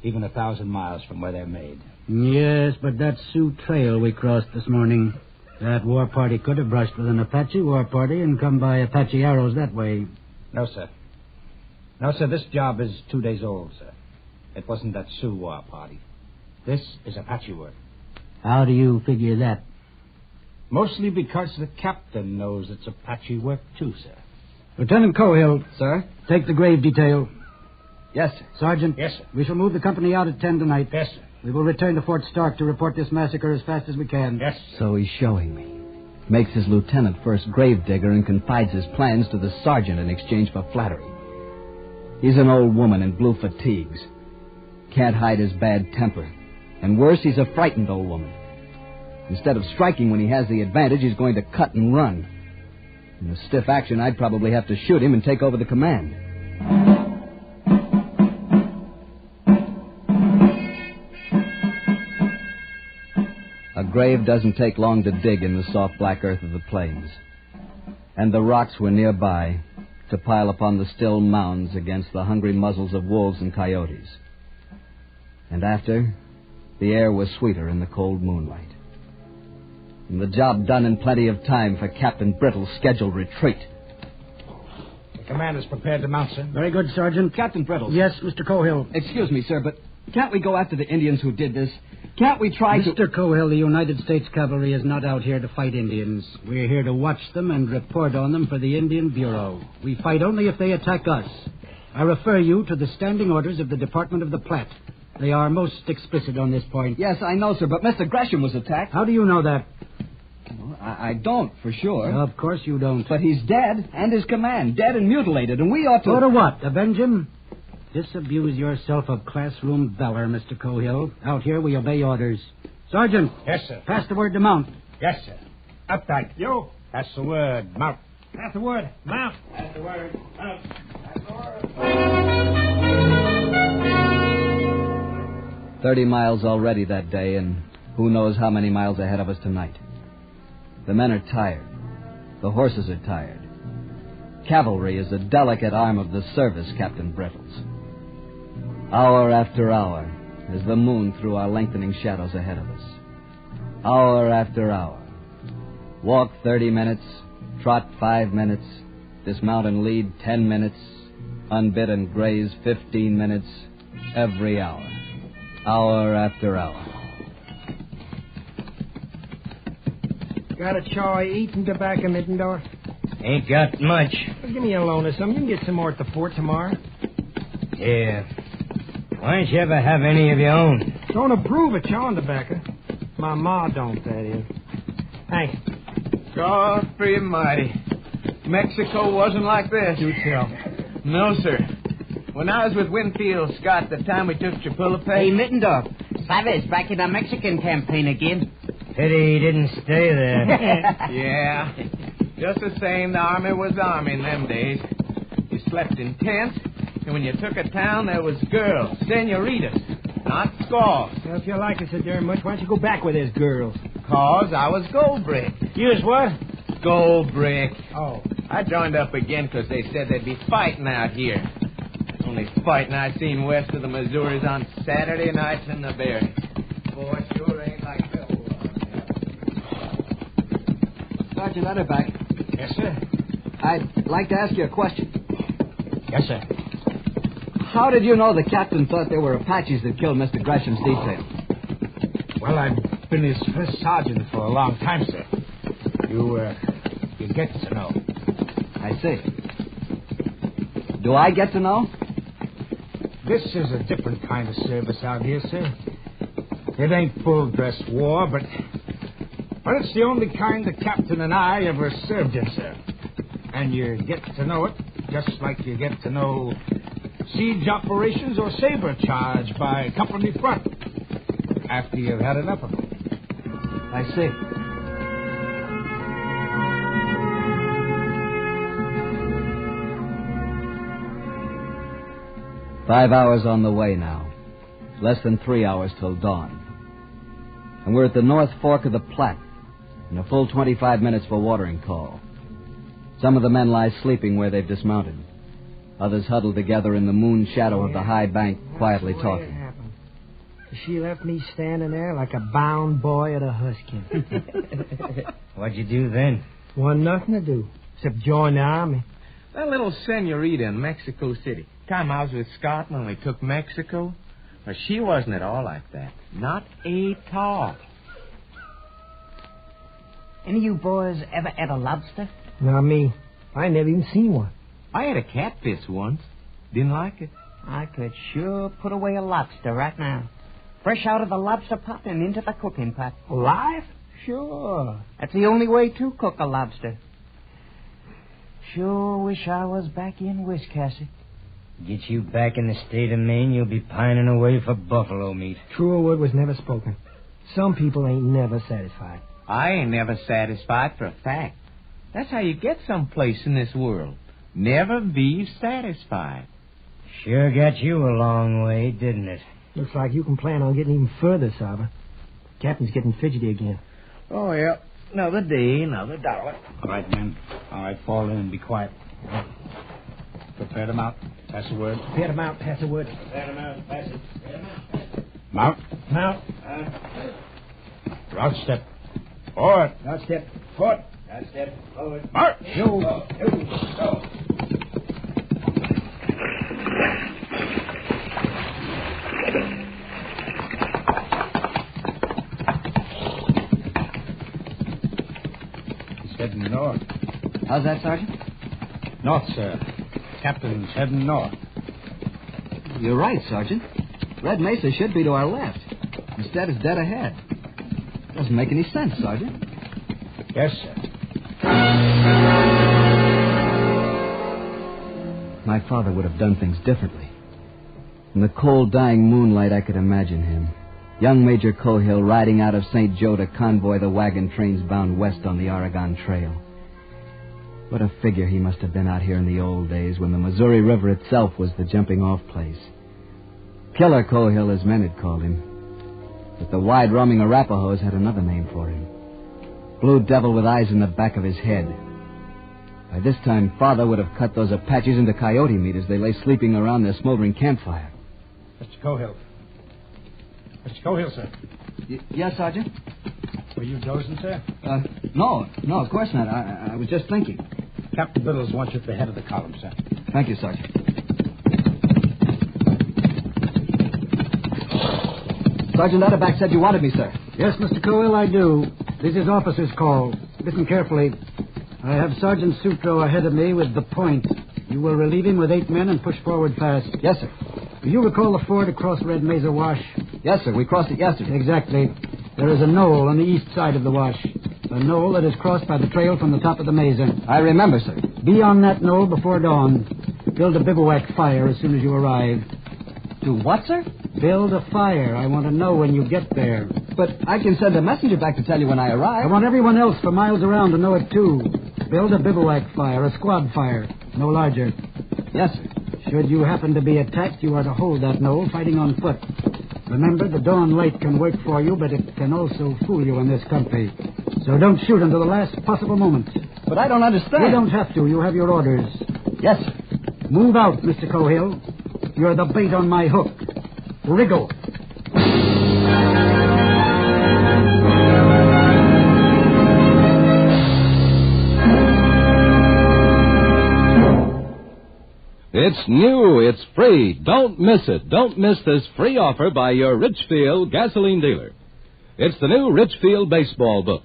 Even 1,000 miles from where they're made. Yes, but that Sioux trail we crossed this morning, that war party could have brushed with an Apache war party and come by Apache arrows that way. No, sir. No, sir, this job is 2 days old, sir. It wasn't that Sioux war party. This is Apache work. How do you figure that? Mostly because the captain knows it's Apache work, too, sir. Lieutenant Cohill. Sir? Take the grave detail. Yes, sir. Sergeant. Yes, sir. We shall move the company out at 10 tonight. Yes, sir. We will return to Fort Stark to report this massacre as fast as we can. Yes, sir. So he's showing me. Makes his lieutenant first gravedigger and confides his plans to the sergeant in exchange for flattery. He's an old woman in blue fatigues. Can't hide his bad temper. And worse, he's a frightened old woman. Instead of striking when he has the advantage, he's going to cut and run. In a stiff action, I'd probably have to shoot him and take over the command. A grave doesn't take long to dig in the soft black earth of the plains. And the rocks were nearby to pile upon the still mounds against the hungry muzzles of wolves and coyotes. And after, the air was sweeter in the cold moonlight. And the job done in plenty of time for Captain Brittle's scheduled retreat. The commander's prepared to mount, sir. Very good, Sergeant. Captain Brittle. Yes, Mr. Cohill. Excuse me, sir, but can't we go after the Indians who did this? Can't we try to... Mr. Cohill, the United States Cavalry is not out here to fight Indians. We're here to watch them and report on them for the Indian Bureau. We fight only if they attack us. I refer you to the standing orders of the Department of the Platte. They are most explicit on this point. Yes, I know, sir, but Mr. Gresham was attacked. How do you know that? Well, I don't, for sure. Of course you don't. But he's dead, and his command, dead and mutilated, and we ought to... Go to what? Avenge him? Disabuse yourself of classroom valor, Mr. Cohill. Out here, we obey orders. Sergeant. Yes, sir. Pass the word to mount. Yes, sir. Uptight. You. Pass the word. Mount. Pass the word. Mount. Pass the word. Mount. Pass the word. 30 miles already that day, and who knows how many miles ahead of us tonight. The men are tired. The horses are tired. Cavalry is a delicate arm of the service, Captain Brittles. Hour after hour, as the moon threw our lengthening shadows ahead of us. Hour after hour. Walk 30 minutes, trot 5 minutes, dismount and lead 10 minutes, unbit and graze 15 minutes, every hour. Hour after hour. Got a chaw of eat and tobacco, Middendorf? Ain't got much. Well, give me a loan of some. You can get some more at the fort tomorrow. Yeah. Why don't you ever have any of your own? Don't approve of chawing tobacco. My ma don't, that is. Thanks. God free mighty. Mexico wasn't like this. Do tell. No, sir. When I was with Winfield Scott the time we took Chapultepec... Hey, Mittendorf. Chavez back in the Mexican campaign again. Pity he didn't stay there. Yeah. Just the same, the army was the army in them days. You slept in tents, and when you took a town, there was girls, senoritas, not squaws. Well, if you like it so very much, why don't you go back with those girls? 'Cause I was gold brick. You was what? Gold brick. Oh. I joined up again 'cause they said they'd be fighting out here. Only fighting I seen west of the Missouris on Saturday nights in the Berry. Boy, sure ain't like that. Sergeant Utterback. Yes, sir. I'd like to ask you a question. Yes, sir. How did you know the captain thought they were Apaches that killed Mr. Gresham's detail? Well, I've been his first sergeant for a long time, sir. You get to know. I see. Do I get to know? This is a different kind of service out here, sir. It ain't full-dress war, but it's the only kind the captain and I ever served in, sir. And you get to know it just like you get to know siege operations or saber charge by company front after you've had enough of them. I see. Five hours on the way now. Less than 3 hours till dawn. And we're at the North Fork of the Platte, in a full 25 minutes for watering call. Some of the men lie sleeping where they've dismounted. Others huddled together in the moon shadow of the high bank, quietly talking. She left me standing there like a bound boy at a husky. What'd you do then? Wasn't nothing to do, except join the army. That little senorita in Mexico City. Time I was with Scott when we took Mexico. Well, she wasn't at all like that. Not a talk. Any of you boys ever ate a lobster? Not me. I never even seen one. I had a catfish once. Didn't like it. I could sure put away a lobster right now. Fresh out of the lobster pot and into the cooking pot. Alive? Sure. That's the only way to cook a lobster. Sure wish I was back in Wiscasset. Get you back in the state of Maine, you'll be pining away for buffalo meat. Truer word was never spoken. Some people ain't never satisfied. I ain't never satisfied for a fact. That's how you get someplace in this world. Never be satisfied. Sure got you a long way, didn't it? Looks like you can plan on getting even further, Saba. Captain's getting fidgety again. Oh, yeah. Another day, another dollar. All right, men. All right, fall in and be quiet. Prepare to mount. Pass the word. Prepare to mount. Pass the word. Prepare to mount. Pass it. Prepare to mount. Mount. Mount. Route step. Forward. Route step. Forward. Route step. Forward. March. Go. Go. He's heading north. How's that, Sergeant? North, sir. Captain's heading north. You're right, Sergeant. Red Mesa should be to our left. Instead, it's dead ahead. Doesn't make any sense, Sergeant. Yes, sir. My father would have done things differently. In the cold, dying moonlight, I could imagine him. Young Major Cohill riding out of St. Joe to convoy the wagon trains bound west on the Oregon Trail. What a figure he must have been out here in the old days when the Missouri River itself was the jumping-off place. Killer Cohill, as men had called him. But the wide-roaming Arapahoes had another name for him. Blue Devil with eyes in the back of his head. By this time, Father would have cut those Apaches into coyote meat as they lay sleeping around their smoldering campfire. Mr. Cohill. Mr. Cohill, sir. Yes, Sergeant? Were you dozing, sir? No, of course not. I was just thinking. Captain Biddles wants you at the head of the column, sir. Thank you, Sergeant. Sergeant Utterback said you wanted me, sir. Yes, Mr. Cohill, I do. This is officer's call. Listen carefully. I have Sergeant Sutro ahead of me with the point. You will relieve him with 8 men and push forward fast. Yes, sir. Do you recall the ford across Red Mesa Wash? Yes, sir. We crossed it yesterday. Exactly. There is a knoll on the east side of the wash. A knoll that is crossed by the trail from the top of the mesa. I remember, sir. Be on that knoll before dawn. Build a bivouac fire as soon as you arrive. Do what, sir? Build a fire. I want to know when you get there. But I can send a messenger back to tell you when I arrive. I want everyone else for miles around to know it, too. Build a bivouac fire, a squad fire. No larger. Yes, sir. Should you happen to be attacked, you are to hold that knoll, fighting on foot. Remember, the dawn light can work for you, but it can also fool you in this country. So don't shoot until the last possible moment. But I don't understand. You don't have to. You have your orders. Yes, sir. Move out, Mr. Cohill. You're the bait on my hook. Wriggle. It's new. It's free. Don't miss it. Don't miss this free offer by your Richfield gasoline dealer. It's the new Richfield baseball book.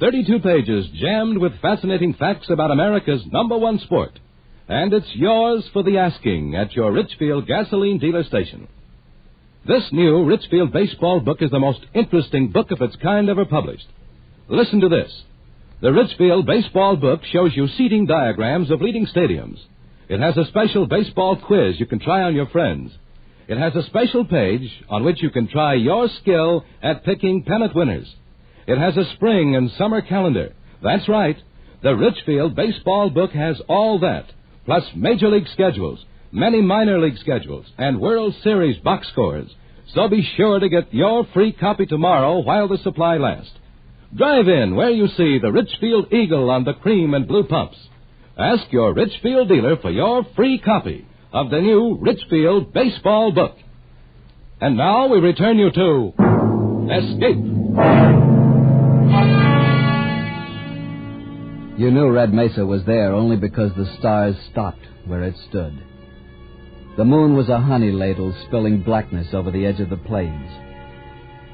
32 pages jammed with fascinating facts about America's #1 sport. And it's yours for the asking at your Richfield gasoline dealer station. This new Richfield baseball book is the most interesting book of its kind ever published. Listen to this. The Richfield baseball book shows you seating diagrams of leading stadiums. It has a special baseball quiz you can try on your friends. It has a special page on which you can try your skill at picking pennant winners. It has a spring and summer calendar. That's right. The Richfield baseball book has all that, plus Major League schedules, many minor league schedules, and World Series box scores. So be sure to get your free copy tomorrow while the supply lasts. Drive in where you see the Richfield Eagle on the cream and blue pumps. Ask your Richfield dealer for your free copy of the new Richfield baseball book. And now we return you to Escape. You knew Red Mesa was there only because the stars stopped where it stood. The moon was a honey ladle spilling blackness over the edge of the plains.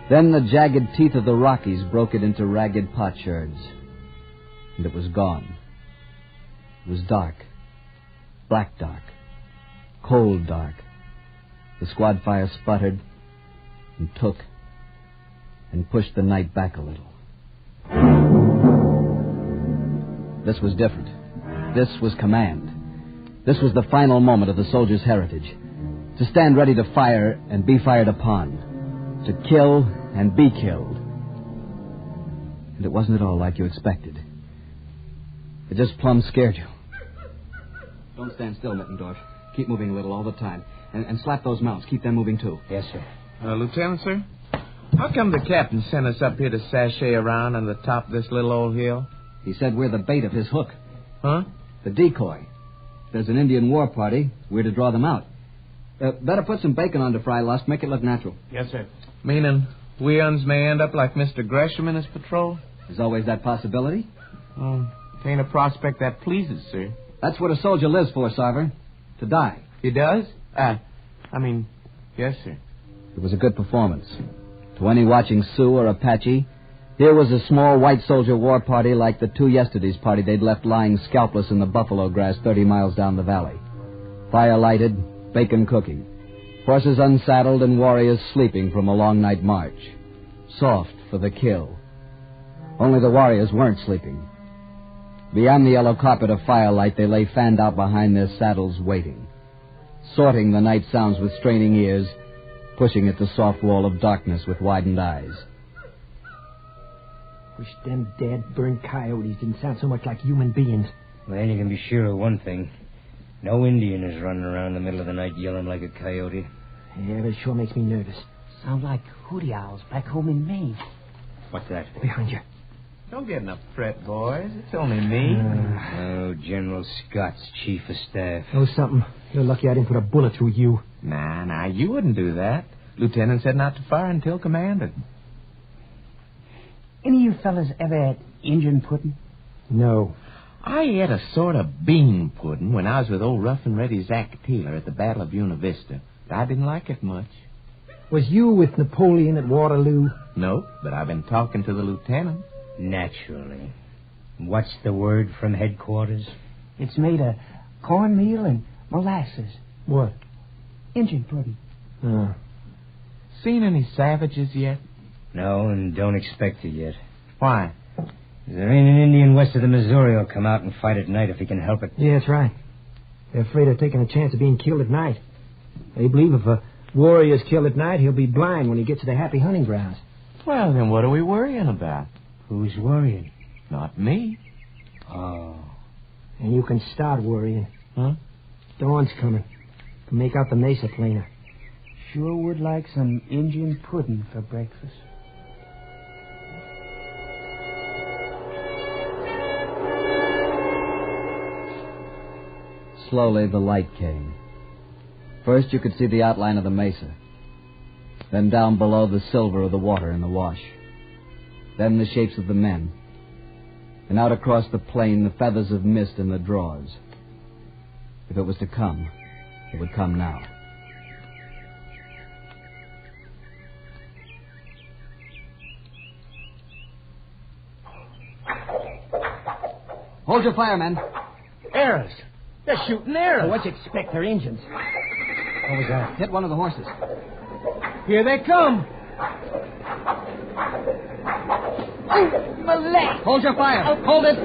Then the jagged teeth of the Rockies broke it into ragged potsherds. And it was gone. It was dark. Black dark. Cold dark. The squad fire sputtered and took and pushed the night back a little. This was different. This was command. This was the final moment of the soldier's heritage. To stand ready to fire and be fired upon. To kill and be killed. And it wasn't at all like you expected. It just plumb scared you. Don't stand still, Mittendorf. Keep moving a little all the time. And slap those mounts. Keep them moving, too. Yes, sir. Lieutenant, sir? How come the captain sent us up here to sashay around on the top of this little old hill? He said we're the bait of his hook. Huh? The decoy. If there's an Indian war party, we're to draw them out. Better put some bacon on to fry, Lust. Make it look natural. Yes, sir. Meaning we uns may end up like Mr. Gresham in his patrol? There's always that possibility. Oh, it ain't a prospect that pleases, sir. That's what a soldier lives for, Sarver. To die. He does? Yes, sir. It was a good performance. To any watching Sioux or Apache, here was a small white soldier war party like the two yesterday's party they'd left lying scalpless in the buffalo grass 30 miles down the valley. Fire lighted, bacon cooking. Horses unsaddled and warriors sleeping from a long night march. Soft for the kill. Only the warriors weren't sleeping. Beyond the yellow carpet of firelight, they lay fanned out behind their saddles waiting. Sorting the night sounds with straining ears, pushing at the soft wall of darkness with widened eyes. Wish them dead, burned coyotes didn't sound so much like human beings. Well, you can be sure of one thing. No Indian is running around in the middle of the night yelling like a coyote. Yeah, but it sure makes me nervous. Sound like hooty owls back home in Maine. What's that? Behind you. Don't get in a fret, boys. It's only me. Oh, General Scott's chief of staff. Oh, something. You're lucky I didn't put a bullet through you. Nah, you wouldn't do that. Lieutenant said not to fire until commanded. Any of you fellas ever had Injun pudding? No. I ate a sort of bean pudding when I was with old Rough and Ready Zach Taylor at the Battle of Buena Vista. I didn't like it much. Was you with Napoleon at Waterloo? Nope, but I've been talking to the lieutenant. Naturally. What's the word from headquarters? It's made of cornmeal and molasses. What? Injun pudding. seen any savages yet? No, and don't expect to yet. Why? There ain't an Indian west of the Missouri who'll come out and fight at night if he can help it. Yeah, that's right. They're afraid of taking a chance of being killed at night. They believe if a warrior's killed at night, he'll be blind when he gets to the happy hunting grounds. Well, then what are we worrying about? Who's worrying? Not me. Oh. And you can start worrying. Huh? Dawn's coming. To make out the mesa plainer. Sure would like some Indian pudding for breakfast. Slowly, the light came. First, you could see the outline of the mesa. Then down below, the silver of the water in the wash. Then the shapes of the men. And out across the plain, the feathers of mist in the draws. If it was to come, it would come now. Hold your fire, men. Arrows. They're shooting arrows. What you expect? They're Indians. What was that? Hit one of the horses. Here they come. Oh, my leg. Hold your fire. Hold it.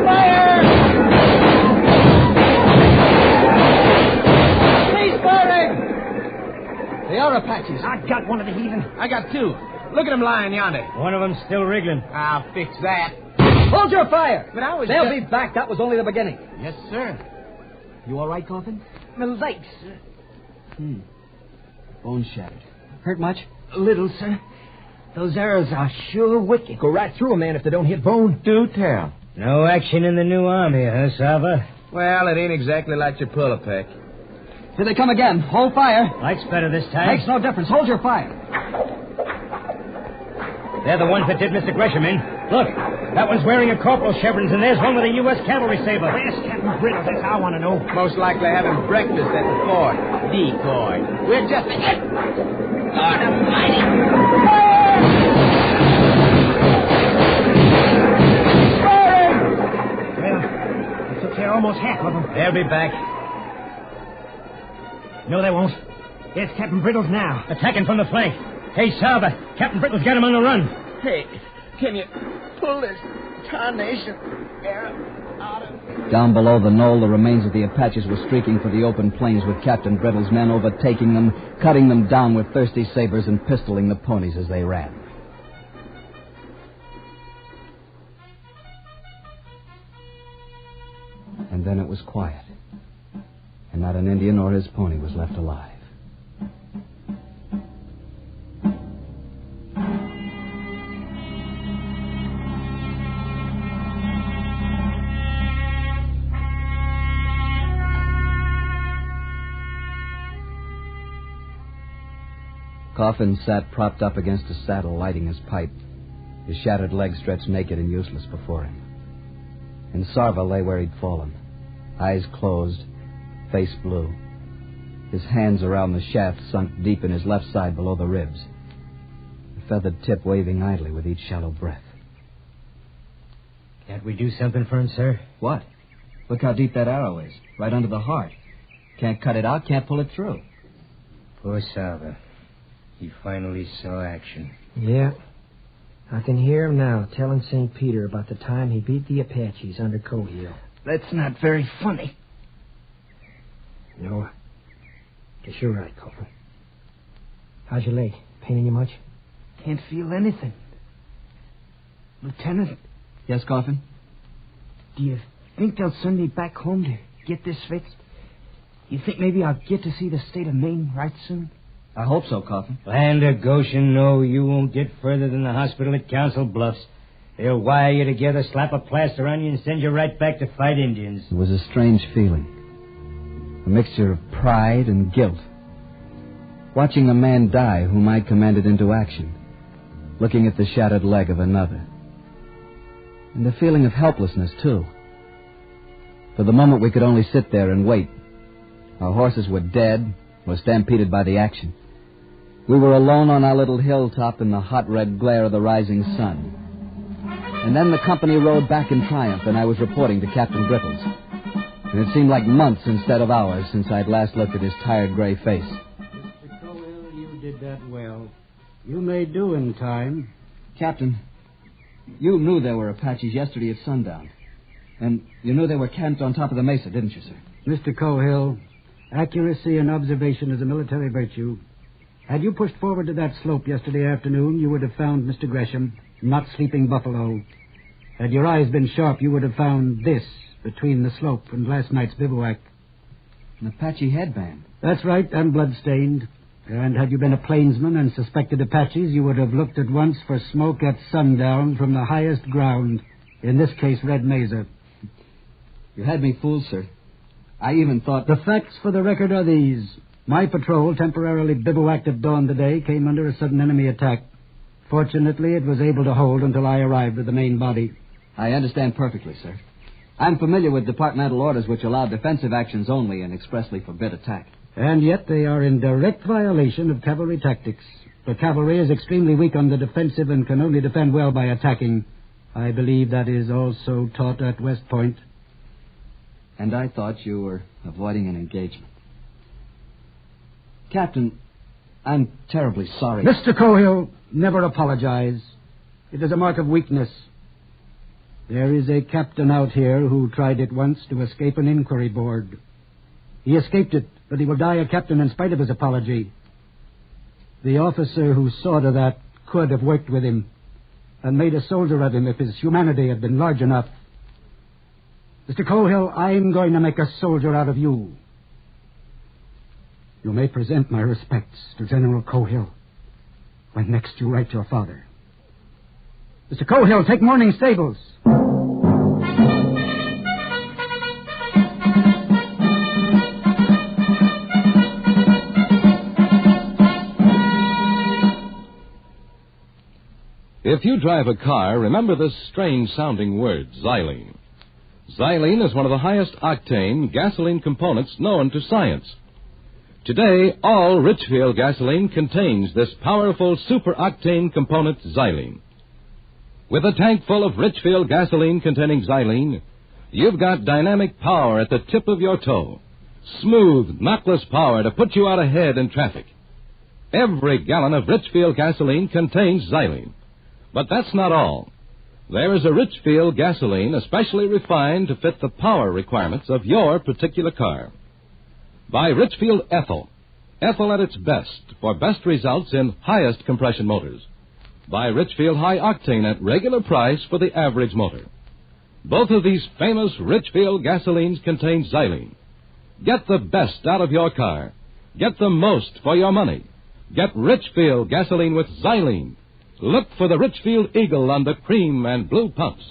Fire! Cease firing! They are Apaches. I got one of the heathen. I got two. Look at them lying yonder. One of them's still wriggling. I'll fix that. Hold your fire. But I was They'll be back. That was only the beginning. Yes, sir. You all right, Coffin? My legs, sir. Bone shattered. Hurt much? A little, sir. Those arrows are sure wicked. Go right through a man if they don't hit bone. Do tell. No action in the new army, huh, Sava? Well, it ain't exactly like your pull-a-peck. Here they come again. Hold fire. Light's better this time. Makes no difference. Hold your fire. They're the ones that did Mr. Gresham in. Look, that one's wearing a corporal's chevrons, and there's one with a U.S. cavalry saber. Where's Captain Brittles? That's how I want to know. Most likely having breakfast at the fort. Decoy. We're just... God almighty. Well, I took care of almost half of them. They'll be back. No, they won't. There's Captain Brittles now. Attacking from the flank. Hey, Sava, Captain Brittles got him on the run. Hey, can you pull this tarnation arrow out of... Down below the knoll, the remains of the Apaches were streaking for the open plains with Captain Brittles' men overtaking them, cutting them down with thirsty sabers and pistoling the ponies as they ran. And then it was quiet, and not an Indian or his pony was left alive. Coffin sat propped up against a saddle, lighting his pipe, his shattered legs stretched naked and useless before him. And Sarva lay where he'd fallen, eyes closed, face blue, his hands around the shaft sunk deep in his left side below the ribs, the feathered tip waving idly with each shallow breath. Can't we do something for him, sir? What? Look how deep that arrow is, right under the heart. Can't cut it out, can't pull it through. Poor Sarva. He finally saw action. Yeah. I can hear him now telling St. Peter about the time he beat the Apaches under Cohill. That's not very funny. No. Guess you're right, Coffin. How's your leg? Paining you much? Can't feel anything. Lieutenant? Yes, Coffin? Do you think they'll send me back home to get this fixed? You think maybe I'll get to see the state of Maine right soon? I hope so, Coffin. Land of Goshen, no, you won't get further than the hospital at Council Bluffs. They'll wire you together, slap a plaster on you, and send you right back to fight Indians. It was a strange feeling. A mixture of pride and guilt. Watching a man die whom I'd commanded into action. Looking at the shattered leg of another. And a feeling of helplessness, too. For the moment, we could only sit there and wait. Our horses were dead, or stampeded by the action. We were alone on our little hilltop in the hot red glare of the rising sun. And then the company rode back in triumph, and I was reporting to Captain Brittles. And it seemed like months instead of hours since I'd last looked at his tired gray face. Mr. Cowell, you did that well. You may do in time. Captain, you knew there were Apaches yesterday at sundown. And you knew they were camped on top of the mesa, didn't you, sir? Mr. Cohill, accuracy in observation is a military virtue. Had you pushed forward to that slope yesterday afternoon, you would have found Mr. Gresham, not sleeping buffalo. Had your eyes been sharp, you would have found this between the slope and last night's bivouac. An Apache headband. That's right, and blood-stained. And had you been a plainsman and suspected Apaches, you would have looked at once for smoke at sundown from the highest ground, in this case, Red Mesa. You had me fooled, sir. I even thought... The facts for the record are these. My patrol, temporarily bivouacked at dawn today, came under a sudden enemy attack. Fortunately, it was able to hold until I arrived with the main body. I understand perfectly, sir. I'm familiar with departmental orders which allow defensive actions only and expressly forbid attack. And yet they are in direct violation of cavalry tactics. The cavalry is extremely weak on the defensive and can only defend well by attacking. I believe that is also taught at West Point. And I thought you were avoiding an engagement. Captain, I'm terribly sorry. Mr. Cohill, never apologize. It is a mark of weakness. There is a captain out here who tried it once to escape an inquiry board. He escaped it, but he will die a captain in spite of his apology. The officer who saw to that could have worked with him and made a soldier of him if his humanity had been large enough. Mr. Cohill, I'm going to make a soldier out of you. You may present my respects to General Cohill when next you write your father. Mr. Cohill, take morning stables. If you drive a car, remember this strange-sounding word, xylene. Xylene is one of the highest octane gasoline components known to science. Today, all Richfield gasoline contains this powerful super-octane component, xylene. With a tank full of Richfield gasoline containing xylene, you've got dynamic power at the tip of your toe. Smooth, knockless power to put you out ahead in traffic. Every gallon of Richfield gasoline contains xylene. But that's not all. There is a Richfield gasoline especially refined to fit the power requirements of your particular car. By Richfield Ethyl. Ethyl at its best for best results in highest compression motors. By Richfield High Octane at regular price for the average motor. Both of these famous Richfield gasolines contain xylene. Get the best out of your car. Get the most for your money. Get Richfield gasoline with xylene. Look for the Richfield Eagle on the cream and blue pumps.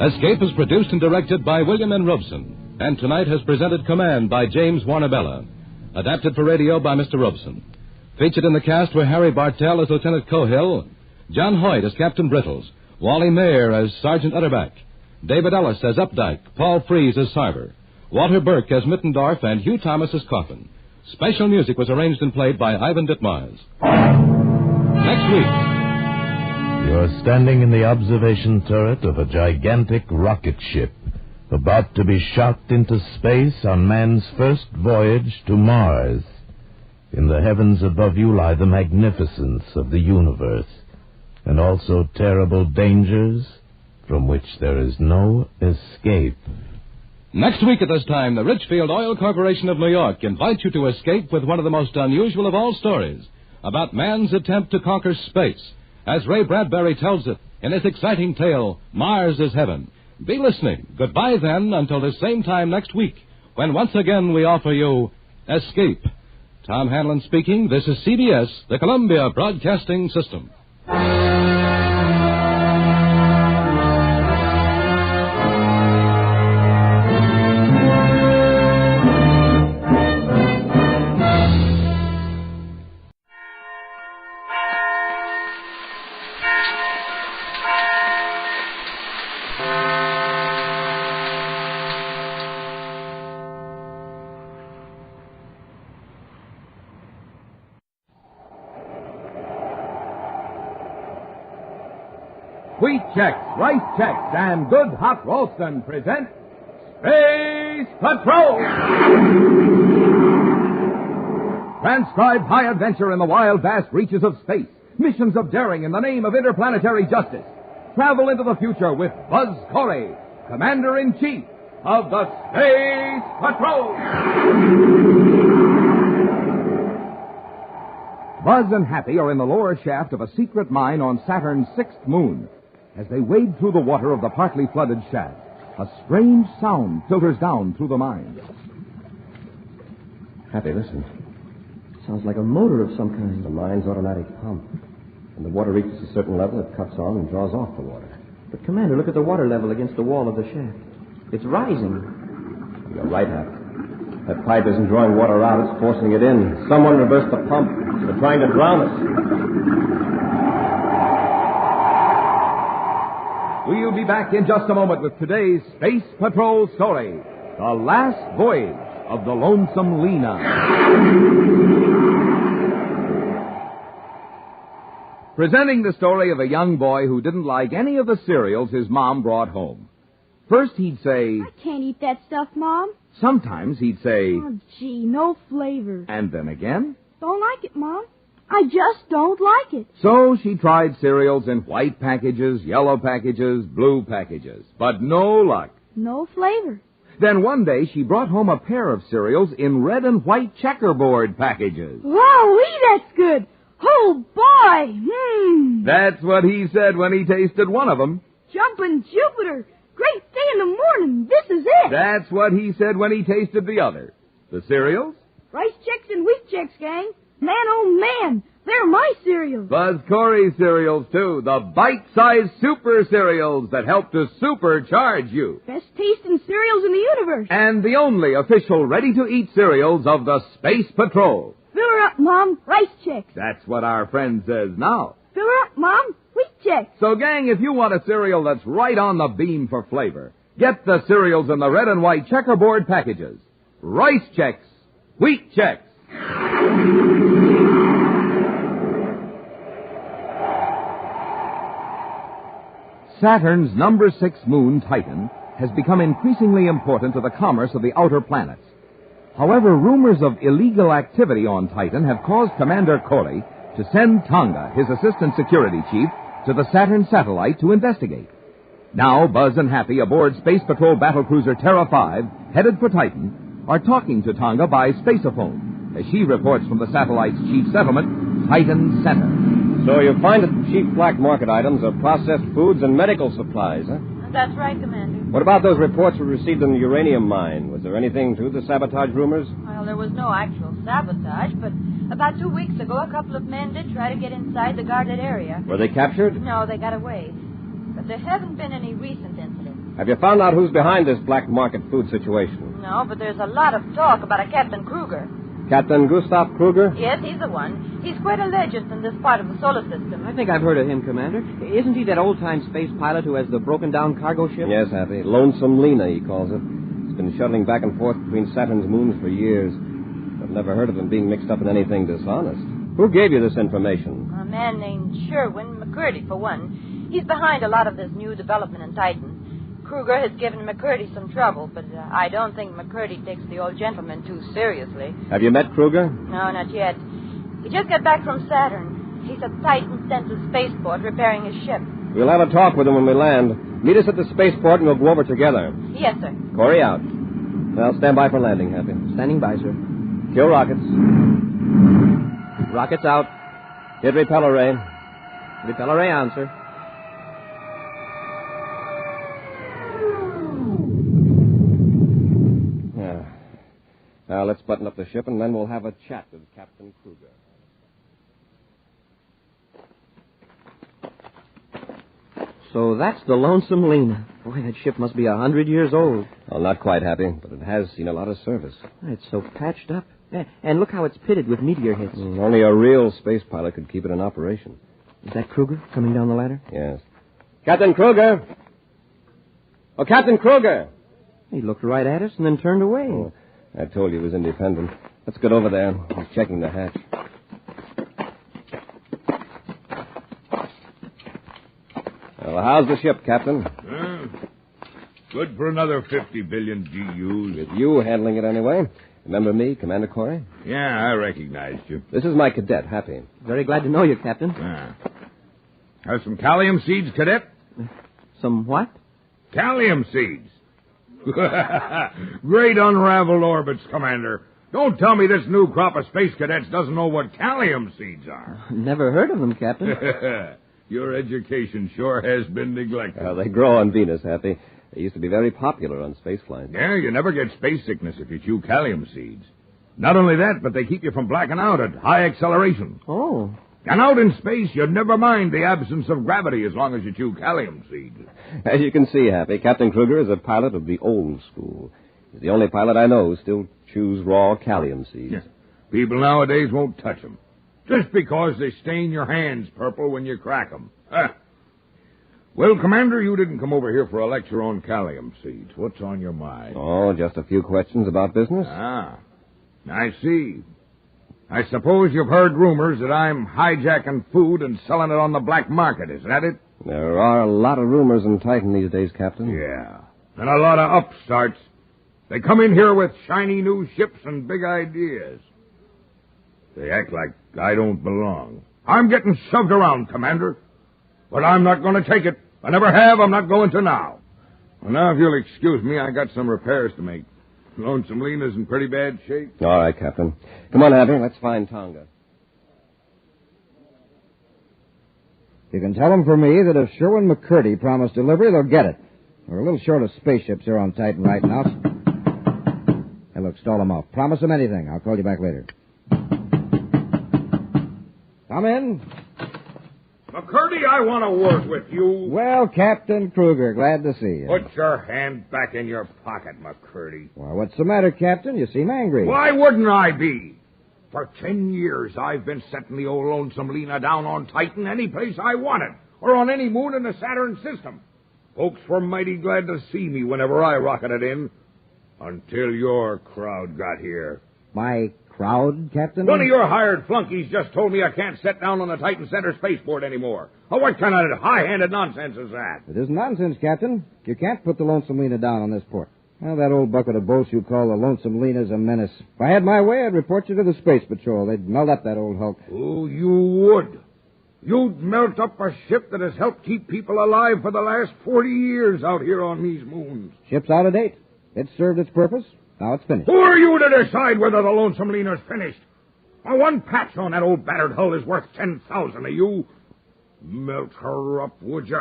Escape is produced and directed by William N. Robeson, and tonight has presented Command by James Warnabella. Adapted for radio by Mr. Robeson. Featured in the cast were Harry Bartell as Lieutenant Cohill, John Hoyt as Captain Brittles, Wally Mayer as Sergeant Utterback, David Ellis as Updike, Paul Frees as Sarver, Walter Burke as Mittendorf, and Hugh Thomas as Coffin. Special music was arranged and played by Ivan Ditmars. Next week. You're standing in the observation turret of a gigantic rocket ship about to be shot into space on man's first voyage to Mars. In the heavens above you lie the magnificence of the universe, and also terrible dangers from which there is no escape. Next week at this time, the Richfield Oil Corporation of New York invites you to escape with one of the most unusual of all stories about man's attempt to conquer space, as Ray Bradbury tells it in his exciting tale, Mars is Heaven. Be listening. Goodbye, then, until the same time next week, when once again we offer you Escape. Tom Hanlon speaking. This is CBS, the Columbia Broadcasting System. Wheat Chex, Rice Chex, and Good Hot Ralston present Space Patrol! Transcribe high adventure in the wild, vast reaches of space. Missions of daring in the name of interplanetary justice. Travel into the future with Buzz Corey, Commander-in-Chief of the Space Patrol. Buzz and Happy are in the lower shaft of a secret mine on Saturn's sixth moon. As they wade through the water of the partly flooded shaft, a strange sound filters down through the mine. Happy, listen. Sounds like a motor of some kind. The mine's automatic pump. When the water reaches a certain level, it cuts on and draws off the water. But, Commander, look at the water level against the wall of the shaft. It's rising. You're right, Happy. That pipe isn't drawing water out, it's forcing it in. Someone reversed the pump. They're trying to drown us. We'll be back in just a moment with today's Space Patrol story, The Last Voyage of the Lonesome Lena. Presenting the story of a young boy who didn't like any of the cereals his mom brought home. First he'd say, I can't eat that stuff, Mom. Sometimes he'd say, Oh, gee, no flavor. And then again, Don't like it, Mom. I just don't like it. So she tried cereals in white packages, yellow packages, blue packages. But no luck. No flavor. Then one day she brought home a pair of cereals in red and white checkerboard packages. Wowee, that's good. Oh, boy. That's what he said when he tasted one of them. Jumpin' Jupiter. Great day in the morning. This is it. That's what he said when he tasted the other. The cereals? Rice Chex and Wheat Chex, gang. Man, oh, man. They're my cereals. Buzz Corey cereals, too. The bite-sized super cereals that help to supercharge you. Best tasting cereals in the universe. And the only official ready-to-eat cereals of the Space Patrol. Fill her up, Mom. Rice Chex. That's what our friend says now. Fill her up, Mom. Wheat Chex. So, gang, if you want a cereal that's right on the beam for flavor, get the cereals in the red and white checkerboard packages. Rice Chex. Wheat Chex. Saturn's number 6 moon, Titan, has become increasingly important to the commerce of the outer planets. However, rumors of illegal activity on Titan have caused Commander Corey to send Tonga, his assistant security chief, to the Saturn satellite to investigate. Now, Buzz and Happy aboard Space Patrol battlecruiser Terra 5, headed for Titan, are talking to Tonga by spaceophone, as she reports from the satellite's chief settlement, Titan Center. So you find that the chief black market items are processed foods and medical supplies, huh? That's right, Commander. What about those reports we received in the uranium mine? Was there anything to the sabotage rumors? Well, there was no actual sabotage, but about 2 weeks ago, a couple of men did try to get inside the guarded area. Were they captured? No, they got away. But there haven't been any recent incidents. Have you found out who's behind this black market food situation? No, but there's a lot of talk about a Captain Kruger. Captain Gustav Kruger? Yes, he's the one. He's quite a legend in this part of the solar system. I think I've heard of him, Commander. Isn't he that old-time space pilot who has the broken-down cargo ship? Yes, Happy. Lonesome Lena, he calls it. He's been shuttling back and forth between Saturn's moons for years. I've never heard of him being mixed up in anything dishonest. Who gave you this information? A man named Sherwin McCurdy, for one. He's behind a lot of this new development in Titan. Kruger has given McCurdy some trouble, but I don't think McCurdy takes the old gentleman too seriously. Have you met Kruger? No, not yet. He just got back from Saturn. He's at Titan Central Spaceport repairing his ship. We'll have a talk with him when we land. Meet us at the spaceport and we'll go over together. Yes, sir. Corey out. Well, stand by for landing, Happy. Standing by, sir. Kill rockets. Rockets out. Hit repeller ray. Repeller ray on, sir. Now, let's button up the ship, and then we'll have a chat with Captain Kruger. So that's the Lonesome Lena. Boy, that ship must be 100 years old. Well, not quite, Happy, but it has seen a lot of service. It's so patched up. And look how it's pitted with meteor hits. Only a real space pilot could keep it in operation. Is that Kruger coming down the ladder? Yes. Captain Kruger! Oh, Captain Kruger! He looked right at us and then turned away. Oh, I told you he was independent. Let's get over there. He's checking the hatch. Well, Well, how's the ship, Captain? Good for another 50 billion GUs. With you handling it anyway. Remember me, Commander Corey? Yeah, I recognized you. This is my cadet, Happy. Very glad to know you, Captain. Have some calcium seeds, Cadet? Some what? Calcium seeds. Great unraveled orbits, Commander. Don't tell me this new crop of space cadets doesn't know what calcium seeds are. Never heard of them, Captain. Your education sure has been neglected. Well, they grow on Venus, Happy. They used to be very popular on space flights. Yeah, you never get space sickness if you chew calcium seeds. Not only that, but they keep you from blacking out at high acceleration. Oh. And out in space, you'd never mind the absence of gravity as long as you chew calcium seeds. As you can see, Happy, Captain Kruger is a pilot of the old school. He's the only pilot I know who still chews raw calcium seeds. Yeah. People nowadays won't touch them. Just because they stain your hands purple when you crack them. Well, Commander, you didn't come over here for a lecture on calcium seeds. What's on your mind? Oh, just a few questions about business. I see. I suppose you've heard rumors that I'm hijacking food and selling it on the black market. Is that it? There are a lot of rumors in Titan these days, Captain. Yeah. And a lot of upstarts. They come in here with shiny new ships and big ideas. They act like I don't belong. I'm getting shoved around, Commander. But I'm not going to take it. I never have. I'm not going to now. Well, now, if you'll excuse me, I got some repairs to make. Lonesome Lena's in pretty bad shape. All right, Captain. Come on, Happy. Let's find Tonga. You can tell them for me that if Sherwin McCurdy promised delivery, they'll get it. We're a little short of spaceships here on Titan right now. Hey, look, stall them off. Promise them anything. I'll call you back later. Come in. McCurdy, I want to work with you. Well, Captain Kruger, glad to see you. Put your hand back in your pocket, McCurdy. Well, what's the matter, Captain? You seem angry. Why wouldn't I be? For 10 years, I've been setting the old Lonesome Lena down on Titan any place I wanted, or on any moon in the Saturn system. Folks were mighty glad to see me whenever I rocketed in, until your crowd got here. My crowd, Captain? One of your hired flunkies just told me I can't set down on the Titan Center spaceport anymore. Oh, what kind of high-handed nonsense is that? It isn't nonsense, Captain. You can't put the Lonesome Lena down on this port. Well, that old bucket of bolts you call the Lonesome Lena's a menace. If I had my way, I'd report you to the Space Patrol. They'd melt up that old hulk. Oh, you would. You'd melt up a ship that has helped keep people alive for the last 40 years out here on these moons. Ship's out of date. It served its purpose. Now it's finished. Who are you to decide whether the Lonesome Lena's finished? One patch on that old battered hull is worth 10,000 of you. Melt her up, would you?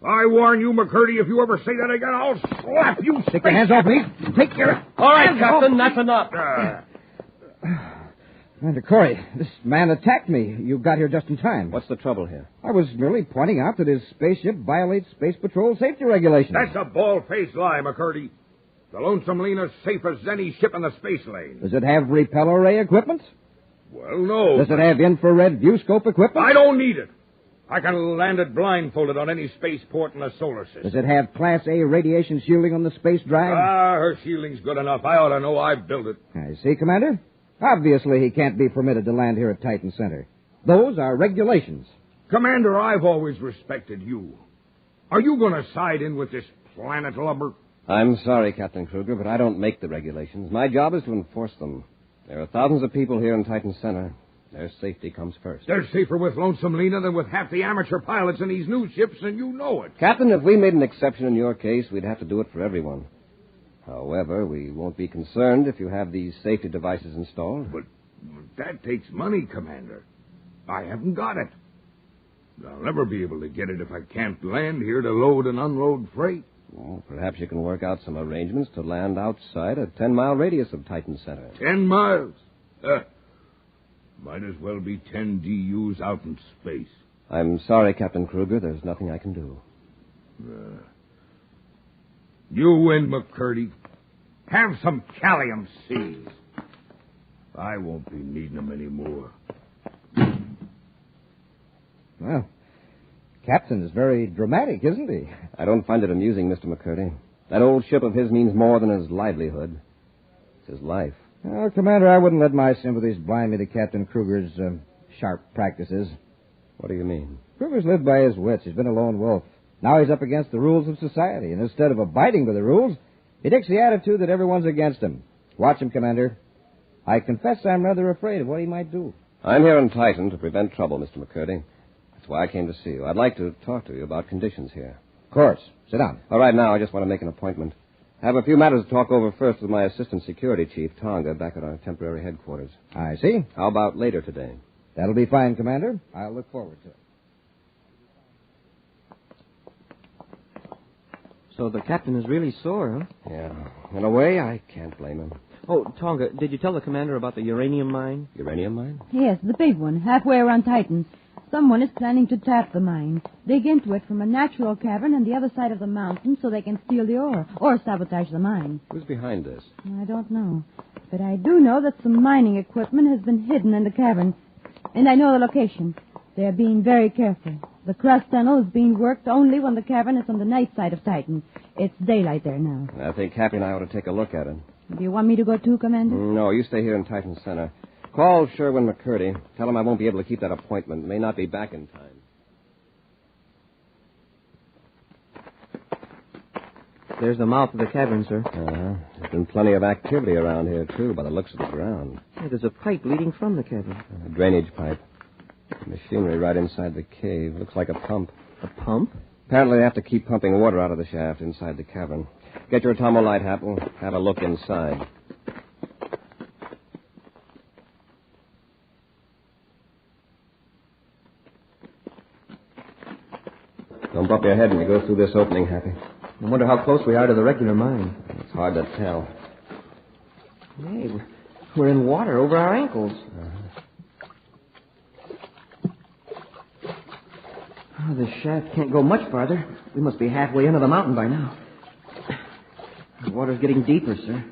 I warn you, McCurdy, if you ever say that again, I'll slap you. Take your hands off me. Take your... All right, Captain, that's enough. Commander Corey, this man attacked me. You got here just in time. What's the trouble here? I was merely pointing out that his spaceship violates Space Patrol safety regulations. That's a bald-faced lie, McCurdy. The Lonesome Lena's safe as any ship in the space lane. Does it have repel array equipment? Well, no. Does it have infrared viewscope equipment? I don't need it. I can land it blindfolded on any spaceport in the solar system. Does it have Class A radiation shielding on the space drive? Her shielding's good enough. I ought to know. I've built it. I see, Commander. Obviously, he can't be permitted to land here at Titan Center. Those are regulations. Commander, I've always respected you. Are you going to side in with this planet lumber? I'm sorry, Captain Kruger, but I don't make the regulations. My job is to enforce them. There are thousands of people here in Titan Center. Their safety comes first. They're safer with Lonesome Lena than with half the amateur pilots in these new ships, and you know it. Captain, if we made an exception in your case, we'd have to do it for everyone. However, we won't be concerned if you have these safety devices installed. But that takes money, Commander. I haven't got it. I'll never be able to get it if I can't land here to load and unload freight. Well, perhaps you can work out some arrangements to land outside a 10-mile radius of Titan Center. 10 miles? Might as well be 10 DUs out in space. I'm sorry, Captain Kruger. There's nothing I can do. You win, McCurdy. Have some calcium seeds. I won't be needing them anymore. Well, Captain is very dramatic, isn't he? I don't find it amusing, Mr. McCurdy. That old ship of his means more than his livelihood. It's his life. Well, Commander, I wouldn't let my sympathies blind me to Captain Kruger's sharp practices. What do you mean? Kruger's lived by his wits. He's been a lone wolf. Now he's up against the rules of society, and instead of abiding by the rules, he takes the attitude that everyone's against him. Watch him, Commander. I confess I'm rather afraid of what he might do. I'm here in Titan to prevent trouble, Mr. McCurdy. That's why I came to see you. I'd like to talk to you about conditions here. Of course. Sit down. All right, now, I just want to make an appointment. I have a few matters to talk over first with my assistant security chief, Tonga, back at our temporary headquarters. I see. How about later today? That'll be fine, Commander. I'll look forward to it. So the captain is really sore, huh? Yeah. In a way, I can't blame him. Oh, Tonga, did you tell the commander about the uranium mine? Uranium mine? Yes, the big one, halfway around Titan. Someone is planning to tap the mine, dig into it from a natural cavern on the other side of the mountain so they can steal the ore or sabotage the mine. Who's behind this? I don't know. But I do know that some mining equipment has been hidden in the cavern. And I know the location. They're being very careful. The crust tunnel is being worked only when the cavern is on the night side of Titan. It's daylight there now. I think Happy and I ought to take a look at it. Do you want me to go too, Commander? No, you stay here in Titan Center. Call Sherwin McCurdy. Tell him I won't be able to keep that appointment. May not be back in time. There's the mouth of the cavern, sir. There's been plenty of activity around here, too, by the looks of the ground. Yeah, there's a pipe leading from the cavern. A drainage pipe. Machinery right inside the cave. Looks like a pump. A pump? Apparently they have to keep pumping water out of the shaft inside the cavern. Get your atomo light, Hap. We'll have a look inside. Don't bump your head when you go through this opening, Happy. I wonder how close we are to the regular mine. It's hard to tell. Hey, we're in water over our ankles. Oh, the shaft can't go much farther. We must be halfway into the mountain by now. The water's getting deeper, sir.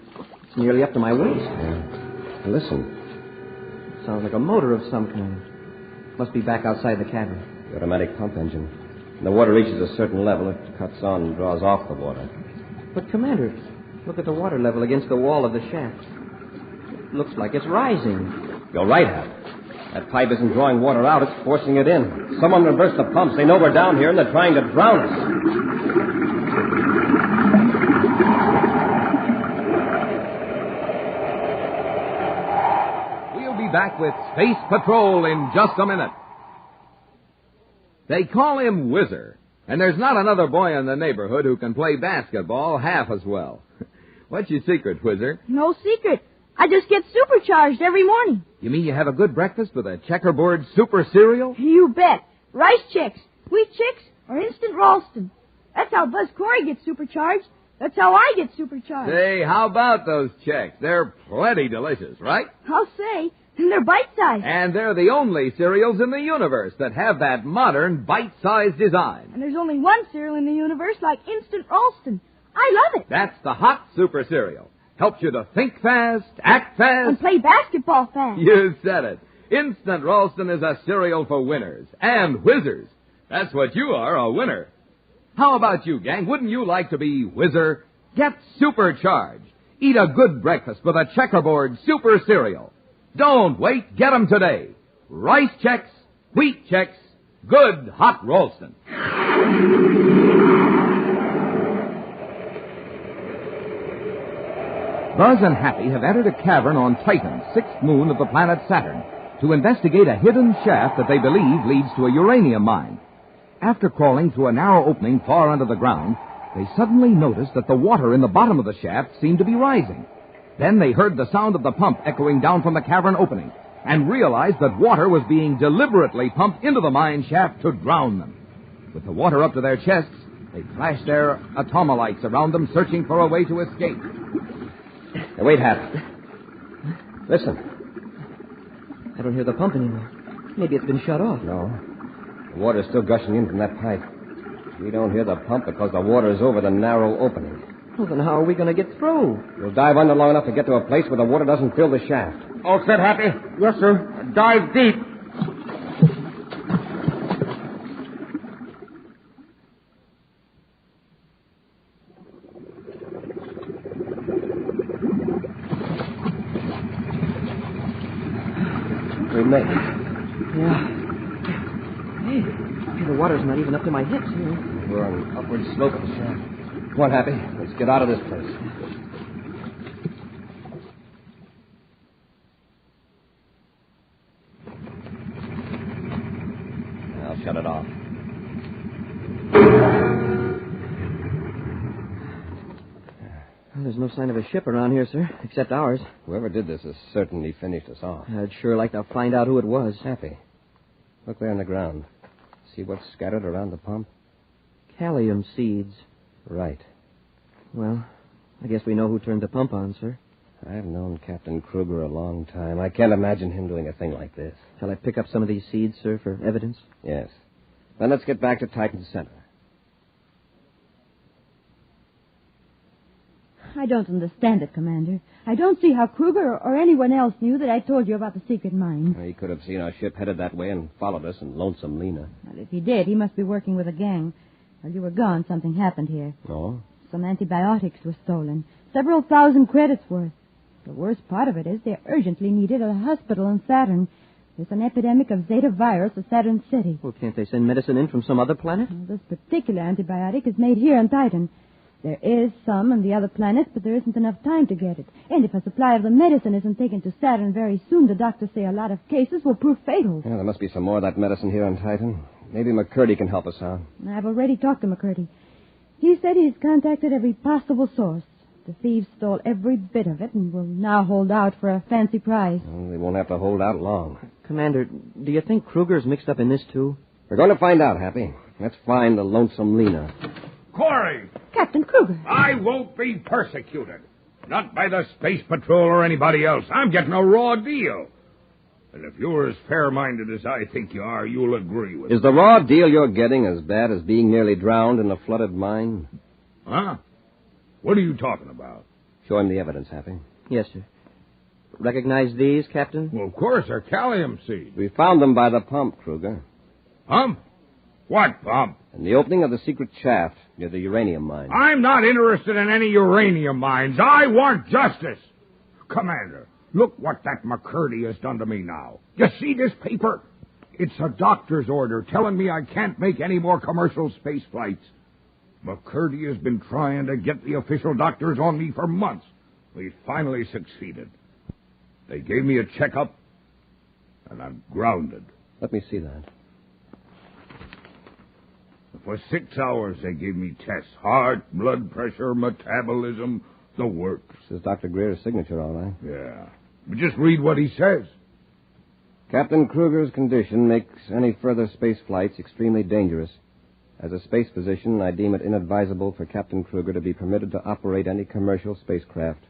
It's nearly up to my waist. Yeah. Listen. Sounds like a motor of some kind. Must be back outside the cavern. The automatic pump engine. When the water reaches a certain level, it cuts on and draws off the water. But, Commander, look at the water level against the wall of the shaft. It looks like it's rising. You're right, Hap. That pipe isn't drawing water out, it's forcing it in. Someone reversed the pumps. They know we're down here, and they're trying to drown us. We'll be back with Space Patrol in just a minute. They call him Whizzer, and there's not another boy in the neighborhood who can play basketball half as well. What's your secret, Whizzer? No secret. I just get supercharged every morning. You mean you have a good breakfast with a checkerboard super cereal? You bet. Rice Chex, Wheat Chex, or Instant Ralston. That's how Buzz Corey gets supercharged. That's how I get supercharged. Say, how about those Chex? They're plenty delicious, right? I'll say. And they're bite-sized. And they're the only cereals in the universe that have that modern bite-sized design. And there's only one cereal in the universe like Instant Ralston. I love it. That's the hot super cereal. Helps you to think fast, act fast. And play basketball fast. You said it. Instant Ralston is a cereal for winners and whizzers. That's what you are, a winner. How about you, gang? Wouldn't you like to be Whizzer? Get supercharged. Eat a good breakfast with a checkerboard super cereal. Don't wait. Get 'em today. Rice Chex, Wheat Chex, good hot Ralston. Buzz and Happy have entered a cavern on Titan, sixth moon of the planet Saturn, to investigate a hidden shaft that they believe leads to a uranium mine. After crawling through a narrow opening far under the ground, they suddenly noticed that the water in the bottom of the shaft seemed to be rising. Then they heard the sound of the pump echoing down from the cavern opening and realized that water was being deliberately pumped into the mine shaft to drown them. With the water up to their chests, they flashed their atomolites around them, searching for a way to escape. Hey, wait, Hap. Listen. I don't hear the pump anymore. Maybe it's been shut off. No. The water's still gushing in from that pipe. We don't hear the pump because the water is over the narrow opening. Well, then how are we going to get through? We'll dive under long enough to get to a place where the water doesn't fill the shaft. All set, Happy? Yes, sir. Dive deep. We made it. Yeah. Hey, the water's not even up to my hips here. We're on an upward slope of the shaft. Come on, Happy. Let's get out of this place. I'll shut it off. Well, there's no sign of a ship around here, sir, except ours. Whoever did this has certainly finished us off. I'd sure like to find out who it was. Happy. Look there on the ground. See what's scattered around the pump? Calcium seeds. Right. Well, I guess we know who turned the pump on, sir. I've known Captain Kruger a long time. I can't imagine him doing a thing like this. Shall I pick up some of these seeds, sir, for evidence? Yes. Then let's get back to Titan Center. I don't understand it, Commander. I don't see how Kruger or anyone else knew that I told you about the secret mine. He could have seen our ship headed that way and followed us in Lonesome Lena. Well, if he did, he must be working with a gang. While you were gone, something happened here. Oh? Some antibiotics were stolen. Several thousand credits worth. The worst part of it is they're urgently needed at a hospital in Saturn. There's an epidemic of Zeta virus at Saturn City. Well, can't they send medicine in from some other planet? Well, this particular antibiotic is made here on Titan. There is some on the other planets, but there isn't enough time to get it. And if a supply of the medicine isn't taken to Saturn very soon, the doctors say a lot of cases will prove fatal. Yeah, there must be some more of that medicine here on Titan. Maybe McCurdy can help us out. I've already talked to McCurdy. He said he's contacted every possible source. The thieves stole every bit of it and will now hold out for a fancy prize. Well, they won't have to hold out long. Commander, do you think Kruger's mixed up in this, too? We're going to find out, Happy. Let's find the Lonesome Lena. Corey! Captain Kruger! I won't be persecuted. Not by the Space Patrol or anybody else. I'm getting a raw deal. And if you're as fair-minded as I think you are, you'll agree with me. Is the raw deal you're getting as bad as being nearly drowned in a flooded mine? Huh? What are you talking about? Show him the evidence, Happy. Yes, sir. Recognize these, Captain? Well, of course, they're calcium seeds. We found them by the pump, Kruger. Pump? What pump? In the opening of the secret shaft near the uranium mine. I'm not interested in any uranium mines. I want justice. Commander, look what that McCurdy has done to me now. You see this paper? It's a doctor's order telling me I can't make any more commercial space flights. McCurdy has been trying to get the official doctors on me for months. We finally succeeded. They gave me a checkup, and I'm grounded. Let me see that. For 6 hours, they gave me tests. Heart, blood pressure, metabolism, the works. This is Dr. Greer's signature, all right. Yeah. But just read what he says. Captain Kruger's condition makes any further space flights extremely dangerous. As a space physician, I deem it inadvisable for Captain Kruger to be permitted to operate any commercial spacecraft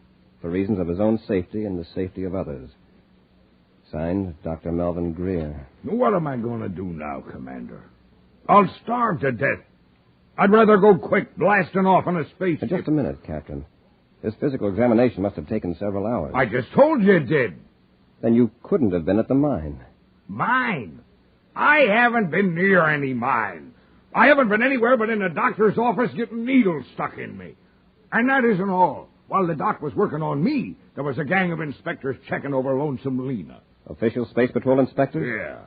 for reasons of his own safety and the safety of others. Signed, Dr. Melvin Greer. What am I going to do now, Commander? I'll starve to death. I'd rather go quick, blasting off on a spaceship. Just a minute, Captain. This physical examination must have taken several hours. I just told you it did. Then you couldn't have been at the mine. Mine? I haven't been near any mine. I haven't been anywhere but in the doctor's office getting needles stuck in me. And that isn't all. While the doc was working on me, there was a gang of inspectors checking over Lonesome Lena. Official Space Patrol inspectors? Yeah.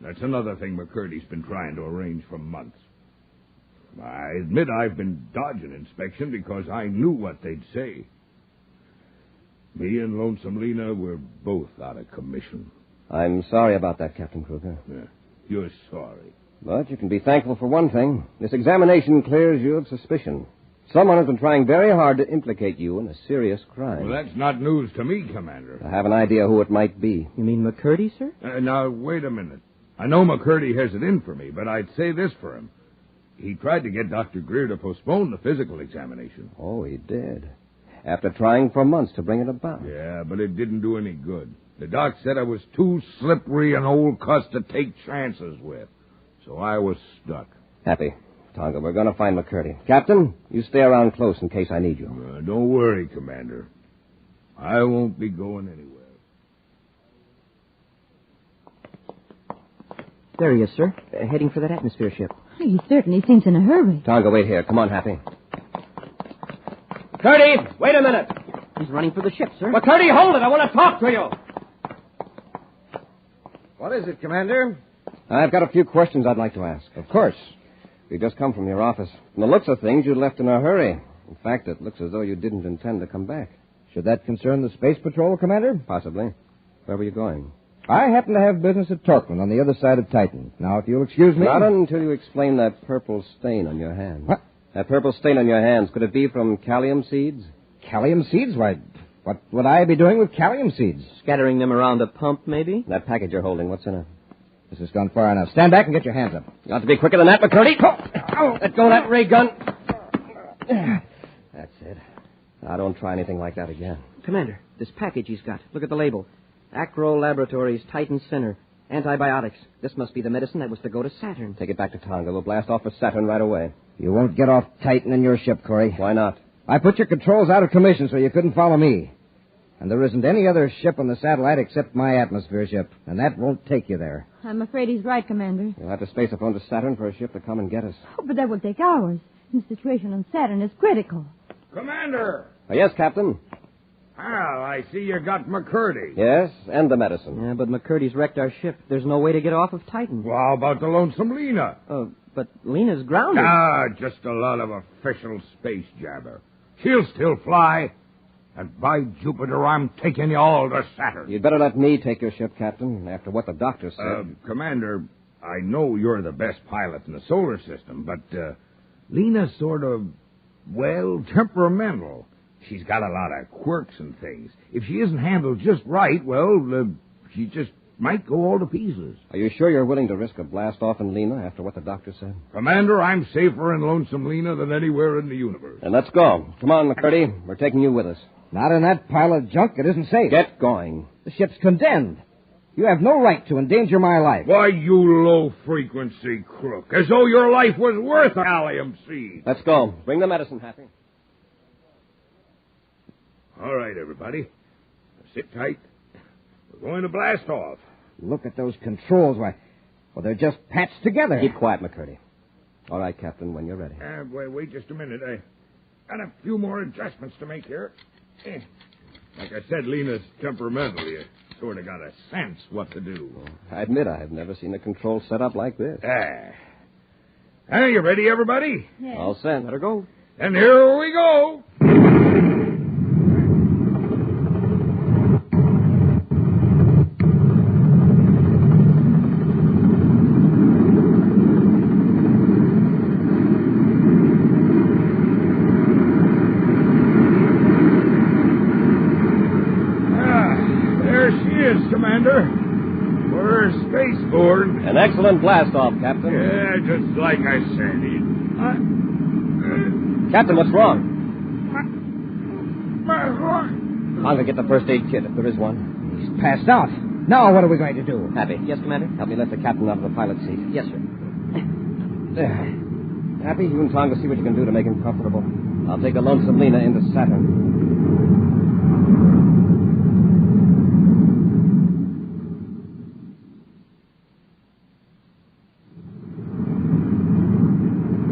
That's another thing McCurdy's been trying to arrange for months. I admit I've been dodging inspection because I knew what they'd say. Me and Lonesome Lena were both out of commission. I'm sorry about that, Captain Kruger. Yeah, you're sorry. But you can be thankful for one thing. This examination clears you of suspicion. Someone has been trying very hard to implicate you in a serious crime. Well, that's not news to me, Commander. I have an idea who it might be. You mean McCurdy, sir? Now, wait a minute. I know McCurdy has it in for me, but I'd say this for him. He tried to get Dr. Greer to postpone the physical examination. Oh, he did. After trying for months to bring it about. Yeah, but it didn't do any good. The doc said I was too slippery an old cuss to take chances with. So I was stuck. Happy. Tonga, we're going to find McCurdy. Captain, you stay around close in case I need you. Don't worry, Commander. I won't be going anywhere. There he is, sir. Heading for that atmosphere ship. He certainly seems in a hurry. Tonga, wait here. Come on, Happy. McCurdy, wait a minute. He's running for the ship, sir. McCurdy, hold it. I want to talk to you. What is it, Commander? I've got a few questions I'd like to ask. Of course. You just come from your office. From the looks of things, you left in a hurry. In fact, it looks as though you didn't intend to come back. Should that concern the Space Patrol, Commander? Possibly. Where were you going? I happen to have business at Torkman on the other side of Titan. Now, if you'll excuse me... Not until you explain that purple stain on your hand. What? That purple stain on your hands. Could it be from calcium seeds? Calcium seeds? Why, what would I be doing with calcium seeds? Scattering them around a pump, maybe? That package you're holding, what's in it? This has gone far enough. Stand back and get your hands up. You ought to be quicker than that, McCurdy. Oh, let go of that ray gun. That's it. Now, don't try anything like that again. Commander, this package he's got. Look at the label. Acro Laboratories, Titan Center. Antibiotics. This must be the medicine that was to go to Saturn. Take it back to Tonga. We'll blast off for Saturn right away. You won't get off Titan in your ship, Corey. Why not? I put your controls out of commission so you couldn't follow me. And there isn't any other ship on the satellite except my atmosphere ship. And that won't take you there. I'm afraid he's right, Commander. You'll have to space a phone to Saturn for a ship to come and get us. Oh, but that will take hours. The situation on Saturn is critical. Commander! Yes, Captain? Well, I see you got McCurdy. Yes, and the medicine. Yeah, but McCurdy's wrecked our ship. There's no way to get off of Titan. Well, how about the Lonesome Lena? But Lena's grounded. Just a lot of official space jabber. She'll still fly. And by Jupiter, I'm taking you all to Saturn. You'd better let me take your ship, Captain, after what the doctor said. Commander, I know you're the best pilot in the solar system, but Lena's sort of, temperamental. She's got a lot of quirks and things. If she isn't handled just right, she just might go all to pieces. Are you sure you're willing to risk a blast-off in Lena after what the doctor said? Commander, I'm safer in Lonesome Lena than anywhere in the universe. Then let's go. Come on, McCurdy. We're taking you with us. Not in that pile of junk. It isn't safe. Get going. The ship's condemned. You have no right to endanger my life. Why, you low-frequency crook. As though your life was worth a calcium seed. Let's go. Bring the medicine, Happy. All right, everybody. Sit tight. We're going to blast off. Look at those controls. Why, they're just patched together. Keep quiet, McCurdy. All right, Captain, when you're ready. Wait just a minute. I got a few more adjustments to make here. Like I said, Lena's temperamental. You sort of got a sense what to do. I admit I've never seen a control set up like this. Are you ready, everybody? Yes. All set. Let her go. And here we go. We're spaceborne. An excellent blast-off, Captain. Yeah, just like I said. Captain, what's wrong? I'm going to get the first aid kit, if there is one. He's passed out. Now what are we going to do? Happy. Yes, Commander? Help me lift the captain out of the pilot seat. Yes, sir. There. Happy, you and Tonga see what you can do to make him comfortable. I'll take the Lonesome Lena into Saturn.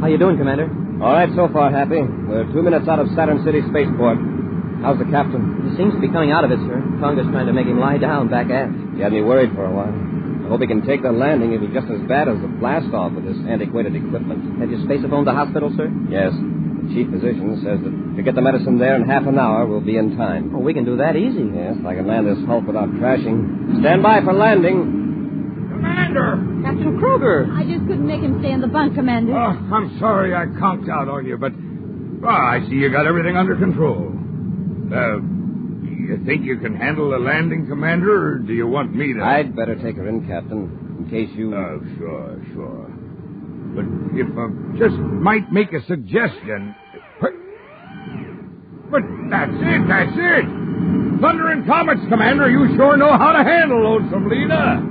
How you doing, Commander? All right, so far, Happy. We're 2 minutes out of Saturn City Spaceport. How's the captain? He seems to be coming out of it, sir. Tonga's trying to make him lie down back aft. He had me worried for a while. I hope he can take the landing. It'll be just as bad as the blast-off with this antiquated equipment. Have you space-phoned the hospital, sir? Yes. The chief physician says that if you get the medicine there in half an hour, we'll be in time. Oh, we can do that easy. Yes, I can land this Hulk without crashing. Stand by for landing. Commander! Captain Kruger! I just couldn't make him stay in the bunk, Commander. Oh, I'm sorry I conked out on you, but I see you got everything under control. You think you can handle the landing, Commander, or do you want me to... I'd better take her in, Captain, in case you... Oh, sure. But if I just might make a suggestion... But that's it! Thunder and Comets, Commander, you sure know how to handle Lonesome Lena.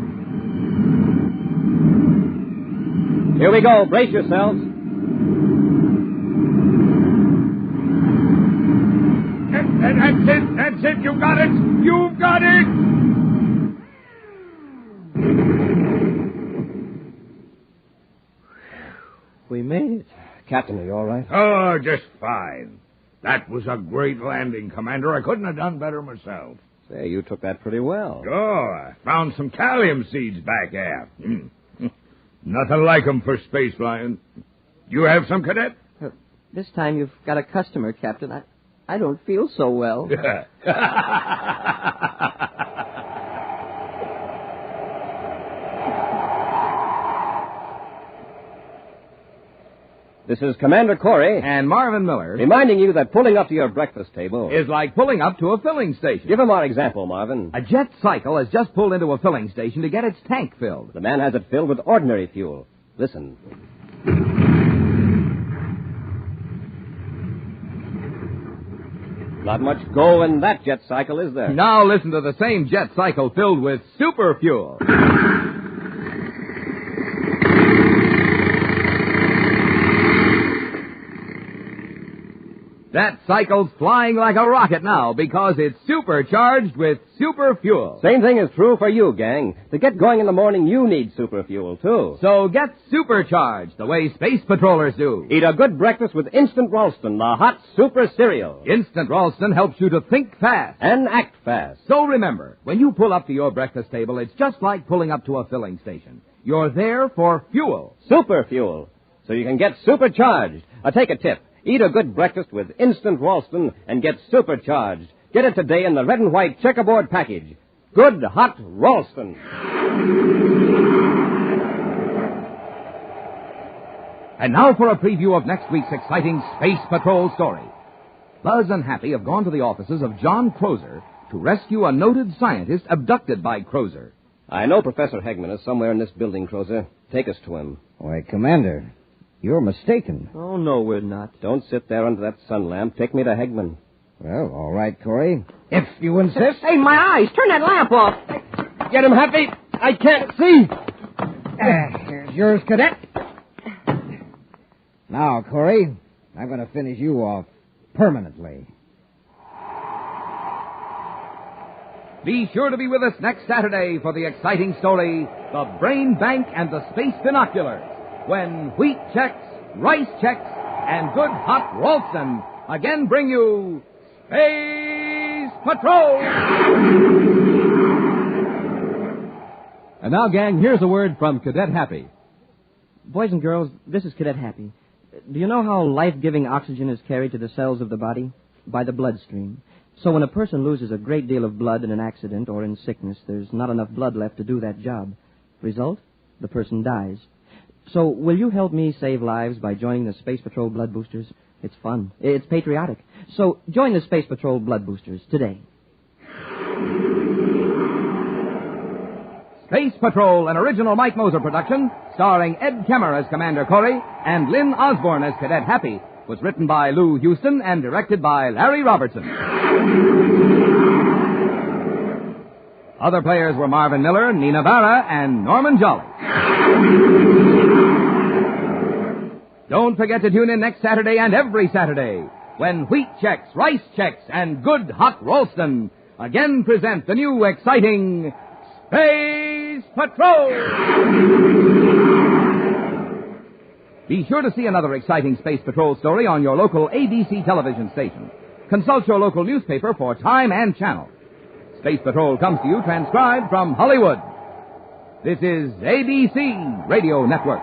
Here we go. Brace yourselves. That's it. You've got it. We made it. Captain, are you all right? Oh, just fine. That was a great landing, Commander. I couldn't have done better myself. Say, you took that pretty well. Oh, I found some calcium seeds back aft. Nothing like 'em for space flying. You have some, Cadet? This time you've got a customer, Captain. I don't feel so well. This is Commander Corey. And Marvin Miller. Reminding you that pulling up to your breakfast table is like pulling up to a filling station. Give him our example, Marvin. A jet cycle has just pulled into a filling station to get its tank filled. The man has it filled with ordinary fuel. Listen. Not much go in that jet cycle, is there? Now listen to the same jet cycle filled with super fuel. That cycle's flying like a rocket now because it's supercharged with super fuel. Same thing is true for you, gang. To get going in the morning, you need super fuel, too. So get supercharged the way space patrollers do. Eat a good breakfast with Instant Ralston, the hot super cereal. Instant Ralston helps you to think fast. And act fast. So remember, when you pull up to your breakfast table, it's just like pulling up to a filling station. You're there for fuel. Super fuel. So you can get supercharged. Take a tip. Eat a good breakfast with Instant Ralston and get supercharged. Get it today in the red and white checkerboard package. Good hot Ralston. And now for a preview of next week's exciting Space Patrol story. Buzz and Happy have gone to the offices of John Crozer to rescue a noted scientist abducted by Crozer. I know Professor Hegman is somewhere in this building, Crozer. Take us to him. Why, Commander, you're mistaken. Oh, no, we're not. Don't sit there under that sun lamp. Take me to Hegman. Well, all right, Corey. If you insist. Hey, my eyes! Turn that lamp off! Get him, Happy! I can't see! Here's yours, Cadet. Now, Corey, I'm going to finish you off permanently. Be sure to be with us next Saturday for the exciting story, The Brain Bank and the Space Binoculars, when wheat checks, rice checks, and good hot Ralston again bring you Space Patrol! And now, gang, here's a word from Cadet Happy. Boys and girls, this is Cadet Happy. Do you know how life-giving oxygen is carried to the cells of the body? By the bloodstream. So when a person loses a great deal of blood in an accident or in sickness, there's not enough blood left to do that job. Result? The person dies. So will you help me save lives by joining the Space Patrol Blood Boosters? It's fun. It's patriotic. So join the Space Patrol Blood Boosters today. Space Patrol, an original Mike Moser production, starring Ed Kemmer as Commander Corey and Lynn Osborne as Cadet Happy, was written by Lou Houston and directed by Larry Robertson. Other players were Marvin Miller, Nina Vara, and Norman Jolly. Don't forget to tune in next Saturday and every Saturday when Wheat Checks, Rice Checks, and Good Hot Ralston again present the new exciting Space Patrol! Be sure to see another exciting Space Patrol story on your local ABC television station. Consult your local newspaper for time and channel. Space Patrol comes to you transcribed from Hollywood. This is ABC Radio Network.